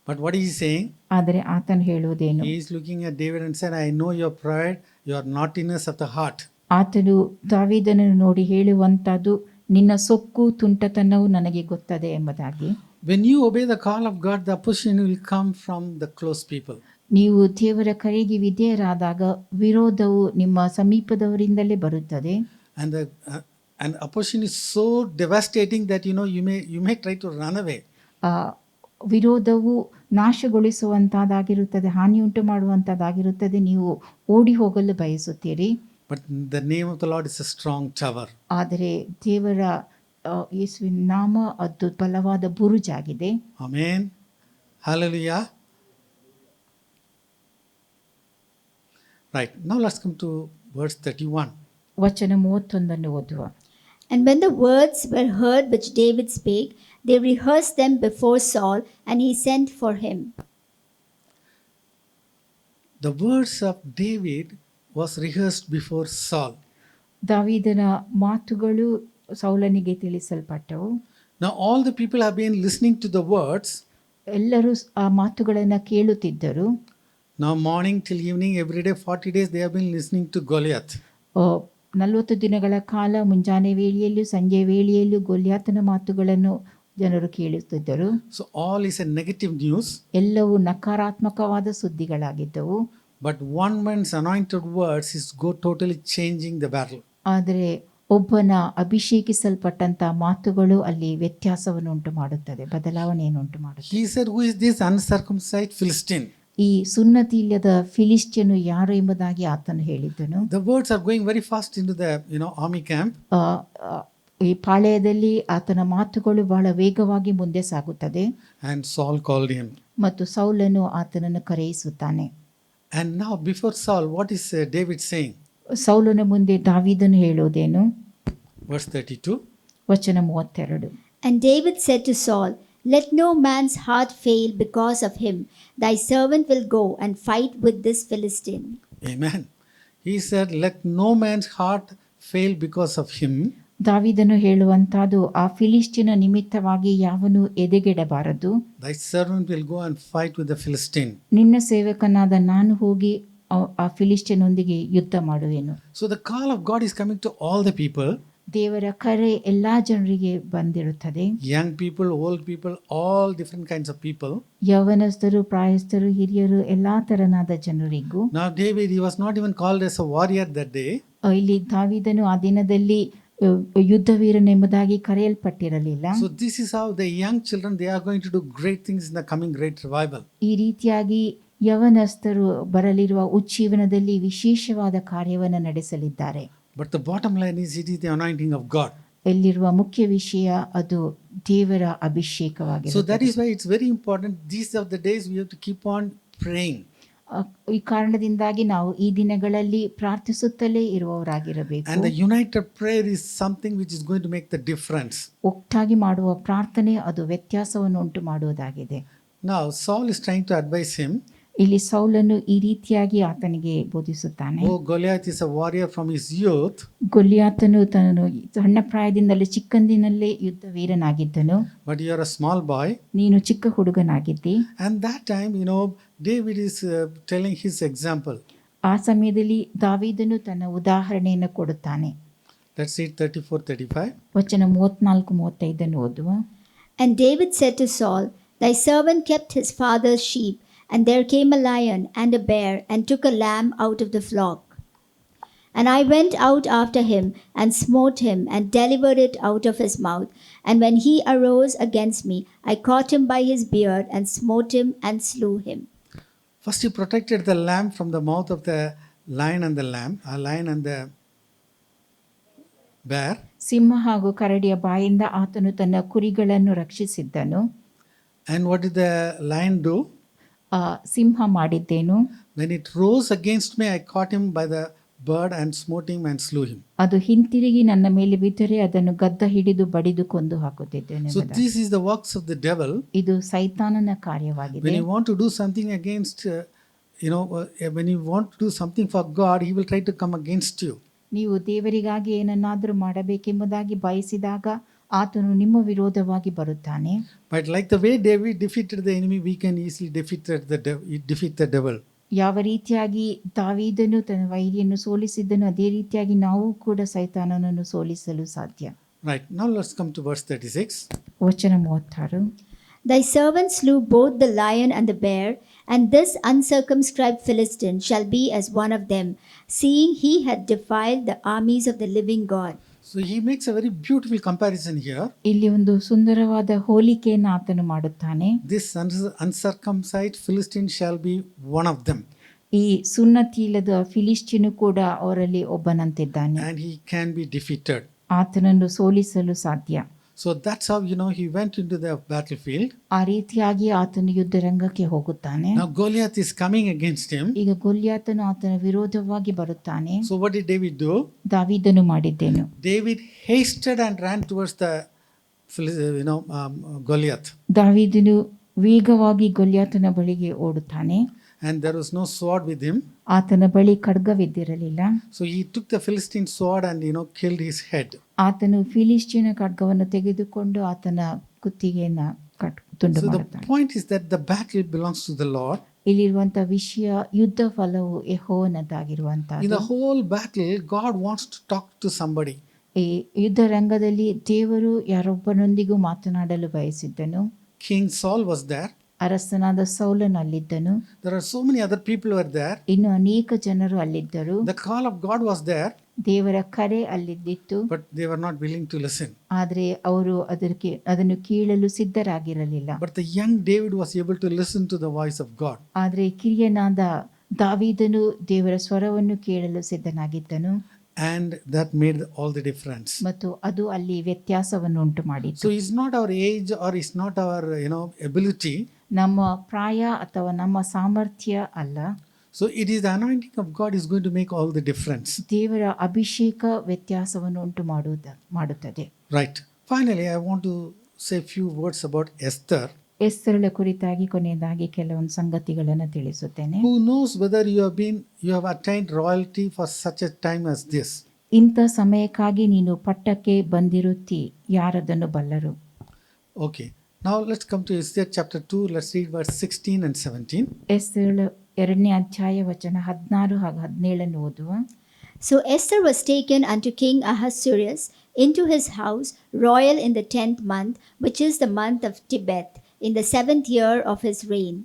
But what is he saying? ಆದರೆ ಆತನು ಹೇಳುವುದೇನು? He is looking at David and said, I know your pride, your naughtiness of the heart. ಆತನು ದಾವೀದನನ್ನು ನೋಡಿ ಹೇಳುವಂತದ್ದು, ನಿನ್ನ ಸೊಕ್ಕು ತುಂಟತನವು ನನಗೆ ಗೊತ್ತದೆ ಎಂಬುದಾಗಿ. When you obey the call of God, the opposition will come from the close people. ನೀವು ದೇವರ ಕರೆಗೆ ವಿಧೇಯರಾದಾಗ ವಿರೋಧವು ನಿಮ್ಮ ಸಮೀಪದವರಿಂದಲೇ ಬರುತ್ತದೆ. And opposition is so devastating that you may try to run away. ವಿರೋಧವು ನಾಶಗೊಳಿಸುವಂತಹದ್ದಾಗಿರುತ್ತದೆ, ಹಾನಿಯುಂಟು ಮಾಡುವಂತಹದ್ದಾಗಿರುತ್ತದೆ. ನೀವು ಓಡಿ ಹೋಗಲು ಬಯಸುತ್ತೀರಿ. But the name of the Lord is a strong tower. ಆದರೆ ದೇವರ ಯೇಸುವಿನ ನಾಮ ಅದು ಬಲವಾದ ಬುರುಜಾಗಿದೆ. Amen. Hallelujah. Right. Now let's come to verse 31. ವಚನ 31 ಓದುವ. And when the words were heard which David spake, they rehearsed them before Saul, and he sent for him. The words of David was rehearsed before Saul. ದಾವೀದನ ಮಾತುಗಳು ಸೌಲನಿಗೆ ತಿಳಿಸಲ್ಪಟ್ಟವು. Now all the people have been listening to the words. ಎಲ್ಲರೂ ಆ ಮಾತುಗಳನ್ನು ಕೇಳುತ್ತಿದ್ದರು. Now morning till evening, every day 40 days they have been listening to Goliath. 40 ದಿನಗಳ ಕಾಲ ಮುಂಜಾನೆ ವೇಳೆಯಲ್ಲೂ ಸಂಜೆ ವೇಳೆಯಲ್ಲೂ ಗೊಲ್ಯಾತನ ಮಾತುಗಳನ್ನು ಜನರು ಕೇಳುತ್ತಿದ್ದರು. So all is a negative news. ಎಲ್ಲವೂ ನಕಾರಾತ್ಮಕವಾದ ಸುದ್ದಿಗಳಾಗಿದ್ದವು. But one man's anointed words is totally changing the battle. ಆದರೆ ಒಬ್ಬನ ಅಭಿಷೇಕಿಸಲ್ಪಟ್ಟಂತ ಮಾತುಗಳು ಅಲ್ಲಿ ವ್ಯತ್ಯಾಸವನ್ನು ಉಂಟು ಮಾಡುತ್ತದೆ, ಬದಲಾವಣೆಯನ್ನು ಉಂಟು ಮಾಡುತ್ತದೆ. He said, "Who is this uncircumcised Philistine?" ಈ ಸುನ್ನತಿಯಿಲ್ಲದ ಫಿಲಿಸ್ಟಿಯನು ಯಾರು ಎಂಬುದಾಗಿ ಆತನು ಹೇಳಿದ್ದನು. The words are going very fast into the army camp. ಆ, ಆ, ಈ ಪಾಳೆಯದಲ್ಲಿ ಆತನ ಮಾತುಗಳು ಬಹಳ ವೇಗವಾಗಿ ಮುಂದೆ ಸಾಗುತ್ತದೆ. And Saul called him. ಮತ್ತು ಸೌಲನು ಆತನನ್ನು ಕರೆಯಿಸುತ್ತಾನೆ. And now before Saul, what is David saying? ಸೌಲನ ಮುಂದೆ ದಾವೀದನು ಹೇಳುವುದೇನು? Verse 32. ವಚನ 32. And David said to Saul, "Let no man's heart fail because of him. Thy servant will go and fight with this Philistine." Amen. He said, "Let no man's heart fail because of him." ದಾವೀದನು ಹೇಳುವಂತಾದು, ಆ ಫಿಲಿಸ್ಟಿನ ನಿಮಿತ್ತವಾಗಿ ಯಾವನು ಎದೆಗೆಡಬಾರದು. Thy servant will go and fight with the Philistine. ನಿನ್ನ ಸೇವಕನಾದ ನಾನು ಹೋಗಿ ಆ ಫಿಲಿಸ್ಟಿನೊಂದಿಗೆ ಯುದ್ಧ ಮಾಡುವೆನು. So the call of God is coming to all the people. ದೇವರ ಕರೆ ಎಲ್ಲಾ ಜನರಿಗೆ ಬಂದಿರುತ್ತದೆ. Young people, old people, all different kinds of people. ಯೌವನಸ್ಥರು, ಪ್ರಾಯಸ್ಥರು, ಹಿರಿಯರು, ಎಲ್ಲಾ ತರನಾದ ಜನರಿಗೂ. Now David, he was not even called as a warrior that day. ಇಲ್ಲಿ ದಾವೀದನು ಆ ದಿನದಲ್ಲಿ ಯುದ್ಧವೀರನೆಂಬುದಾಗಿ ಕರೆಯಲ್ಪಟ್ಟಿರಲಿಲ್ಲ. So this is how the young children, they are going to do great things in the coming great revival. ಈ ರೀತಿಯಾಗಿ ಯವನಸ್ಥರು ಬರಲಿರುವ ಉಜ್ಜೀವನದಲ್ಲಿ ವಿಶೇಷವಾದ ಕಾರ್ಯವನ್ನು ನಡೆಸಲಿದ್ದಾರೆ. But the bottom line is, it is the anointing of God. ಎಲ್ಲಿರುವ ಮುಖ್ಯ ವಿಷಯ ಅದು ದೇವರ ಅಭಿಷೇಕವಾಗಿದೆ. So that is why it's very important. These are the days we have to keep on praying. ಈ ಕಾರಣದಿಂದಾಗಿ ನಾವು ಈ ದಿನಗಳಲ್ಲಿ ಪ್ರಾರ್ಥಿಸುತ್ತಲೇ ಇರುವವರಾಗಿರಬೇಕು. And the united prayer is something which is going to make the difference. ಒಟ್ಟಾಗಿ ಮಾಡುವ ಪ್ರಾರ್ಥನೆ ಅದು ವ್ಯತ್ಯಾಸವನ್ನು ಉಂಟು ಮಾಡುವುದಾಗಿದೆ. Now Saul is trying to advise him. ಇಲ್ಲಿ ಸೌಲನು ಈ ರೀತಿಯಾಗಿ ಆತನಿಗೆ ಬೋಧಿಸುತ್ತಾನೆ. Oh, Goliath is a warrior from his youth. ಗೊಲ್ಯಾತನು ತನ್ನ ಸಣ್ಣ ಪ್ರಾಯದಿಂದಲೇ ಚಿಕ್ಕಂದಿನಲ್ಲೇ ಯುದ್ಧ ವೀರನಾಗಿದ್ದನು. But you are a small boy. ನೀನು ಚಿಕ್ಕ ಹುಡುಗನಾಗಿದ್ದಿ. And that time, David is telling his example. ಆ ಸಮಯದಲ್ಲಿ ದಾವೀದನು ತನ್ನ ಉದಾಹರಣೆಯನ್ನು ಕೊಡುತ್ತಾನೆ. Let's read 34-35. ವಚನ 34-35 ಓದುವ. And David said to Saul, "Thy servant kept his father's sheep, and there came a lion and a bear and took a lamb out of the flock. And I went out after him and smote him and delivered it out of his mouth. And when he arose against me, I caught him by his beard and smote him and slew him." First he protected the lamb from the mouth of the lion and the bear. ಸಿಂಹ ಹಾಗೂ ಕರಡಿಯ ಬಾಯಿಂದ ಆತನು ತನ್ನ ಕುರಿಗಳನ್ನು ರಕ್ಷಿಸಿದ್ದನು. And what did the lion do? Simha ಮಾಡಿದ್ದೇನು? When it rose against me, I caught him by the beard and smote him and slew him. ಅದು ಹಿಂತಿರುಗಿ ನನ್ನ ಮೇಲೆ ಬಿದ್ದರೆ ಅದನ್ನು ಗದ್ದ ಹಿಡಿದು ಬಡಿದು ಕೊಂದು ಹಾಕುತ್ತಿದ್ದೇನೆ. So this is the works of the devil. ಇದು ಸೈತಾನನ ಕಾರ್ಯವಾಗಿದೆ. When you want to do something against, when you want to do something for God, he will try to come against you. ನೀವು ದೇವರಿಗಾಗಿ ಏನನ್ನಾದರೂ ಮಾಡಬೇಕೆಂಬುದಾಗಿ ಬಯಸಿದಾಗ ಆತನು ನಿಮ್ಮ ವಿರೋಧವಾಗಿ ಬರುತ್ತಾನೆ. But like the way David defeated the enemy, we can easily defeat the devil. ಯಾವ ರೀತಿಯಾಗಿ ದಾವೀದನು ತನ್ನ ವೈರಿಯನ್ನು ಸೋಲಿಸಿದ್ದನು ಅದೇ ರೀತಿಯಾಗಿ ನಾವು ಕೂಡ ಸೈತಾನನನ್ನು ಸೋಲಿಸಲು ಸಾಧ್ಯ. Right. Now let's come to verse 36. ವಚನ 36. Thy servant slew both the lion and the bear, and this uncircumscribed Philistine shall be as one of them, seeing he had defiled the armies of the living God. So he makes a very beautiful comparison here. ಇಲ್ಲಿ ಒಂದು ಸುಂದರವಾದ ಹೋಲಿಕೆಯನ್ನು ಆತನು ಮಾಡುತ್ತಾನೆ. This uncircumcised Philistine shall be one of them. ಈ ಸುನ್ನತಿ ಇಲ್ಲದ ಫಿಲಿಸ್ಟಿನು ಕೂಡ ಅವರಲ್ಲಿ ಒಬ್ಬನಂತಿದ್ದಾನೆ. And he can be defeated. ಆತನನ್ನು ಸೋಲಿಸಲು ಸಾಧ್ಯ. So that's how he went into the battlefield. ಆ ರೀತಿಯಾಗಿ ಆತನು ಯುದ್ಧರಂಗಕ್ಕೆ ಹೋಗುತ್ತಾನೆ. Now Goliath is coming against him. ಈಗ ಗೊಲ್ಯಾತನು ಆತನ ವಿರೋಧವಾಗಿ ಬರುತ್ತಾನೆ. So what did David do? ದಾವೀದನು ಮಾಡಿದ್ದೇನು? David hasted and ran towards the Goliath. ದಾವೀದನು ವೇಗವಾಗಿ ಗೊಲ್ಯಾತನ ಬಳಿಗೆ ಓಡುತ್ತಾನೆ. And there was no sword with him. ಆತನ ಬಳಿ ಖಡ್ಗವಿದ್ದಿರಲಿಲ್ಲ. So he took the Philistine sword and killed his head. ಆತನು ಫಿಲಿಸ್ಟಿನ ಖಡ್ಗವನ್ನು ತೆಗೆದುಕೊಂಡು ಆತನ ಕುತ್ತಿಗೆಯನ್ನ ತುಂಡು So the ಮಾಡುತ್ತಾನೆ. point is that the battle belongs to the Lord. ಇಲ್ಲಿರುವಂತಹ ವಿಷಯ ಯುದ್ಧ ಫಲವು In ಯೆಹೋವನದಾಗಿರುವಂತಹ. the whole battle, God wants to talk to somebody. ಈ ಯುದ್ಧ ರಂಗದಲ್ಲಿ ದೇವರು ಯಾರೊಬ್ಬನೊಂದಿಗೂ ಮಾತನಾಡಲು ಬಯಸಿದ್ದನು. King Saul was there. ಅರಸನಾದ ಸೌಲನು ಅಲ್ಲಿದ್ದನು. There are so many other people were there. ಇನ್ನು ಅನೇಕ ಜನರು ಅಲ್ಲಿದ್ದರು. The call of God was there. ದೇವರ ಕರೆ ಅಲ್ಲಿದ್ದಿತ್ತು, but they were not willing to listen. ಆದರೆ ಅವರು ಅದನ್ನು ಕೀಳಲು ಸಿದ್ಧರಾಗಿರಲಿಲ್ಲ. But the young David was able to listen to the voice of God. ಆದರೆ ಕಿರಿಯನಾದ ದಾವೀದನು ದೇವರ ಸ್ವರವನ್ನು ಕೇಳಲು ಸಿದ್ಧನಾಗಿದ್ದನು, And that made all the difference. ಮತ್ತು ಅದು ಅಲ್ಲಿ ವ್ಯತ್ಯಾಸವನ್ನು ಉಂಟು ಮಾಡಿತು. So it's not our age or it's not our ability. ನಮ್ಮ ಪ್ರಾಯ ಅಥವಾ ನಮ್ಮ ಸಾಮರ್ಥ್ಯ ಅಲ್ಲ, So it is the anointing of God is going to make all the difference. ದೇವರ ಅಭಿಷೇಕ ವ್ಯತ್ಯಾಸವನ್ನು ಉಂಟು ಮಾಡುತ್ತದೆ. Right. Finally, I want to say a few words about Esther. ಎಸ್ತರಳ ಕುರಿತಾಗಿ ಕೊನೆಯದಾಗಿ ಕೆಲವೊಂದು ಸಂಗತಿಗಳನ್ನು ತಿಳಿಸುತ್ತೇನೆ. Who knows whether you have attained royalty for such a time as this? ಇಂಥ ಸಮಯಕ್ಕಾಗಿ ನೀನು ಪಟ್ಟಕ್ಕೆ ಬಂದಿರುತ್ತಿ, ಯಾರದನ್ನು ಬಲ್ಲರು? Okay. Now let's come to Esther chapter 2. Let's read verse 16 and 17. ಎಸ್ತರಳ 2ನೇ ಅಧ್ಯಾಯ ವಚನ 16 ಹಾಗೂ 17 ಓದುವ. So Esther was taken unto King Ahasuerus into his house, royal in the 10th month, which is the month of Tebeth, in the 7th year of his reign.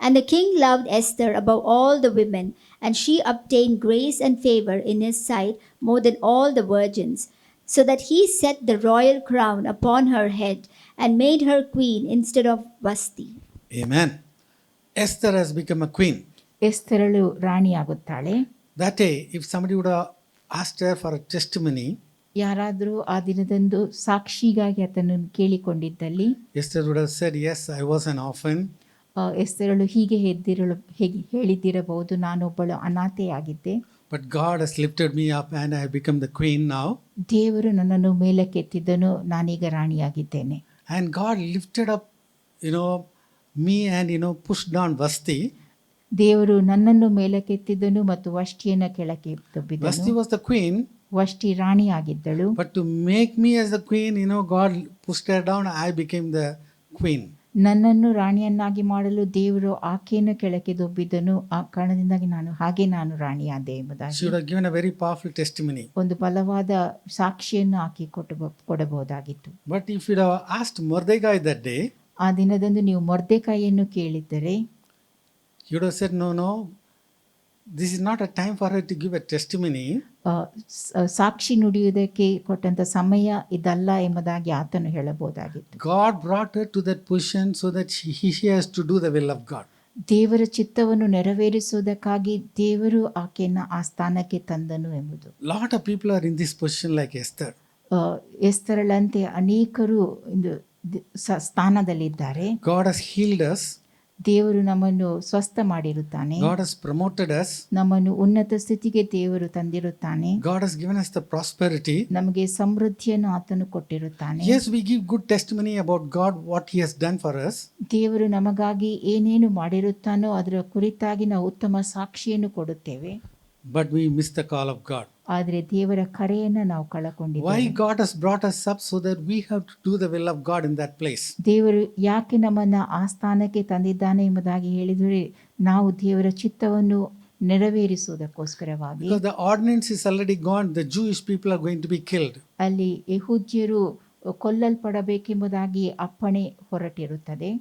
And the king loved Esther above all the women, and she obtained grace and favor in his sight more than all the virgins, so that he set the royal crown upon her head and made her queen instead of Vasti. Amen. Esther has become a queen. ಎಸ್ತರಳು ರಾಣಿಯಾಗುತ್ತಾಳೆ. That day, if somebody would have asked her for a testimony, ಯಾರಾದರೂ ಆ ದಿನದಂದು ಸಾಕ್ಷಿಗಾಗಿ ಆತನನ್ನು ಕೇಳಿಕೊಂಡಿದ್ದಲ್ಲಿ Esther would have said, yes, I was an orphan. ಎಸ್ತರಳು ಹೀಗೆ ಹೇಳಿದ್ದಿರಬಹುದು, ನಾನೊಬ್ಬಳು ಅನಾಥೆಯಾಗಿದ್ದೆ, But God has lifted me up and I have become the queen now. ದೇವರು ನನ್ನನ್ನು ಮೇಲಕ್ಕೆತ್ತಿದ್ದನು, ನಾನೀಗ ರಾಣಿಯಾಗಿದ್ದೇನೆ. And God lifted up, me and, pushed down Vasti. ದೇವರು ನನ್ನನ್ನು ಮೇಲಕ್ಕೆತ್ತಿದ್ದನು ಮತ್ತು ವಷ್ಟಿಯನ್ನು ಕೆಳಕ್ಕೆ ದೊಬ್ಬಿದನು. Vasti was the queen. Vashti ರಾಣಿಯಾಗಿದ್ದಳು. But to make me as the queen, God pushed her down. I became the queen. ನನ್ನನ್ನು ರಾಣಿಯನ್ನಾಗಿ ಮಾಡಲು ದೇವರು ಆಕೆಯನ್ನು ಕೆಳಕ್ಕೆ ದೊಬ್ಬಿದ್ದನು, ಆ ಕಾರಣದಿಂದಾಗಿ ನಾನು ರಾಣಿಯಾದೆ ಎಂಬುದಾಗಿ She would have given a very powerful testimony. ಒಂದು ಬಲವಾದ ಸಾಕ್ಷಿಯನ್ನು ಆಕೆ ಕೊಡಬಹುದಾಗಿತ್ತು. But if you have asked Mordecai that day, ಆ ದಿನದಂದು ನೀವು ಮೊರ್ದೆಕಾಯಿಯನ್ನು ಕೇಳಿದ್ದರೆ, you would have said, no, this is not a time for her to give a testimony. ಸಾಕ್ಷಿ ನುಡಿಯುವುದಕ್ಕೆ ಕೊಟ್ಟಂತ ಸಮಯ ಇದಲ್ಲ ಎಂಬುದಾಗಿ ಆತನು ಹೇಳಬಹುದಾಗಿತ್ತು. God brought her to that position so that she has to do the will of God. ದೇವರ ಚಿತ್ತವನ್ನು ನೆರವೇರಿಸುವುದಕ್ಕಾಗಿ ದೇವರು ಆಕೆಯನ್ನು ಆ ಸ್ಥಾನಕ್ಕೆ ತಂದನು ಎಂಬುದು. Lot of people are in this position like Esther. ಎಸ್ತರಳಂತೆ ಅನೇಕರು ಸ್ಥಾನದಲ್ಲಿದ್ದಾರೆ. God has healed us. ದೇವರು ನಮ್ಮನ್ನು ಸ್ವಸ್ಥ ಮಾಡಿರುತ್ತಾನೆ. God has promoted us. ನಮ್ಮನ್ನು ಉನ್ನತ ಸ್ಥಿತಿಗೆ ದೇವರು ತಂದಿರುತ್ತಾನೆ. God has given us the prosperity. ನಮಗೆ ಸಮೃದ್ಧಿಯನ್ನು ಆತನು ಕೊಟ್ಟಿರುತ್ತಾನೆ. Yes, we give good testimony about God, what He has done for us. ದೇವರು ನಮಗಾಗಿ ಏನೇನು ಮಾಡಿರುತ್ತಾನೋ ಅದರ ಕುರಿತಾಗಿ ನಾವು ಉತ್ತಮ ಸಾಕ್ಷಿಯನ್ನು ಕೊಡುತ್ತೇವೆ. But we miss the call of God. ಆದರೆ ದೇವರ ಕರೆಯನ್ನು ನಾವು ಕಳಕೊಂಡಿದ್ದೇವೆ. Why God has brought us up so that we have to do the will of God in that place. ದೇವರು ಯಾಕೆ ನಮ್ಮನ್ನು ಆ ಸ್ಥಾನಕ್ಕೆ ತಂದಿದ್ದಾನೆ ಎಂಬುದಾಗಿ ಹೇಳಿದರೆ, ನಾವು ದೇವರ ಚಿತ್ತವನ್ನು ನೆರವೇರಿಸುವುದಕ್ಕೋಸ್ಕರವಾಗಿ. Because the ordinance is already gone, the Jewish people are going to be killed. ಅಲ್ಲಿ ಯೆಹೂದ್ಯರು ಕೊಲ್ಲಲ್ಪಡಬೇಕೆಂಬುದಾಗಿ ಅಪ್ಪಣೆ ಹೊರಟಿರುತ್ತದೆ.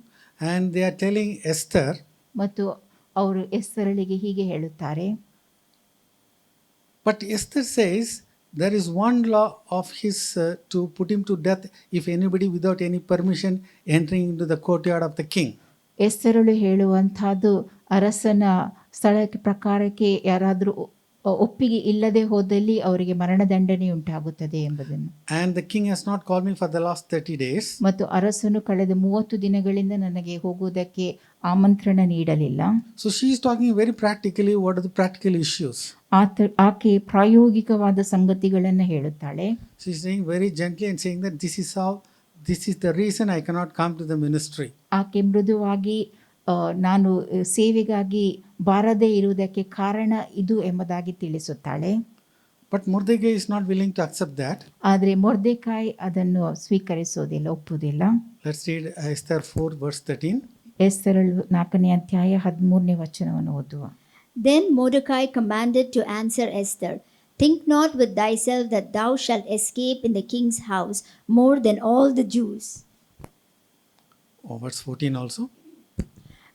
And they are telling Esther, ಮತ್ತು ಅವರು ಎಸ್ತರಳಿಗೆ ಹೀಗೆ ಹೇಳುತ್ತಾರೆ. but Esther says there is one law of his to put him to death if anybody without any permission entering into the courtyard of the king. ಎಸ್ತರಳು ಹೇಳುವಂತಹದ್ದು, ಅರಸನ ಸ್ಥಳಕ್ಕೆ ಪ್ರಕಾರಕ್ಕೆ ಯಾರಾದರೂ ಒಪ್ಪಿಗೆ ಇಲ್ಲದೆ ಹೋದಲ್ಲಿ ಅವರಿಗೆ ಮರಣದಂಡನೆ ಉಂಟಾಗುತ್ತದೆ ಎಂಬುದನ್ನು. And the king has not called me for the last 30 days. ಮತ್ತು ಅರಸನು ಕಳೆದ 30 ದಿನಗಳಿಂದ ನನಗೆ ಹೋಗುವುದಕ್ಕೆ ಆಮಂತ್ರಣ ನೀಡಲಿಲ್ಲ. So she is talking very practically, what are the practical issues. ಆಕೆ ಪ್ರಾಯೋಗಿಕವಾದ ಸಂಗತಿಗಳನ್ನು ಹೇಳುತ್ತಾಳೆ. She is saying very gently and saying that this is the reason I cannot come to the ministry. ಆಕೆ ಮೃದುವಾಗಿ ನಾನು ಸೇವೆಗಾಗಿ ಬಾರದೇ ಇರುವುದಕ್ಕೆ ಕಾರಣ ಇದು ಎಂಬುದಾಗಿ ತಿಳಿಸುತ್ತಾಳೆ. But Mordecai is not willing to accept that. ಆದರೆ ಮೊರ್ದೆಕಾಯಿ ಅದನ್ನು ಸ್ವೀಕರಿಸುವುದಿಲ್ಲ, ಒಪ್ಪುವುದಿಲ್ಲ. Let's read Esther 4 verse 13. ಎಸ್ತರಳು 4ನೇ ಅಧ್ಯಾಯ 13ನೇ ವಚನವನ್ನು ಓದುವ. Then Mordecai commanded to answer Esther, think not with thyself that thou shalt escape in the king's house more than all the Jews. Verse 14 also.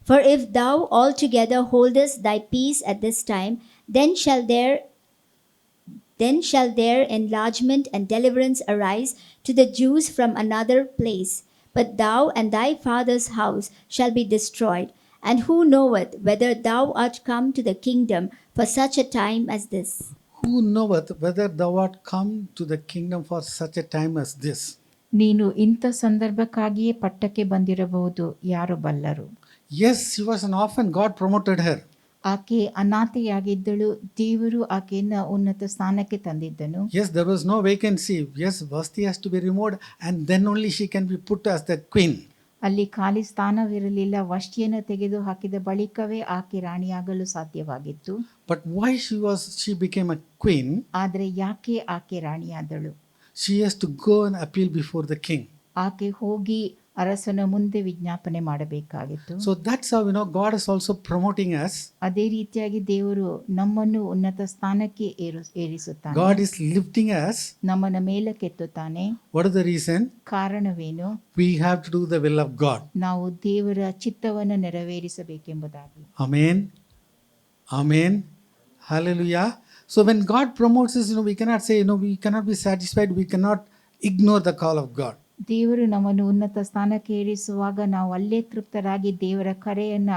For if thou altogether holdest thy peace at this time, then shall there Then shall there enlargement and deliverance arise to the Jews from another place. But thou and thy father's house shall be destroyed. And who knoweth whether thou art come to the kingdom for such a time as this? Who knoweth whether thou art come to the kingdom for such a time as this? ನೀನು ಇಂಥ ಸಂದರ್ಭಕ್ಕಾಗಿಯೇ ಪಟ್ಟಕ್ಕೆ ಬಂದಿರಬಹುದು, ಯಾರು ಬಲ್ಲರು. Yes, she was an orphan. God promoted her. ಆಕೆ ಅನಾಥೆಯಾಗಿದ್ದಳು, ದೇವರು ಆಕೆಯನ್ನ ಉನ್ನತ ಸ್ಥಾನಕ್ಕೆ ತಂದಿದ್ದನು. Yes, there was no vacancy. Yes, Vasti has to be removed and then only she can be put as the queen. ಅಲ್ಲಿ ಖಾಲಿ ಸ್ಥಾನವಿರಲಿಲ್ಲ. ವಷ್ಟಿಯನ್ನು ತೆಗೆದು ಹಾಕಿದ ಬಳಿಕವೇ ಆಕೆ ರಾಣಿಯಾಗಲು ಸಾಧ್ಯವಾಗಿತ್ತು. But why she became a queen? ಆದರೆ ಯಾಕೆ ಆಕೆ ರಾಣಿಯಾದಳು? She has to go and appeal before the king. ಆಕೆ ಹೋಗಿ ಅರಸನ ಮುಂದೆ ವಿಜ್ಞಾಪನೆ ಮಾಡಬೇಕಾಗಿತ್ತು. So that's how God is also promoting us. ಅದೇ ರೀತಿಯಾಗಿ ದೇವರು ನಮ್ಮನ್ನು ಉನ್ನತ ಸ್ಥಾನಕ್ಕೆ ಏರಿಸುತ್ತಾನೆ. God is lifting us. ನಮ್ಮನ್ನ ಮೇಲಕ್ಕೆತ್ತುತ್ತಾನೆ. What is the reason? ಕಾರಣವೇನು? We have to do the will of God. ನಾವು ದೇವರ ಚಿತ್ತವನ್ನು ನೆರವೇರಿಸಬೇಕೆಂಬುದಾಗಿ. Amen. Amen. Hallelujah. So when God promotes us, we cannot say, we cannot be satisfied. We cannot ignore the call of God. ದೇವರು ನಮ್ಮನ್ನು ಉನ್ನತ ಸ್ಥಾನಕ್ಕೆ ಏರಿಸುವಾಗ ನಾವು ಅಲ್ಲೇ ತೃಪ್ತರಾಗಿ ದೇವರ ಕರೆಯನ್ನ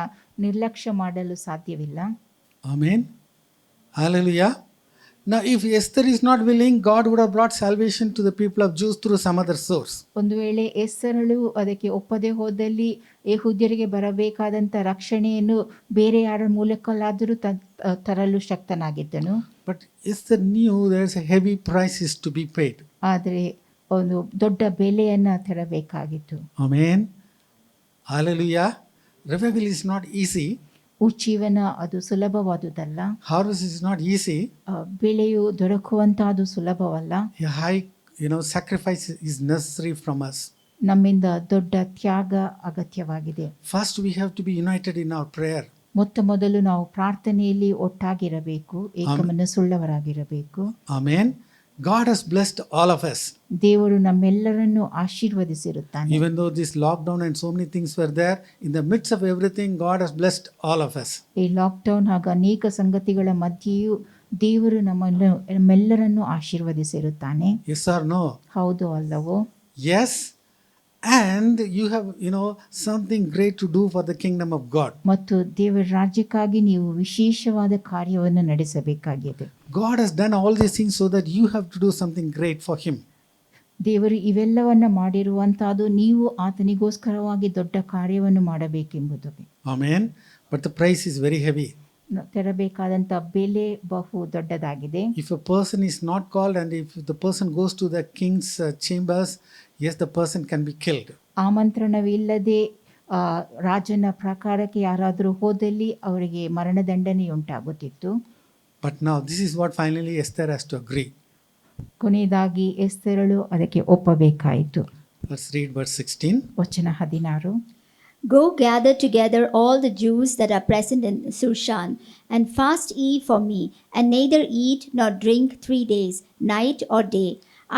ನಿರ್ಲಕ್ಷ್ಯ ಮಾಡಲು ಸಾಧ್ಯವಿಲ್ಲ. Amen. Hallelujah. Now if Esther is not willing, God would have brought salvation to the people of Jews through some other source. ಒಂದು ವೇಳೆ ಎಸ್ತರಳು ಅದಕ್ಕೆ ಒಪ್ಪದೆ ಹೋದಲ್ಲಿ ಯೆಹೂದ್ಯರಿಗೆ ಬರಬೇಕಾದಂತ ರಕ್ಷಣೆಯನ್ನು ಬೇರೆ ಯಾರ ಮೂಲಕಲಾದರೂ ತರಲು ಶಕ್ತನಾಗಿದ್ದನು. But Esther knew there is a heavy price is to be paid. ಆದರೆ ಒಂದು ದೊಡ್ಡ ಬೆಲೆಯನ್ನ ತೆರಬೇಕಾಗಿತ್ತು. Amen. Hallelujah. Revival is not easy. ಉಜ್ಜೀವನ ಅದು ಸುಲಭವಾದುದಲ್ಲ. Harvest is not easy. ಬೆಳೆಯು ದೊರಕುವಂತಹದ್ದು ಸುಲಭವಲ್ಲ. A high, sacrifice is necessary from us. ನಮ್ಮಿಂದ ದೊಡ್ಡ ತ್ಯಾಗ ಅಗತ್ಯವಾಗಿದೆ. First we have to be united in our prayer. ಮೊತ್ತ ಮೊದಲು ನಾವು ಪ್ರಾರ್ಥನೆಯಲ್ಲಿ ಒಟ್ಟಾಗಿರಬೇಕು, ಏಕಮನಸ್ಸುಳ್ಳವರಾಗಿರಬೇಕು. Amen. God has blessed all of us. ದೇವರು ನಮ್ಮೆಲ್ಲರನ್ನು ಆಶೀರ್ವದಿಸಿರುತ್ತಾನೆ. Even though this lockdown and so many things were there, in the midst of everything, God has blessed all of us. ಈ lockdown ಹಾಗೂ ಅನೇಕ ಸಂಗತಿಗಳ ಮಧ್ಯೆಯೂ ದೇವರು ನಮ್ಮೆಲ್ಲರನ್ನು ಆಶೀರ್ವದಿಸಿರುತ್ತಾನೆ. Yes or no? ಹೌದು ಅಲ್ಲವೋ? Yes. And you have, something great to do for the kingdom of God. ಮತ್ತು ದೇವರ ರಾಜ್ಯಕ್ಕಾಗಿ ನೀವು ವಿಶೇಷವಾದ ಕಾರ್ಯವನ್ನು ನಡೆಸಬೇಕಾಗಿದೆ. God has done all these things so that you have to do something great for him. ದೇವರು ಇವೆಲ್ಲವನ್ನ ಮಾಡಿರುವಂತಹದ್ದು ನೀವು ಆತನಿಗೋಸ್ಕರವಾಗಿ ದೊಡ್ಡ ಕಾರ್ಯವನ್ನು ಮಾಡಬೇಕೆಂಬುದು. Amen. But the price is very heavy. ತೆರಬೇಕಾದಂತ ಬೆಲೆ ಬಹು ದೊಡ್ಡದಾಗಿದೆ. If a person is not called and if the person goes to the king's chambers, yes, the person can be killed. ಆಮಂತ್ರಣವಿಲ್ಲದೆ ರಾಜನ ಪ್ರಕಾರಕ್ಕೆ ಯಾರಾದರೂ ಹೋದಲ್ಲಿ ಅವರಿಗೆ ಮರಣದಂಡನೆ ಉಂಟಾಗುತ್ತಿತ್ತು. But now this is what finally Esther has to agree. ಕೊನೆಯದಾಗಿ ಎಸ್ತೇರಳು ಅದಕ್ಕೆ ಒಪ್ಪಬೇಕಾಯಿತು. Let's read verse 16. ವಚನ 16. Go gather together all the Jews that are present in Shushan, and fast ye for me, and neither eat nor drink 3 days, night or day.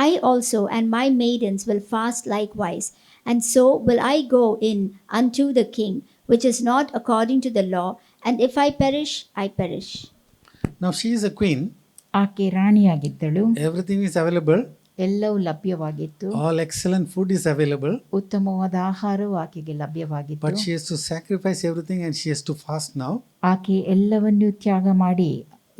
I also and my maidens will fast likewise, and so will I go in unto the king, which is not according to the law, and if I perish, I perish. Now she is a queen. ಆಕೆ ರಾಣಿಯಾಗಿದ್ದಳು. Everything is available. ಎಲ್ಲವೂ ಲಭ್ಯವಾಗಿತ್ತು. All excellent food is available. ಉತ್ತಮವಾದ ಆಹಾರವು ಆಕೆಗೆ ಲಭ್ಯವಾಗಿತ್ತು. But she has to sacrifice everything and she has to fast now. ಆಕೆ ಎಲ್ಲವನ್ನೂ ತ್ಯಾಗ ಮಾಡಿ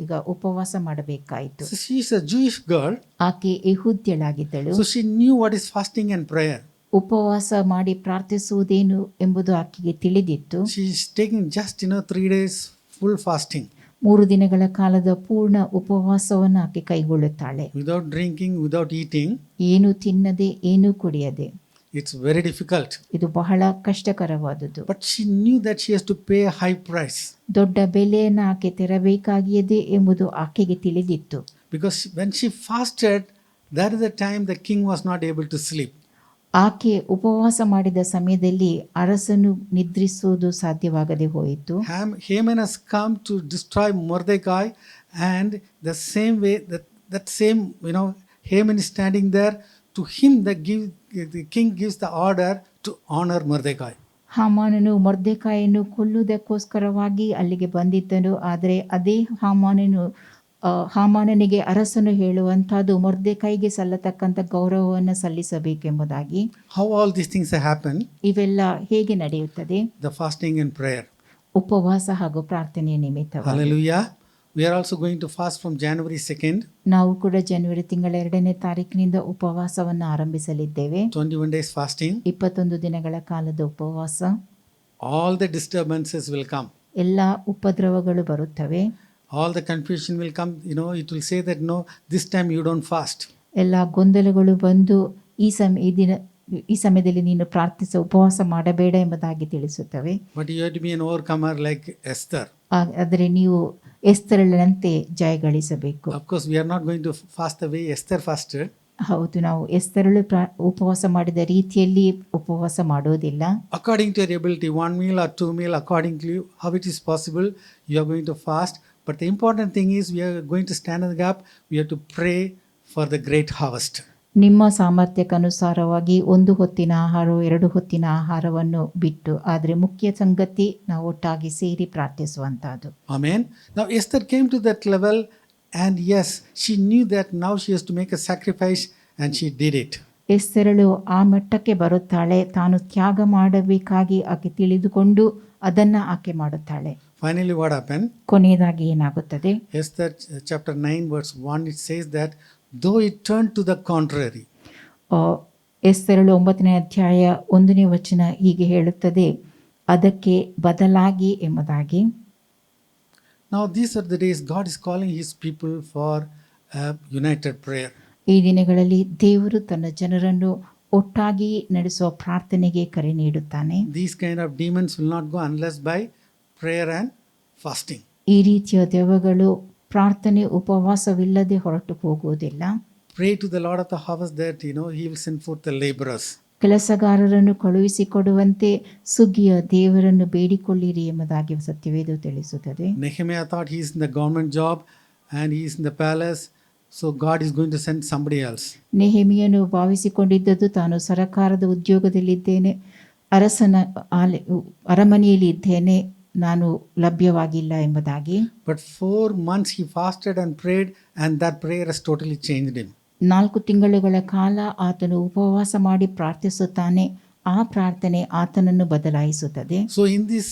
ಈಗ ಉಪವಾಸ ಮಾಡಬೇಕಾಯಿತು. So she is a Jewish girl. ಆಕೆ ಯೆಹೂದ್ಯಳಾಗಿದ್ದಳು. So she knew what is fasting and prayer. ಉಪವಾಸ ಮಾಡಿ ಪ್ರಾರ್ಥಿಸುವುದೇನು ಎಂಬುದು ಆಕೆಗೆ ತಿಳಿದಿತ್ತು. She is taking just 3 days full fasting. 3 ದಿನಗಳ ಕಾಲದ ಪೂರ್ಣ ಉಪವಾಸವನ್ನು ಆಕೆ ಕೈಗೊಳ್ಳುತ್ತಾಳೆ. Without drinking, without eating. ಏನು ತಿನ್ನದೆ ಏನು ಕುಡಿಯದೆ. It's very difficult. ಇದು ಬಹಳ ಕಷ್ಟಕರವಾದುದು. But she knew that she has to pay a high price. ದೊಡ್ಡ ಬೆಲೆಯನ್ನು ಆಕೆ ತೆರಬೇಕಾಗಿದೆ ಎಂಬುದು ಆಕೆಗೆ ತಿಳಿದಿತ್ತು. Because when she fasted, that is the time the king was not able to sleep. ಆಕೆ ಉಪವಾಸ ಮಾಡಿದ ಸಮಯದಲ್ಲಿ ಅರಸನು ನಿದ್ರಿಸುವುದು ಸಾಧ್ಯವಾಗದೆ ಹೋಯಿತು. Haman has come to destroy Mordecai, and the same way that same Haman is standing there. To him the king gives the order to honor Mordecai. ಹಾಮಾನನು ಮೊರ್ದೆಕಾಯನ್ನು ಕೊಲ್ಲುವುದಕ್ಕೋಸ್ಕರವಾಗಿ ಅಲ್ಲಿಗೆ ಬಂದಿದ್ದನು. ಆದರೆ ಅದೇ ಹಾಮಾನನು ಹಾಮಾನನಿಗೆ ಅರಸನು ಹೇಳುವಂಥದ್ದು ಮೊರ್ದೆಕೈಗೆ ಸಲ್ಲತಕ್ಕಂಥ ಗೌರವವನ್ನು ಸಲ್ಲಿಸಬೇಕೆಂಬುದಾಗಿ. How all these things happen? ಇವೆಲ್ಲ ಹೇಗೆ ನಡೆಯುತ್ತದೆ? The fasting and prayer. ಉಪವಾಸ ಹಾಗೂ ಪ್ರಾರ್ಥನೆಯ ನಿಮಿತ್ತವಾಗಿ. Hallelujah. We are also going to fast from January 2nd. ನಾವು ಕೂಡ ಜನವರಿ ತಿಂಗಳ 2ನೇ ತಾರೀಕಿನಿಂದ ಉಪವಾಸವನ್ನು ಆರಂಭಿಸಲಿದ್ದೇವೆ. 21 days fasting. 21 ದಿನಗಳ ಕಾಲದ ಉಪವಾಸ. All the disturbances will come. ಎಲ್ಲ ಉಪದ್ರವಗಳು ಬರುತ್ತವೆ. All the confusion will come. It will say that no, this time you don't fast. ಎಲ್ಲ ಗೊಂದಲಗಳು ಬಂದು ಈ ಸಮಯದಲ್ಲಿ ನೀನು ಉಪವಾಸ ಮಾಡಬೇಡ ಎಂಬುದಾಗಿ ತಿಳಿಸುತ್ತವೆ. But you have to be an overcomer like Esther. ಆದರೆ ನೀವು ಎಸ್ತರಳಂತೆ ಜಯಗಳಿಸಬೇಕು. Of course, we are not going to fast the way Esther fasted. ಹೌದು, ನಾವು ಎಸ್ತರಳು ಉಪವಾಸ ಮಾಡಿದ ರೀತಿಯಲ್ಲಿ ಉಪವಾಸ ಮಾಡೋದಿಲ್ಲ. According to your ability, 1 meal or 2 meal, according to you, how it is possible, you are going to fast. But the important thing is we are going to stand in the gap. We have to pray for the great harvest. ನಿಮ್ಮ ಸಾಮರ್ಥ್ಯಕ್ಕನುಸಾರವಾಗಿ 1 ಹೊತ್ತಿನ ಆಹಾರ 2 ಹೊತ್ತಿನ ಆಹಾರವನ್ನು ಬಿಟ್ಟು, ಆದರೆ ಮುಖ್ಯ ಸಂಗತಿ ನಾವು ಒಟ್ಟಾಗಿ ಸೇರಿ ಪ್ರಾರ್ಥಿಸುವಂತಹದ್ದು. Amen. Now Esther came to that level, and yes, she knew that now she has to make a sacrifice, and she did it. ಎಸ್ತರಳು ಆ ಮಟ್ಟಕ್ಕೆ ಬರುತ್ತಾಳೆ, ತಾನು ತ್ಯಾಗ ಮಾಡಬೇಕಾಗಿ ಆಕೆ ತಿಳಿದುಕೊಂಡು ಅದನ್ನ ಆಕೆ ಮಾಡುತ್ತಾಳೆ. Finally, what happened? ಕೊನೆಯದಾಗಿ ಏನಾಗುತ್ತದೆ? Esther chapter 9 verse 1, it says that though it turned to the contrary. ಎಸ್ತರಳು 9ನೇ ಅಧ್ಯಾಯ 1ನೇ ವಚನ ಹೀಗೆ ಹೇಳುತ್ತದೆ, ಅದಕ್ಕೆ ಬದಲಾಗಿ ಎಂಬುದಾಗಿ. Now these are the days God is calling his people for a united prayer. ಈ ದಿನಗಳಲ್ಲಿ ದೇವರು ತನ್ನ ಜನರನ್ನು ಒಟ್ಟಾಗಿ ನಡೆಸುವ ಪ್ರಾರ್ಥನೆಗೆ ಕರೆ ನೀಡುತ್ತಾನೆ. These kind of demons will not go unless by prayer and fasting. ಈ ರೀತಿಯ ದೆವ್ವಗಳು ಪ್ರಾರ್ಥನೆ ಉಪವಾಸವಿಲ್ಲದೆ ಹೊರಟು ಹೋಗುವುದಿಲ್ಲ. Pray to the Lord of the harvest that he will send forth the laborers. ಕೆಲಸಗಾರರನ್ನು ಕಳುಹಿಸಿಕೊಡುವಂತೆ ಸುಗ್ಗಿಯ ದೇವರನ್ನು ಬೇಡಿಕೊಳ್ಳಿರಿ ಎಂಬುದಾಗಿ ಸತ್ಯವೇದ ತಿಳಿಸುತ್ತದೆ. Nehemiah thought he is in the government job and he is in the palace, so God is going to send somebody else. ನೆಹೆಮೀಯನು ಭಾವಿಸಿಕೊಂಡಿದ್ದದ್ದು ತಾನು ಸರಕಾರದ ಉದ್ಯೋಗದಲ್ಲಿದ್ದೇನೆ, ಅರಸನ ಅರಮನೆಯಲ್ಲಿ ಇದ್ದೇನೆ, ನಾನು ಲಭ್ಯವಾಗಿಲ್ಲ ಎಂಬುದಾಗಿ. But 4 months he fasted and prayed, and that prayer has totally changed him. 4 ತಿಂಗಳುಗಳ ಕಾಲ ಆತನು ಉಪವಾಸ ಮಾಡಿ ಪ್ರಾರ್ಥಿಸುತ್ತಾನೆ. ಆ ಪ್ರಾರ್ಥನೆ ಆತನನ್ನು ಬದಲಾಯಿಸುತ್ತದೆ. So in this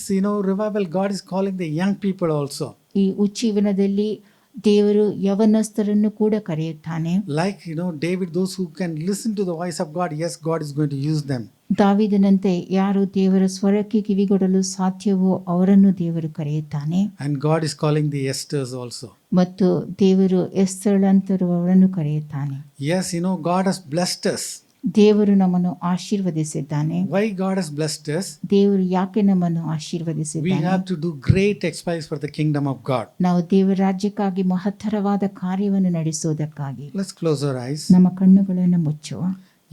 revival, God is calling the young people also. ಈ ಉಜ್ಜೀವನದಲ್ಲಿ ದೇವರು ಯವನಸ್ಥರನ್ನು ಕೂಡ ಕರೆಯುತ್ತಾನೆ. Like David, those who can listen to the voice of God, yes, God is going to use them. ದಾವೀದನಂತೆ ಯಾರು ದೇವರ ಸ್ವರಕ್ಕೆ ಕಿವಿಗೊಡಲು ಸಾಧ್ಯವೋ ಅವರನ್ನು ದೇವರು ಕರೆಯುತ್ತಾನೆ. And God is calling the Esthers also. ಮತ್ತು ದೇವರು ಎಸ್ತರಳಂತರುವವರನ್ನು ಕರೆಯುತ್ತಾನೆ. Yes, God has blessed us. ದೇವರು ನಮ್ಮನ್ನು ಆಶೀರ್ವದಿಸಿದ್ದಾನೆ. Why God has blessed us? ದೇವರು ಯಾಕೆ ನಮ್ಮನ್ನು We ಆಶೀರ್ವದಿಸಿದ್ದಾನೆ? have to do great exploits for the kingdom of God. ನಾವು ದೇವರ ರಾಜ್ಯಕ್ಕಾಗಿ ಮಹತ್ತರವಾದ ಕಾರ್ಯವನ್ನು ನಡೆಸುವುದಕ್ಕಾಗಿ. Let's close our eyes. ನಮ್ಮ ಕಣ್ಣುಗಳನ್ನು ಮುಚ್ಚುವ.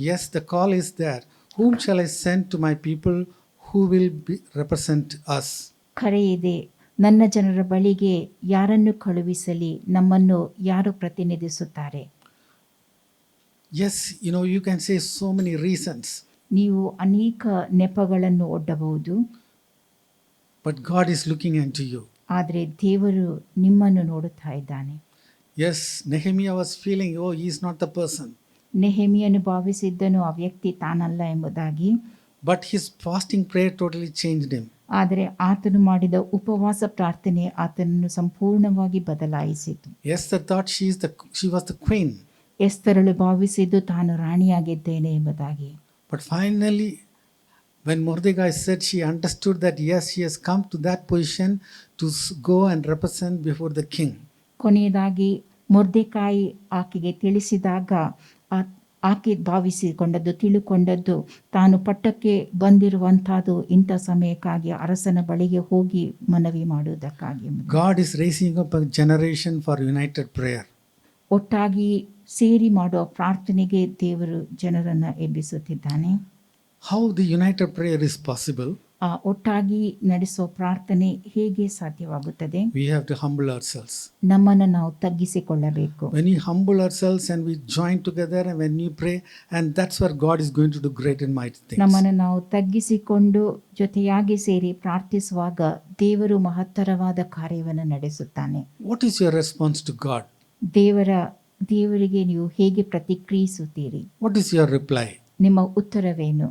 Yes, the call is there. Whom shall I send to my people who will represent us? ಕರೆ ಇದೆ, ನನ್ನ ಜನರ ಬಳಿಗೆ ಯಾರನ್ನು ಕಳುಹಿಸಲಿ, ನಮ್ಮನ್ನು ಯಾರು ಪ್ರತಿನಿಧಿಸುತ್ತಾರೆ? Yes, you can say so many reasons. ನೀವು ಅನೇಕ ನೆಪಗಳನ್ನು ಒಡ್ಡಬಹುದು, but God is looking into you. ಆದರೆ ದೇವರು ನಿಮ್ಮನ್ನು ನೋಡುತ್ತಾ ಇದ್ದಾನೆ. Yes, Nehemiah was feeling, oh, he is not the person. ನೆಹೆಮೀಯನು ಭಾವಿಸಿದ್ದನು ಆ ವ್ಯಕ್ತಿ ತಾನಲ್ಲ ಎಂಬುದಾಗಿ. But his fasting prayer totally changed him. ಆದರೆ ಆತನು ಮಾಡಿದ ಉಪವಾಸ ಪ್ರಾರ್ಥನೆ ಆತನನ್ನು ಸಂಪೂರ್ಣವಾಗಿ ಬದಲಾಯಿಸಿತು. Esther thought she was the queen. ಎಸ್ತರಳು ಭಾವಿಸಿದ್ದು ತಾನು ರಾಣಿಯಾಗಿದ್ದೇನೆ ಎಂಬುದಾಗಿ. But finally, when Mordecai said, she understood that yes, she has come to that position to go and represent before the king. ಕೊನೆಯದಾಗಿ ಮೊರ್ದೆಕಾಯಿ ಆಕೆಗೆ ತಿಳಿಸಿದಾಗ ಆಕೆ ತಿಳುಕೊಂಡದ್ದು ತಾನು ಪಟ್ಟಕ್ಕೆ ಬಂದಿರುವಂತಹದ್ದು ಇಂಥ ಸಮಯಕ್ಕಾಗಿ ಅರಸನ ಬಳಿಗೆ ಹೋಗಿ ಮನವಿ ಮಾಡುವುದಕ್ಕಾಗಿ. God is raising up a generation for united prayer. ಒಟ್ಟಾಗಿ ಸೇರಿ ಮಾಡುವ ಪ್ರಾರ್ಥನೆಗೆ ದೇವರು ಜನರನ್ನು ಎಬ್ಬಿಸುತ್ತಿದ್ದಾನೆ. How the united prayer is possible? ಒಟ್ಟಾಗಿ ನಡೆಸೋ ಪ್ರಾರ್ಥನೆ ಹೇಗೆ ಸಾಧ್ಯವಾಗುತ್ತದೆ? We have to humble ourselves. ನಮ್ಮನ್ನು ನಾವು ತಗ್ಗಿಸಿಕೊಳ್ಳಬೇಕು. When we humble ourselves and we join together and when we pray, and that's where God is going to do great and mighty things. ನಮ್ಮನ್ನು ನಾವು ತಗ್ಗಿಸಿಕೊಂಡು ಜೊತೆಯಾಗಿ ಸೇರಿ ಪ್ರಾರ್ಥಿಸುವಾಗ ದೇವರು ಮಹತ್ತರವಾದ ಕಾರ್ಯವನ್ನು ನಡೆಸುತ್ತಾನೆ. What is your response to God? ದೇವರಿಗೆ ನೀವು ಹೇಗೆ ಪ್ರತಿಕ್ರಿಯಿಸುತ್ತೀರಿ? What is your reply? ನಿಮ್ಮ ಉತ್ತರವೇನು?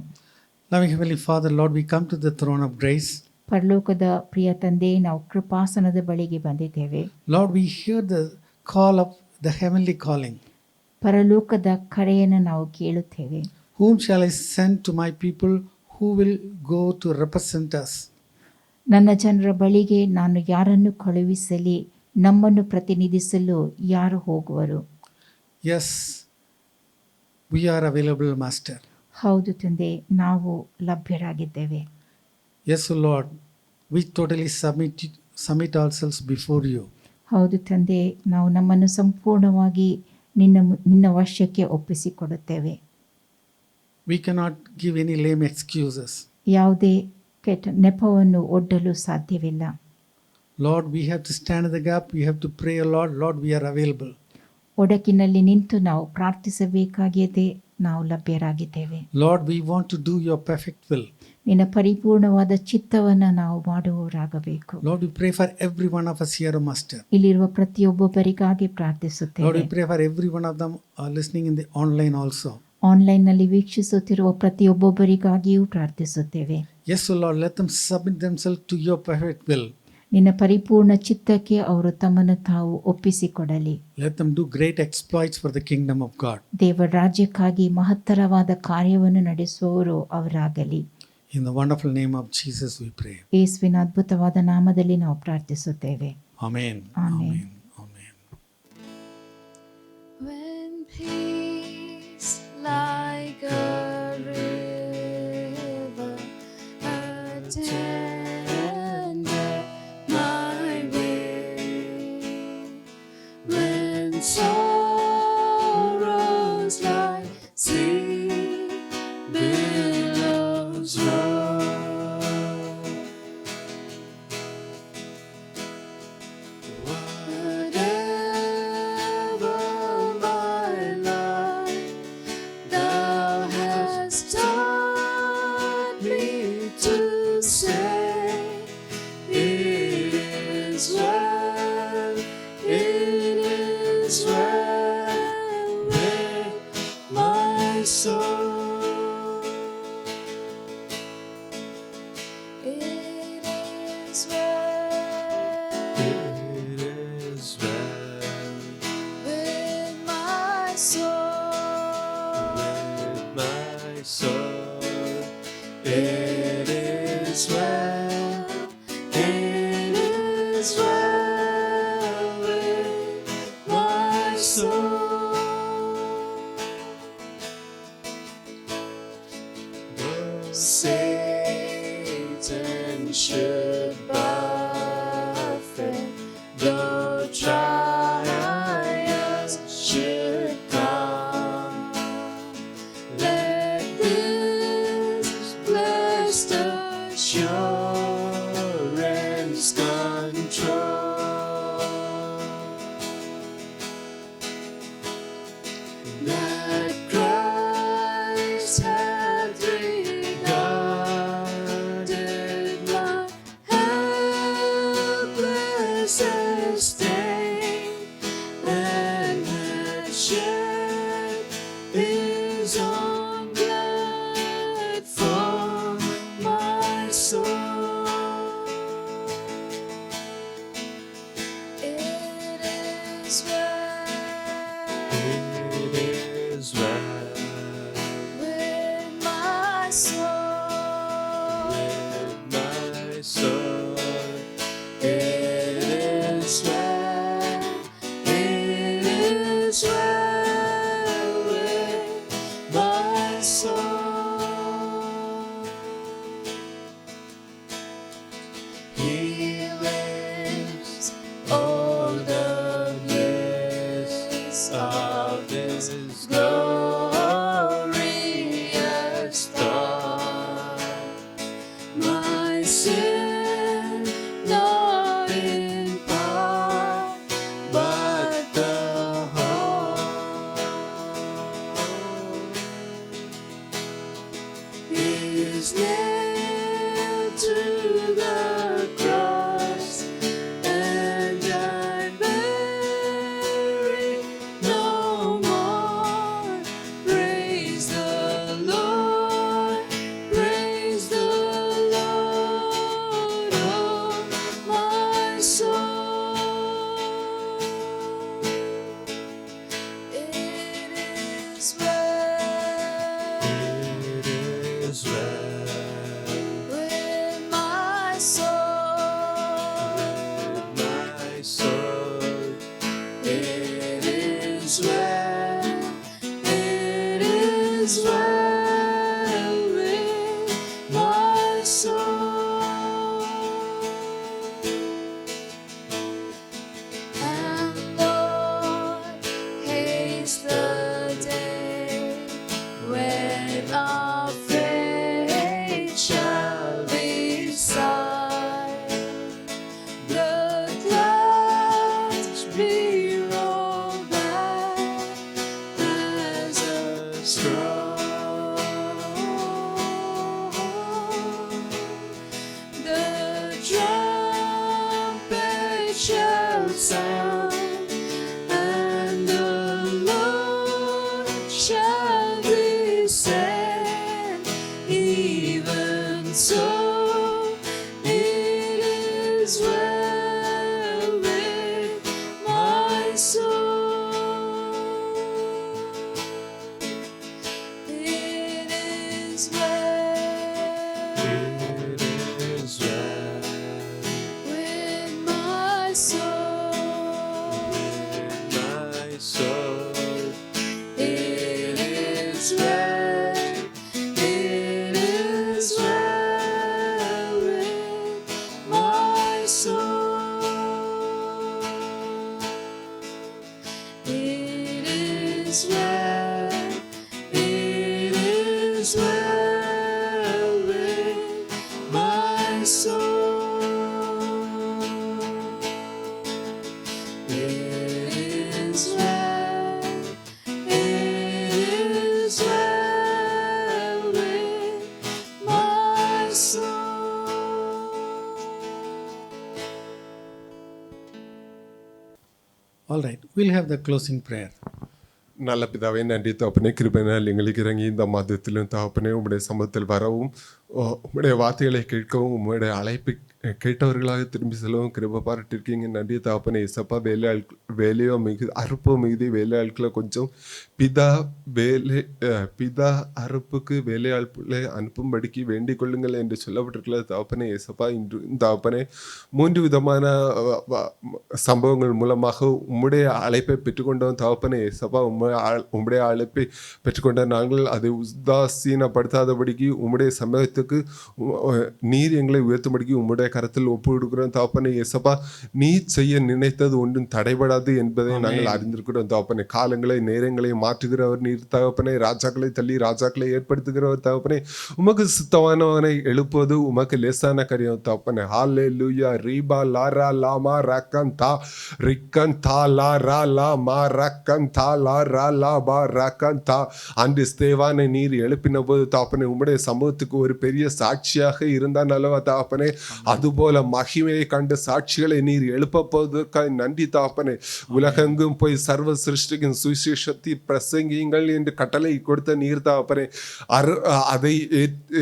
Loving Heavenly Father, Lord, we come to the throne of grace. ಪರಲೋಕದ ಪ್ರಿಯ ತಂದೆ, ನಾವು ಕೃಪಾಸನದ ಬಳಿಗೆ ಬಂದಿದ್ದೇವೆ. Lord, we hear the call of the heavenly calling. ಪರಲೋಕದ ಕರೆಯನ್ನು ನಾವು ಕೇಳುತ್ತೇವೆ. Whom shall I send to my people who will go to represent us? ನನ್ನ ಜನರ ಬಳಿಗೆ ನಾನು ಯಾರನ್ನು ಕಳುಹಿಸಲಿ? ನಮ್ಮನ್ನು ಪ್ರತಿನಿಧಿಸಲು ಯಾರು ಹೋಗುವರು? Yes, we are available, Master. ಹೌದು ತಂದೆ, ನಾವು ಲಭ್ಯರಾಗಿದ್ದೇವೆ. Yes, Lord, we totally submit ourselves before you. ಹೌದು ತಂದೆ, ನಾವು ನಮ್ಮನ್ನು ಸಂಪೂರ್ಣವಾಗಿ ನಿನ್ನ ವಶಕ್ಕೆ ಒಪ್ಪಿಸಿಕೊಡುತ್ತೇವೆ. We cannot give any lame excuses. ಯಾವುದೇ ಕೆಟ್ಟ ನೆಪವನ್ನು ಒಡ್ಡಲು ಸಾಧ್ಯವಿಲ್ಲ. Lord, we have to stand in the gap. We have to pray, Lord. Lord, we are available. ಒಡಕಿನಲ್ಲಿ ನಿಂತು ನಾವು ಪ್ರಾರ್ಥಿಸಬೇಕಾಗಿದೆ. ನಾವು ಲಭ್ಯರಾಗಿದ್ದೇವೆ. Lord, we want to do your perfect will. ನಿನ್ನ ಪರಿಪೂರ್ಣವಾದ ಚಿತ್ತವನ್ನು ನಾವು ಮಾಡುವವರಾಗಬೇಕು. Lord, we pray for every one of us here, Master. ಇಲ್ಲಿರುವ ಪ್ರತಿಯೊಬ್ಬೊಬ್ಬರಿಗಾಗಿ ಪ್ರಾರ್ಥಿಸುತ್ತೇವೆ. Lord, we pray for every one of them listening in the online also. ಆನ್ಲೈನ್ನಲ್ಲಿ ವೀಕ್ಷಿಸುತ್ತಿರುವ ಪ್ರತಿಯೊಬ್ಬೊಬ್ಬರಿಗಾಗಿಯೂ ಪ್ರಾರ್ಥಿಸುತ್ತೇವೆ. Yes, Lord, let them submit themselves to your perfect will. ನಿನ್ನ ಪರಿಪೂರ್ಣ ಚಿತ್ತಕ್ಕೆ ಅವರು ತಮ್ಮನ್ನು ತಾವು ಒಪ್ಪಿಸಿಕೊಡಲಿ. Let them do great exploits for the kingdom of God. ದೇವರ ರಾಜ್ಯಕ್ಕಾಗಿ ಮಹತ್ತರವಾದ ಕಾರ್ಯವನ್ನು ನಡೆಸುವವರು ಅವರಾಗಲಿ. In the wonderful name of Jesus we pray. ಯೇಸುವಿನ ಅದ್ಭುತವಾದ ನಾಮದಲ್ಲಿ ನಾವು ಪ್ರಾರ್ಥಿಸುತ್ತೇವೆ. Amen. Amen. Amen. When peace like a river attended my way, when sorrows like sea billows roll, whatever my life thou hast taught me to say, it is well with my soul. It is well with my soul. It is well with my soul. Though Satan should buffet, though trials should come, let this blessed assurance control, that Christ hath regarded my helpless estate, and hath shed his own blood for my soul. It is well with my soul. It is well with my soul. He lives all the bliss of this glorious thought. My sin, not in part, but the whole is nailed to the cross, and I bury no more. Praise the Lord, praise the Lord, oh my soul. It is well, it is well with my soul, with my soul. It is well, it is well with my soul. And Lord, haste the day when our faith shall be sight. The clouds be rolled back as a scroll. The trumpet shall sound, and the Lord shall descend. Even so, it is well with my soul. It is well, it is well with my soul, with my soul. It is well, it is well with my soul. It is well, it is well with my soul. It is well, it is well with my soul. All right, we'll have the closing prayer. நல்ல பிதாவே, நன்றி தகப்பனே. கிருபையினால் எங்களுக்கு இறங்கி இந்த மதத்திலும் தகப்பனே உம்முடைய சமூகத்தில் வரவும், உம்முடைய வார்த்தைகளை கேட்கவும், உம்முடைய அழைப்பை கேட்டவர்களாக திரும்பி செல்லவும் கிருபை பாராட்டிருக்கீங்க. நன்றி தகப்பனே. ஏசப்பா, வேலையோ மிகுதி, அறுப்போ மிகுதி, வேலையாட்களை கொஞ்சம். பிதா அறுப்புக்கு வேலையாட்களை அனுப்பும்படிக்கு வேண்டிக் கொள்ளுங்கள் என்று சொல்லப்பட்டிருக்கல தகப்பனே. ஏசப்பா, இன்று தகப்பனே 3 விதமான சம்பவங்கள் மூலமாக உம்முடைய அழைப்பை பெற்றுக்கொண்டோம் தகப்பனே. ஏசப்பா, உம்முடைய அழைப்பை பெற்றுக்கொண்ட நாங்கள் அதை உதாசீனப்படுத்தாதபடிக்கு உம்முடைய சமயத்துக்கு நீர் எங்களை உயர்த்தும்படிக்கு உம்முடைய கரத்தில் ஒப்பு கொடுக்கிறோம் தகப்பனே. ஏசப்பா, நீ செய்ய நினைத்தது ஒன்றும் தடைபடாது என்பதை நாங்கள் அறிந்திருக்கிறோம் தகப்பனே. காலங்களை நேரங்களை மாற்றுகிறவர் நீர் தகப்பனே. ராஜாக்களை தள்ளி ராஜாக்களை ஏற்படுத்துகிறவர் தகப்பனே. உமக்கு சுத்தமானவனை எழுப்புவது உமக்கு லேசான காரியம் தகப்பனே. ஹல்லேலூயா. ரீபா லாரா லாமா ரக்கன் தா ரிக்கன் தா லா ரா லா மா ரக்கன் தா லா ரா லா பா ரக்கன் தா. அன்று ஸ்தேவானை நீர் எழுப்பின போது தகப்பனே உம்முடைய சமூகத்துக்கு ஒரு பெரிய சாட்சியாக இருந்தான் அல்லவா தகப்பனே. அதுபோல மகிமையை கண்டு சாட்சிகளை நீர் எழுப்ப போவதற்காக நன்றி தகப்பனே. உலகெங்கும் போய் சர்வ சிருஷ்டிக்கும் சுவிசேஷத்தை பிரசங்கியுங்கள் என்று கட்டளை கொடுத்த நீர் தகப்பனே. அதை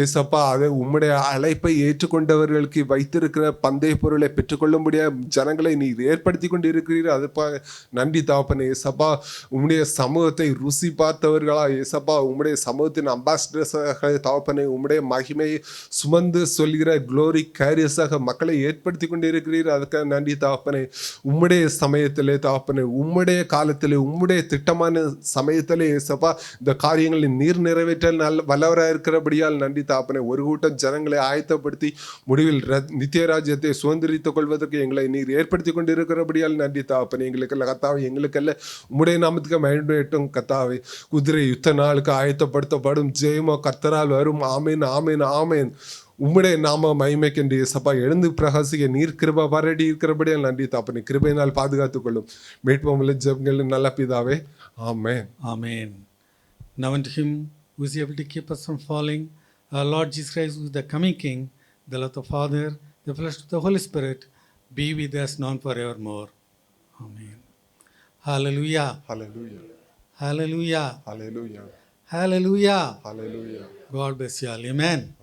ஏசப்பா, அதை உம்முடைய அழைப்பை ஏற்றுக்கொண்டவர்களுக்கு வைத்திருக்கிற பந்தய பொருளை பெற்றுக்கொள்ள முடியாத ஜனங்களை நீர் ஏற்படுத்தி கொண்டு இருக்கிறீர்கள். அதுக்காக நன்றி தகப்பனே. ஏசப்பா, உம்முடைய சமூகத்தை ருசி பார்த்தவர்களா ஏசப்பா, உம்முடைய சமூகத்தின் அம்பாசிடர்ஸாக தகப்பனே, உம்முடைய மகிமையை சுமந்து சொல்கிற குளோரி கேரியர்ஸாக மக்களை ஏற்படுத்தி கொண்டு இருக்கிறீர்கள். அதுக்காக நன்றி தகப்பனே. உம்முடைய சமயத்திலே தகப்பனே, உம்முடைய காலத்திலே, உம்முடைய திட்டமான சமயத்திலே ஏசப்பா, இந்த காரியங்களை நீர் நிறைவேற்ற வல்லவராக இருக்கிறபடியால் நன்றி தகப்பனே. ஒரு கூட்டம் ஜனங்களை ஆயத்தப்படுத்தி முடிவில் நித்திய ராஜ்யத்தை சுதந்திரித்துக் கொள்வதற்கு எங்களை நீர் ஏற்படுத்தி கொண்டு இருக்கிறபடியால் நன்றி தகப்பனே. எங்களுக்கல்ல கத்தாவை, எங்களுக்கல்ல உம்முடைய நாமத்துக்கு மகிமையட்டும் கத்தாவை. குதிரை யுத்த நாளுக்கு ஆயத்தப்படுத்தப்படும், ஜெயமோ கர்த்தரால் வரும். ஆமேன், ஆமேன், ஆமேன். உம்முடைய நாம மகிமைக்கென்று இயேசப்பா எழுந்து பிரகாசிக்க நீர் கிருபை வரடி இருக்கிறபடியே நன்றி தாப்பனே. கிருபையினால் பாதுகாத்துக் கொள்ளும் மீட்போம் ஜெபங்கள் நல்ல பிதாவே, ஆமென். Amen. Now unto him who is able to keep us from falling, our Lord Jesus Christ, who is the coming King, the love of the Father, the fellowship of the Holy Spirit, be with us now and forevermore. Amen. Hallelujah. Hallelujah. Hallelujah. Hallelujah. Hallelujah. Hallelujah. God bless you all. Amen.